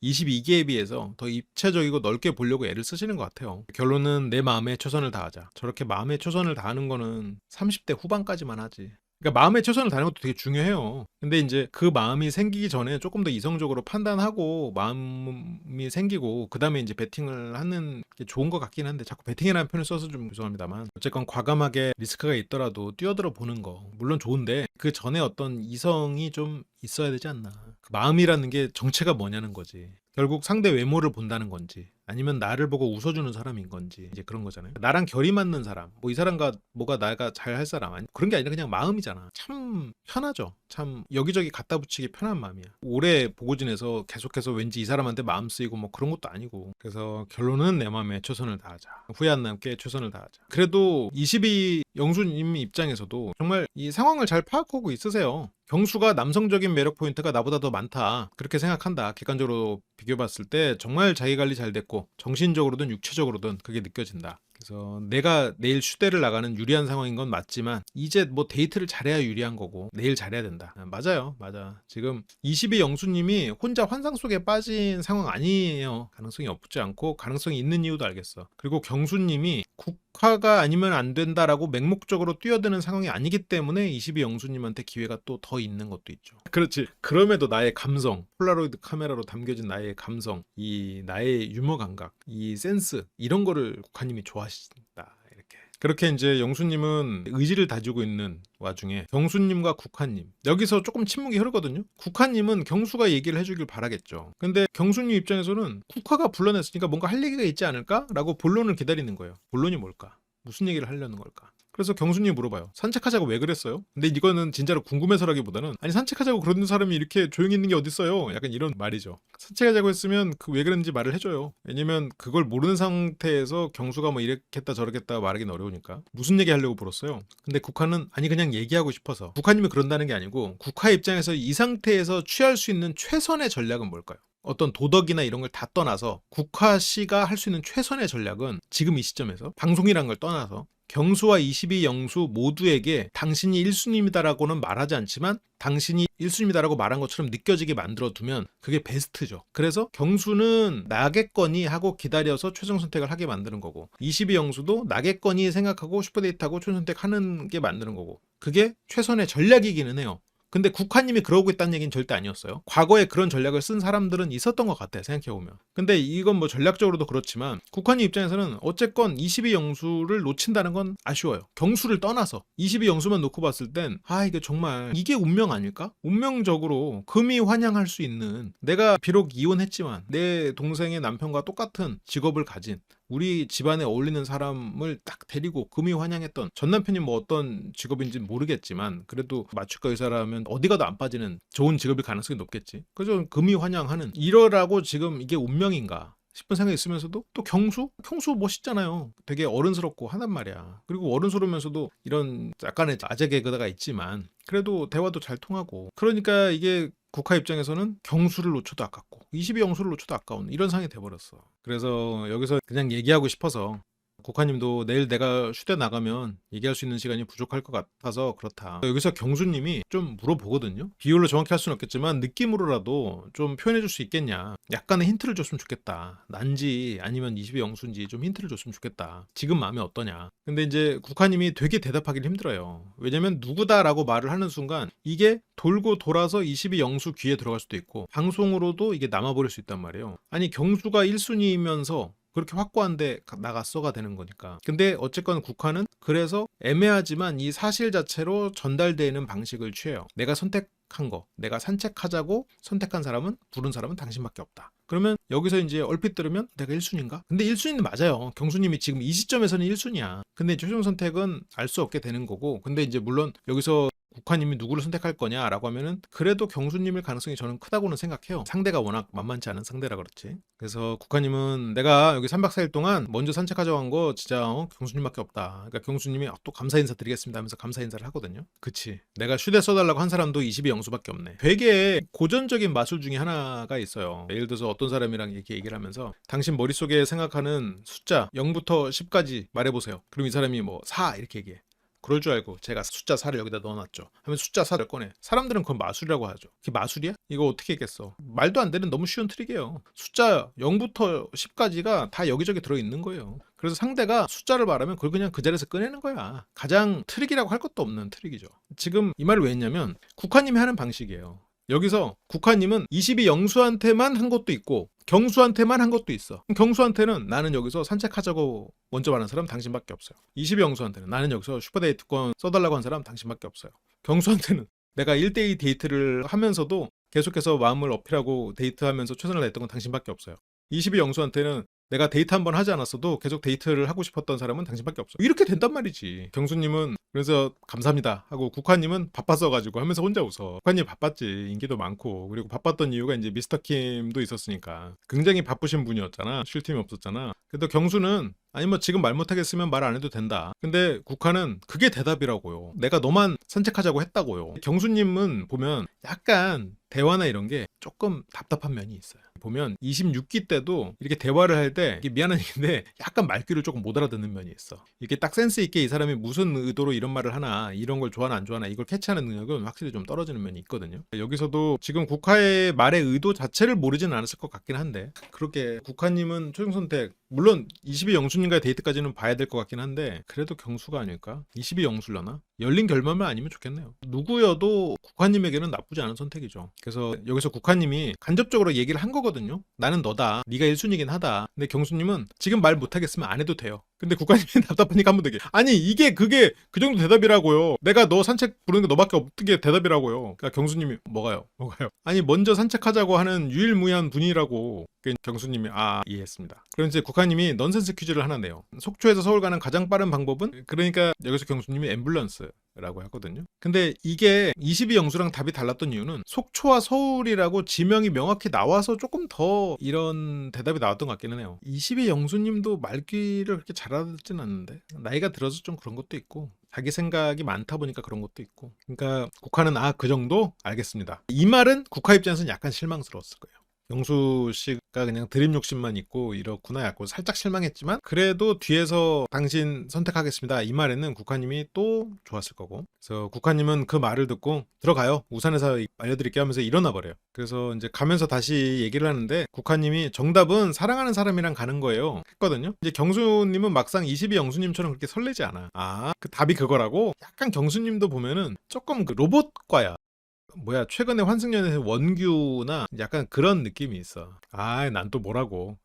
22기에 비해서 더 입체적이고 넓게 보려고 애를 쓰시는 것 같아요. 결론은 내 마음에 최선을 다하자. 저렇게 마음에 최선을 다하는 거는 30대 후반까지만 하지. 그러니까 마음에 최선을 다하는 것도 되게 중요해요. 근데 이제 그 마음이 생기기 전에 조금 더 이성적으로 판단하고 마음이 생기고 그다음에 이제 베팅을 하는 게 좋은 것 같긴 한데 자꾸 베팅이라는 표현을 써서 좀 죄송합니다만 어쨌건 과감하게 리스크가 있더라도 뛰어들어 보는 거 물론 좋은데 그 전에 어떤 이성이 좀 있어야 되지 않나. 그 마음이라는 게 정체가 뭐냐는 거지. 결국 상대 외모를 본다는 건지 아니면 나를 보고 웃어주는 사람인 건지 이제 그런 거잖아요. 나랑 결이 맞는 사람, 뭐 이 사람과 뭐가 나가 잘 할 사람 아니 그런 게 아니라 그냥 마음이잖아. 참 편하죠. 참 여기저기 갖다 붙이기 편한 마음이야. 오래 보고 지내서 계속해서 왠지 이 사람한테 마음 쓰이고 뭐 그런 것도 아니고 그래서 결론은 내 마음에 최선을 다하자. 후회 안 남게 최선을 다하자. 그래도 22 영수님 입장에서도 정말 이 상황을 잘 파악하고 있으세요. 경수가 남성적인 매력 포인트가 나보다 더 많다. 그렇게 생각한다. 객관적으로 비교해봤을 때 정말 자기 관리 잘 됐고 정신적으로든 육체적으로든 그게 느껴진다. 그래서 내가 내일 휴대를 나가는 유리한 상황인 건 맞지만 이제 뭐 데이트를 잘해야 유리한 거고 내일 잘해야 된다. 맞아요. 맞아. 지금 22 영수님이 혼자 환상 속에 빠진 상황 아니에요. 가능성이 없지 않고 가능성이 있는 이유도 알겠어. 그리고 경수님이 국화가 아니면 안 된다라고 맹목적으로 뛰어드는 상황이 아니기 때문에 22 영수님한테 기회가 또 더 있는 것도 있죠. 그렇지. 그럼에도 나의 감성, 폴라로이드 카메라로 담겨진 나의 감성, 이 나의 유머 감각, 이 센스 이런 거를 국화님이 좋아하신다. 이렇게. 그렇게 이제 영수님은 의지를 다지고 있는 와중에 경수님과 국화님 여기서 조금 침묵이 흐르거든요. 국화님은 경수가 얘기를 해주길 바라겠죠. 근데 경수님 입장에서는 국화가 불러냈으니까 뭔가 할 얘기가 있지 않을까라고 본론을 기다리는 거예요. 본론이 뭘까? 무슨 얘기를 하려는 걸까? 그래서 경수님이 물어봐요. 산책하자고 왜 그랬어요? 근데 이거는 진짜로 궁금해서라기보다는 아니 산책하자고 그러는 사람이 이렇게 조용히 있는 게 어딨어요? 약간 이런 말이죠. 산책하자고 했으면 그 왜 그랬는지 말을 해줘요. 왜냐면 그걸 모르는 상태에서 경수가 뭐 이랬겠다 저랬겠다 말하기는 어려우니까 무슨 얘기 하려고 불었어요? 근데 국화는 아니 그냥 얘기하고 싶어서 국화님이 그런다는 게 아니고 국화 입장에서 이 상태에서 취할 수 있는 최선의 전략은 뭘까요? 어떤 도덕이나 이런 걸 다 떠나서 국화 씨가 할 수 있는 최선의 전략은 지금 이 시점에서 방송이란 걸 떠나서 경수와 22 영수 모두에게 당신이 1순위입니다라고는 말하지 않지만 당신이 1순위다라고 말한 것처럼 느껴지게 만들어 두면 그게 베스트죠. 그래서 경수는 나겠거니 하고 기다려서 최종 선택을 하게 만드는 거고 22 영수도 나겠거니 생각하고 슈퍼데이트하고 최종 선택하는 게 만드는 거고 그게 최선의 전략이기는 해요. 근데 국화님이 그러고 있다는 얘기는 절대 아니었어요. 과거에 그런 전략을 쓴 사람들은 있었던 것 같아요. 생각해보면. 근데 이건 뭐 전략적으로도 그렇지만 국화님 입장에서는 어쨌건 22 영수를 놓친다는 건 아쉬워요. 경수를 떠나서 22 영수만 놓고 봤을 땐 이게 정말 이게 운명 아닐까? 운명적으로 금이 환영할 수 있는 내가 비록 이혼했지만 내 동생의 남편과 똑같은 직업을 가진 우리 집안에 어울리는 사람을 딱 데리고 금이 환영했던 전 남편이 뭐 어떤 직업인지는 모르겠지만 그래도 마취과 의사라면 어디 가도 안 빠지는 좋은 직업일 가능성이 높겠지. 그래서 금이 환영하는 이러라고 지금 이게 운명인가 싶은 생각이 있으면서도 또 경수 멋있잖아요. 되게 어른스럽고 하단 말이야. 그리고 어른스러우면서도 이런 약간의 아재 개그가 있지만 그래도 대화도 잘 통하고 그러니까 이게 국화 입장에서는 경수를 놓쳐도 아깝고 22 영수를 놓쳐도 아까운 이런 상황이 돼버렸어. 그래서 여기서 그냥 얘기하고 싶어서 국화님도 내일 내가 휴대 나가면 얘기할 수 있는 시간이 부족할 것 같아서 그렇다. 여기서 경수님이 좀 물어보거든요. 비율로 정확히 할 수는 없겠지만 느낌으로라도 좀 표현해 줄 수 있겠냐. 약간의 힌트를 줬으면 좋겠다. 난지 아니면 22 영수인지 좀 힌트를 줬으면 좋겠다. 지금 마음이 어떠냐. 근데 이제 국화님이 되게 대답하기를 힘들어요. 왜냐면 누구다라고 말을 하는 순간 이게 돌고 돌아서 22 영수 귀에 들어갈 수도 있고 방송으로도 이게 남아버릴 수 있단 말이에요. 아니 경수가 1순위이면서 그렇게 확고한데 나갔어가 되는 거니까. 근데 어쨌건 국화는 그래서 애매하지만 이 사실 자체로 전달되는 방식을 취해요. 내가 선택한 거, 내가 산책하자고 선택한 사람은 부른 사람은 당신밖에 없다. 그러면 여기서 이제 얼핏 들으면 내가 1순위인가? 근데 1순위는 맞아요. 경수님이 지금 이 시점에서는 1순위야. 근데 최종 선택은 알 수 없게 되는 거고. 근데 이제 물론 여기서 국화님이 누구를 선택할 거냐라고 하면은 그래도 경수님일 가능성이 저는 크다고는 생각해요. 상대가 워낙 만만치 않은 상대라 그렇지. 그래서 국화님은 내가 여기 3박 4일 동안 먼저 산책하자고 한 거 진짜 경수님밖에 없다. 그러니까 경수님이 또 감사 인사 드리겠습니다 하면서 감사 인사를 하거든요. 그치. 내가 휴대 써달라고 한 사람도 22 영수밖에 없네. 되게 고전적인 마술 중에 하나가 있어요. 예를 들어서 어떤 사람이랑 이렇게 얘기를 하면서 당신 머릿속에 생각하는 숫자 0부터 10까지 말해보세요. 그럼 이 사람이 뭐 4 이렇게 얘기해. 그럴 줄 알고 제가 숫자 4를 여기다 넣어놨죠. 하면 숫자 4를 꺼내. 사람들은 그건 마술이라고 하죠. 그게 마술이야? 이거 어떻게 했겠어? 말도 안 되는 너무 쉬운 트릭이에요. 숫자 0부터 10까지가 다 여기저기 들어있는 거예요. 그래서 상대가 숫자를 말하면 그걸 그냥 그 자리에서 꺼내는 거야. 가장 트릭이라고 할 것도 없는 트릭이죠. 지금 이 말을 왜 했냐면 국화님이 하는 방식이에요. 여기서 국화님은 22 영수한테만 한 것도 있고 경수한테만 한 것도 있어. 경수한테는 나는 여기서 산책하자고 먼저 말하는 사람 당신밖에 없어요. 22 영수한테는 나는 여기서 슈퍼데이트권 써달라고 한 사람 당신밖에 없어요. 경수한테는 내가 1대2 데이트를 하면서도 계속해서 마음을 어필하고 데이트하면서 최선을 다했던 건 당신밖에 없어요. 22 영수한테는 내가 데이트 한 번 하지 않았어도 계속 데이트를 하고 싶었던 사람은 당신밖에 없어. 이렇게 된단 말이지. 경수님은 그래서 감사합니다 하고 국화님은 바빴어가지고 하면서 혼자 웃어. 국화님 바빴지. 인기도 많고. 그리고 바빴던 이유가 이제 미스터 킴도 있었으니까. 굉장히 바쁘신 분이었잖아. 쉴 틈이 없었잖아. 그래도 경수는 아니 뭐 지금 말 못하겠으면 말 안 해도 된다. 근데 국화는 그게 대답이라고요. 내가 너만 산책하자고 했다고요. 경수님은 보면 약간 대화나 이런 게 조금 답답한 면이 있어요. 보면 26기 때도 이렇게 대화를 할 때 미안한 얘기인데 약간 말귀를 조금 못 알아듣는 면이 있어. 이게 딱 센스 있게 이 사람이 무슨 의도로 이런 말을 하나, 이런 걸 좋아하나 안 좋아하나 이걸 캐치하는 능력은 확실히 좀 떨어지는 면이 있거든요. 여기서도 지금 국화의 말의 의도 자체를 모르지는 않았을 것 같긴 한데 그렇게 국화님은 최종 선택 물론 22 영수님과의 데이트까지는 봐야 될 것 같긴 한데 그래도 경수가 아닐까? 22 영수려나? 열린 결말만 아니면 좋겠네요. 누구여도 국화님에게는 나쁘지 않은 선택이죠. 그래서 여기서 국화님이 간접적으로 얘기를 한 거거든요. 나는 너다. 네가 1순위긴 하다. 근데 경수님은 지금 말 못하겠으면 안 해도 돼요. 근데 국화님이 답답하니까 한 번 더 얘기해. 아니 이게 그게 그 정도 대답이라고요. 내가 너 산책 부르는 게 너밖에 없게 대답이라고요. 그러니까 경수님이 뭐가요? 아니 먼저 산책하자고 하는 유일무이한 분이라고. 경수님이 이해했습니다. 그럼 이제 국화님이 넌센스 퀴즈를 하나 내요. 속초에서 서울 가는 가장 빠른 방법은? 그러니까 여기서 경수님이 앰뷸런스라고 하거든요. 근데 이게 22 영수랑 답이 달랐던 이유는 속초와 서울이라고 지명이 명확히 나와서 조금 더 이런 대답이 나왔던 것 같기는 해요. 22 영수님도 말귀를 그렇게 잘 알아듣진 않는데 나이가 들어서 좀 그런 것도 있고 자기 생각이 많다 보니까 그런 것도 있고 그러니까 국화는 그 정도? 알겠습니다. 이 말은 국화 입장에서는 약간 실망스러웠을 거예요. 영수 씨가 그냥 드림 욕심만 있고 이렇구나 약고 살짝 실망했지만 그래도 뒤에서 당신 선택하겠습니다 이 말에는 국화님이 또 좋았을 거고 그래서 국화님은 그 말을 듣고 들어가요 우산에서 알려드릴게요 하면서 일어나 버려요. 그래서 이제 가면서 다시 얘기를 하는데 국화님이 정답은 사랑하는 사람이랑 가는 거예요 했거든요. 이제 경수님은 막상 22 영수님처럼 그렇게 설레지 않아. 그 답이 그거라고? 약간 경수님도 보면은 조금 그 로봇과야. 최근에 환승연애에서 원규나 약간 그런 느낌이 있어. 난 또 뭐라고.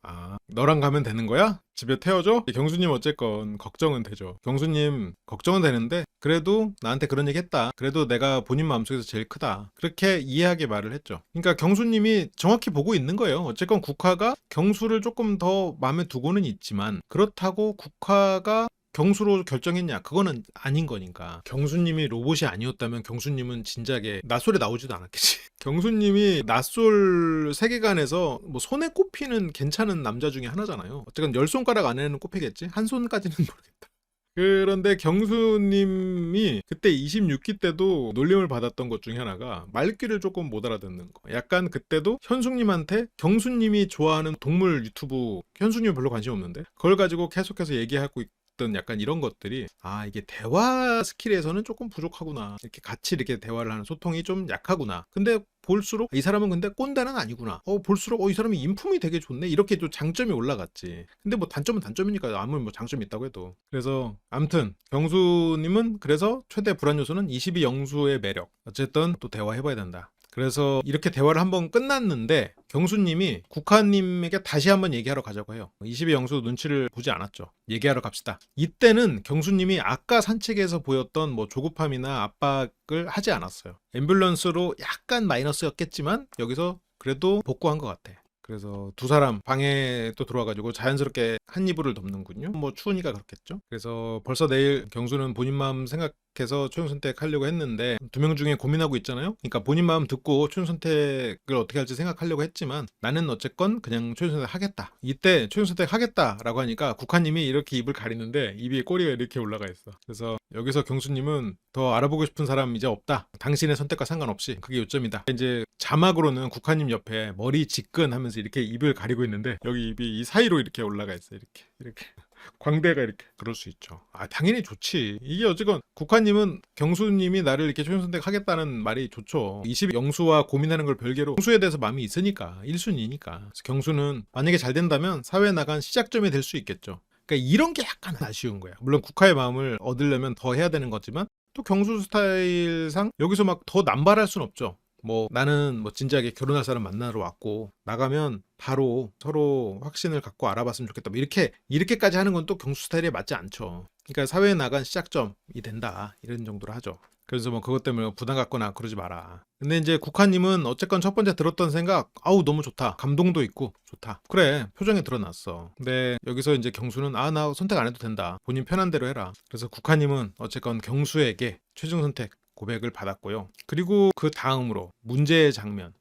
너랑 가면 되는 거야? 집에 태워줘? 경수님 어쨌건 걱정은 되죠. 경수님 걱정은 되는데 그래도 나한테 그런 얘기 했다. 그래도 내가 본인 마음속에서 제일 크다. 그렇게 이해하게 말을 했죠. 그러니까 경수님이 정확히 보고 있는 거예요. 어쨌건 국화가 경수를 조금 더 마음에 두고는 있지만 그렇다고 국화가 경수로 결정했냐? 그거는 아닌 거니까. 경수님이 로봇이 아니었다면 경수님은 진작에 낯솔에 나오지도 않았겠지. 경수님이 낯솔 세계관에서 뭐 손에 꼽히는 괜찮은 남자 중에 하나잖아요. 어쨌든 10손가락 안에는 꼽히겠지? 한 손까지는 모르겠다. 그런데 경수님이 그때 26기 때도 놀림을 받았던 것 중에 하나가 말귀를 조금 못 알아듣는 거. 약간 그때도 현숙님한테 경수님이 좋아하는 동물 유튜브 현숙님이 별로 관심 없는데 그걸 가지고 계속해서 얘기하고 있던 약간 이런 것들이 이게 대화 스킬에서는 조금 부족하구나. 이렇게 같이 이렇게 대화를 하는 소통이 좀 약하구나. 근데 볼수록 이 사람은 근데 꼰대는 아니구나. 볼수록 이 사람이 인품이 되게 좋네. 이렇게 또 장점이 올라갔지. 근데 뭐 단점은 단점이니까 아무리 뭐 장점이 있다고 해도. 그래서 암튼 경수님은 그래서 최대 불안 요소는 22 영수의 매력. 어쨌든 또 대화해봐야 된다. 그래서 이렇게 대화를 한번 끝났는데 경수님이 국화님에게 다시 한번 얘기하러 가자고 해요. 22 영수 눈치를 보지 않았죠. 얘기하러 갑시다. 이때는 경수님이 아까 산책에서 보였던 뭐 조급함이나 압박을 하지 않았어요. 앰뷸런스로 약간 마이너스였겠지만 여기서 그래도 복구한 것 같아. 그래서 두 사람 방에 또 들어와가지고 자연스럽게 한 이불을 덮는군요. 뭐 추우니까 그렇겠죠. 그래서 벌써 내일 경수는 본인 마음 생각해서 최종 선택하려고 했는데 두 명 중에 고민하고 있잖아요. 그러니까 본인 마음 듣고 최종 선택을 어떻게 할지 생각하려고 했지만 나는 어쨌건 그냥 최종 선택 하겠다. 이때 최종 선택 하겠다라고 하니까 국화님이 이렇게 입을 가리는데 입에 꼬리가 이렇게 올라가 있어. 그래서 여기서 경수님은 더 알아보고 싶은 사람 이제 없다. 당신의 선택과 상관없이 그게 요점이다. 이제 자막으로는 국화님 옆에 머리 지끈 하면서 이렇게 입을 가리고 있는데 여기 입이 이 사이로 이렇게 올라가 있어. 이렇게 광대가 이렇게 그럴 수 있죠. 아 당연히 좋지. 이게 어쨌건 국화님은 경수님이 나를 이렇게 최종 선택하겠다는 말이 좋죠. 20 영수와 고민하는 걸 별개로 경수에 대해서 마음이 있으니까 1순위니까. 경수는 만약에 잘 된다면 사회에 나간 시작점이 될 수 있겠죠. 그러니까 이런 게 약간 아쉬운 거야. 물론 국화의 마음을 얻으려면 더 해야 되는 거지만 또 경수 스타일상 여기서 막 더 남발할 순 없죠. 뭐 나는 뭐 진지하게 결혼할 사람 만나러 왔고 나가면 바로 서로 확신을 갖고 알아봤으면 좋겠다. 뭐 이렇게까지 하는 건 또 경수 스타일에 맞지 않죠. 그러니까 사회에 나간 시작점이 된다 이런 정도로 하죠. 그래서 뭐 그것 때문에 부담 갖거나 그러지 마라. 근데 이제 국화님은 어쨌건 첫 번째 들었던 생각, 아우 너무 좋다, 감동도 있고 좋다. 그래 표정에 드러났어. 근데 여기서 이제 경수는 아 나 선택 안 해도 된다. 본인 편한 대로 해라. 그래서 국화님은 어쨌건 경수에게 최종 선택 고백을 받았고요. 그리고 그 다음으로 문제의 장면.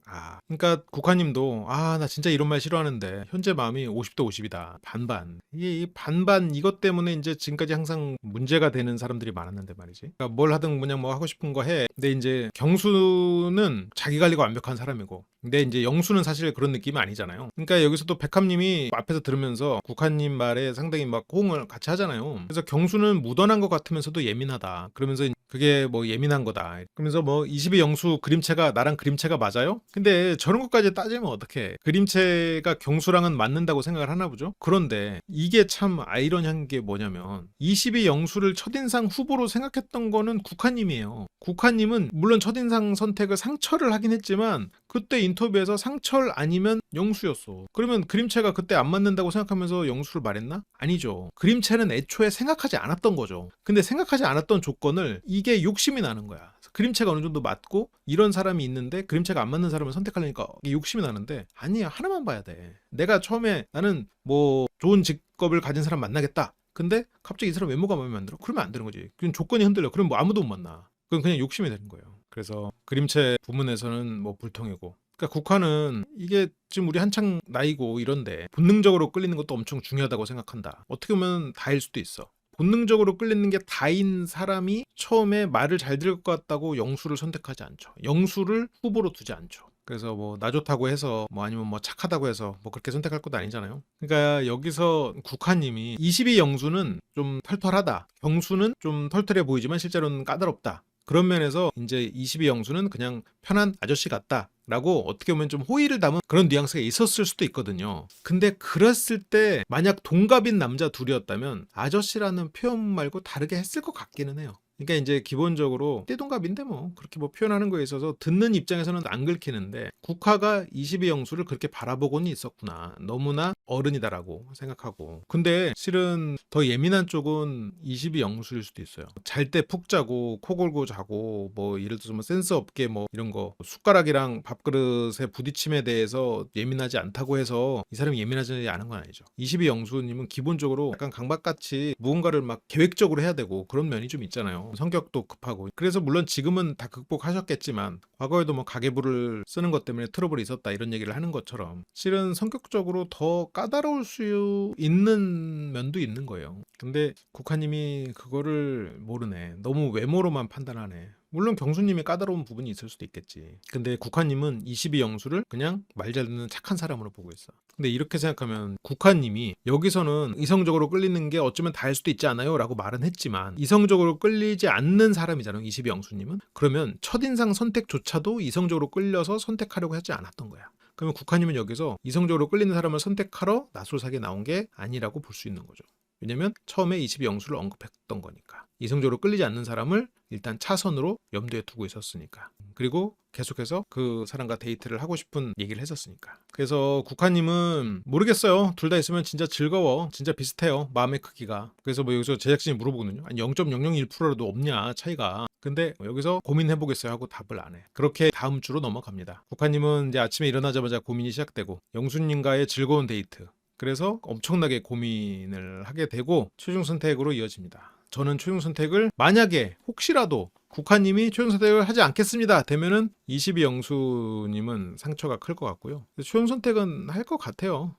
그러니까 국화님도 나 진짜 이런 말 싫어하는데 현재 마음이 50대 50이다. 반반. 이게 이 반반 이것 때문에 이제 지금까지 항상 문제가 되는 사람들이 많았는데 말이지. 그러니까 뭘 하든 그냥 뭐 하고 싶은 거 해. 근데 이제 경수는 자기 관리가 완벽한 사람이고, 근데 이제 영수는 사실 그런 느낌이 아니잖아요. 그러니까 여기서 또 백합님이 앞에서 들으면서 국화님 말에 상당히 막 호응을 같이 하잖아요. 그래서 경수는 무던한 것 같으면서도 예민하다. 그러면서 그게 뭐 예민한 거다. 그러면서 뭐 20의 영수 그림체가 나랑 그림체가 맞아요? 근데 저런 것까지 따지면 어떡해. 그림체가 경수랑은 맞는다고 생각을 하나 보죠? 그런데 이게 참 아이러니한 게 뭐냐면 20의 영수를 첫인상 후보로 생각했던 거는 국화님이에요. 국화님은 물론 첫인상 선택을 상철을 하긴 했지만 그때 인터뷰에서 상철 아니면 영수였어. 그러면 그림체가 그때 안 맞는다고 생각하면서 영수를 말했나? 아니죠. 그림체는 애초에 생각하지 않았던 거죠. 근데 생각하지 않았던 조건을 이게 욕심이 나는 거야. 그림체가 어느 정도 맞고 이런 사람이 있는데 그림체가 안 맞는 사람을 선택하려니까 이게 욕심이 나는데 아니야. 하나만 봐야 돼. 내가 처음에 나는 뭐 좋은 직업을 가진 사람 만나겠다. 근데 갑자기 이 사람 외모가 마음에 안 들어. 그러면 안 되는 거지. 그럼 조건이 흔들려. 그럼 뭐 아무도 못 만나. 그건 그냥 욕심이 되는 거예요. 그래서 그림체 부문에서는 뭐 불통이고. 그러니까 국화는 이게 지금 우리 한창 나이고 이런데 본능적으로 끌리는 것도 엄청 중요하다고 생각한다. 어떻게 보면 다일 수도 있어. 본능적으로 끌리는 게 다인 사람이 처음에 말을 잘 들을 것 같다고 영수를 선택하지 않죠. 영수를 후보로 두지 않죠. 그래서 뭐 나 좋다고 해서 뭐 아니면 뭐 착하다고 해서 뭐 그렇게 선택할 것도 아니잖아요. 그러니까 여기서 국화님이 22 영수는 좀 털털하다. 경수는 좀 털털해 보이지만 실제로는 까다롭다. 그런 면에서 이제 22 영수는 그냥 편한 아저씨 같다. 라고 어떻게 보면 좀 호의를 담은 그런 뉘앙스가 있었을 수도 있거든요. 근데 그랬을 때 만약 동갑인 남자 둘이었다면 아저씨라는 표현 말고 다르게 했을 것 같기는 해요. 그러니까 이제 기본적으로 띠동갑인데 뭐 그렇게 뭐 표현하는 거에 있어서 듣는 입장에서는 안 긁히는데 국화가 22 영수를 그렇게 바라보고는 있었구나. 너무나 어른이다라고 생각하고. 근데 실은 더 예민한 쪽은 22 영수일 수도 있어요. 잘 때 푹 자고 코 골고 자고 뭐 예를 들어서 뭐 센스 없게 뭐 이런 거 숟가락이랑 밥그릇의 부딪힘에 대해서 예민하지 않다고 해서 이 사람이 예민하지 않은 건 아니죠. 22 영수님은 기본적으로 약간 강박같이 무언가를 막 계획적으로 해야 되고 그런 면이 좀 있잖아요. 성격도 급하고. 그래서 물론 지금은 다 극복하셨겠지만 과거에도 뭐 가계부를 쓰는 것 때문에 트러블이 있었다 이런 얘기를 하는 것처럼 실은 성격적으로 더 까다로울 수 있는 면도 있는 거예요. 근데 국화님이 그거를 모르네. 너무 외모로만 판단하네. 물론 경수님이 까다로운 부분이 있을 수도 있겠지. 근데 국화님은 22 영수를 그냥 말 잘 듣는 착한 사람으로 보고 있어. 근데 이렇게 생각하면 국화님이 여기서는 이성적으로 끌리는 게 어쩌면 다일 수도 있지 않아요? 라고 말은 했지만 이성적으로 끌리지 않는 사람이잖아요. 22 영수님은. 그러면 첫인상 선택조차도 이성적으로 끌려서 선택하려고 하지 않았던 거야. 그러면 국화님은 여기서 이성적으로 끌리는 사람을 선택하러 낯설사기에 나온 게 아니라고 볼 수 있는 거죠. 왜냐면 처음에 22 영수를 언급했던 거니까. 이성적으로 끌리지 않는 사람을 일단 차선으로 염두에 두고 있었으니까. 그리고 계속해서 그 사람과 데이트를 하고 싶은 얘기를 했었으니까. 그래서 국화님은 모르겠어요. 둘 다 있으면 진짜 즐거워. 진짜 비슷해요. 마음의 크기가. 그래서 뭐 여기서 제작진이 물어보거든요. 아니 0.001%라도 없냐 차이가. 근데 여기서 고민해보겠어요 하고 답을 안 해. 그렇게 다음 주로 넘어갑니다. 국화님은 이제 아침에 일어나자마자 고민이 시작되고 영수님과의 즐거운 데이트. 그래서 엄청나게 고민을 하게 되고 최종 선택으로 이어집니다. 저는 최종 선택을 만약에 혹시라도 국화님이 최종 선택을 하지 않겠습니다 되면은 22 영수님은 상처가 클 것 같고요. 최종 선택은 할 것 같아요.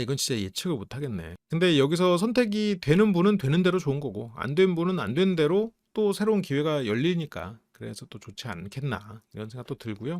이건 진짜 예측을 못 하겠네. 근데 여기서 선택이 되는 분은 되는 대로 좋은 거고 안 된 분은 안 된 대로 또 새로운 기회가 열리니까 그래서 또 좋지 않겠나 이런 생각도 들고요.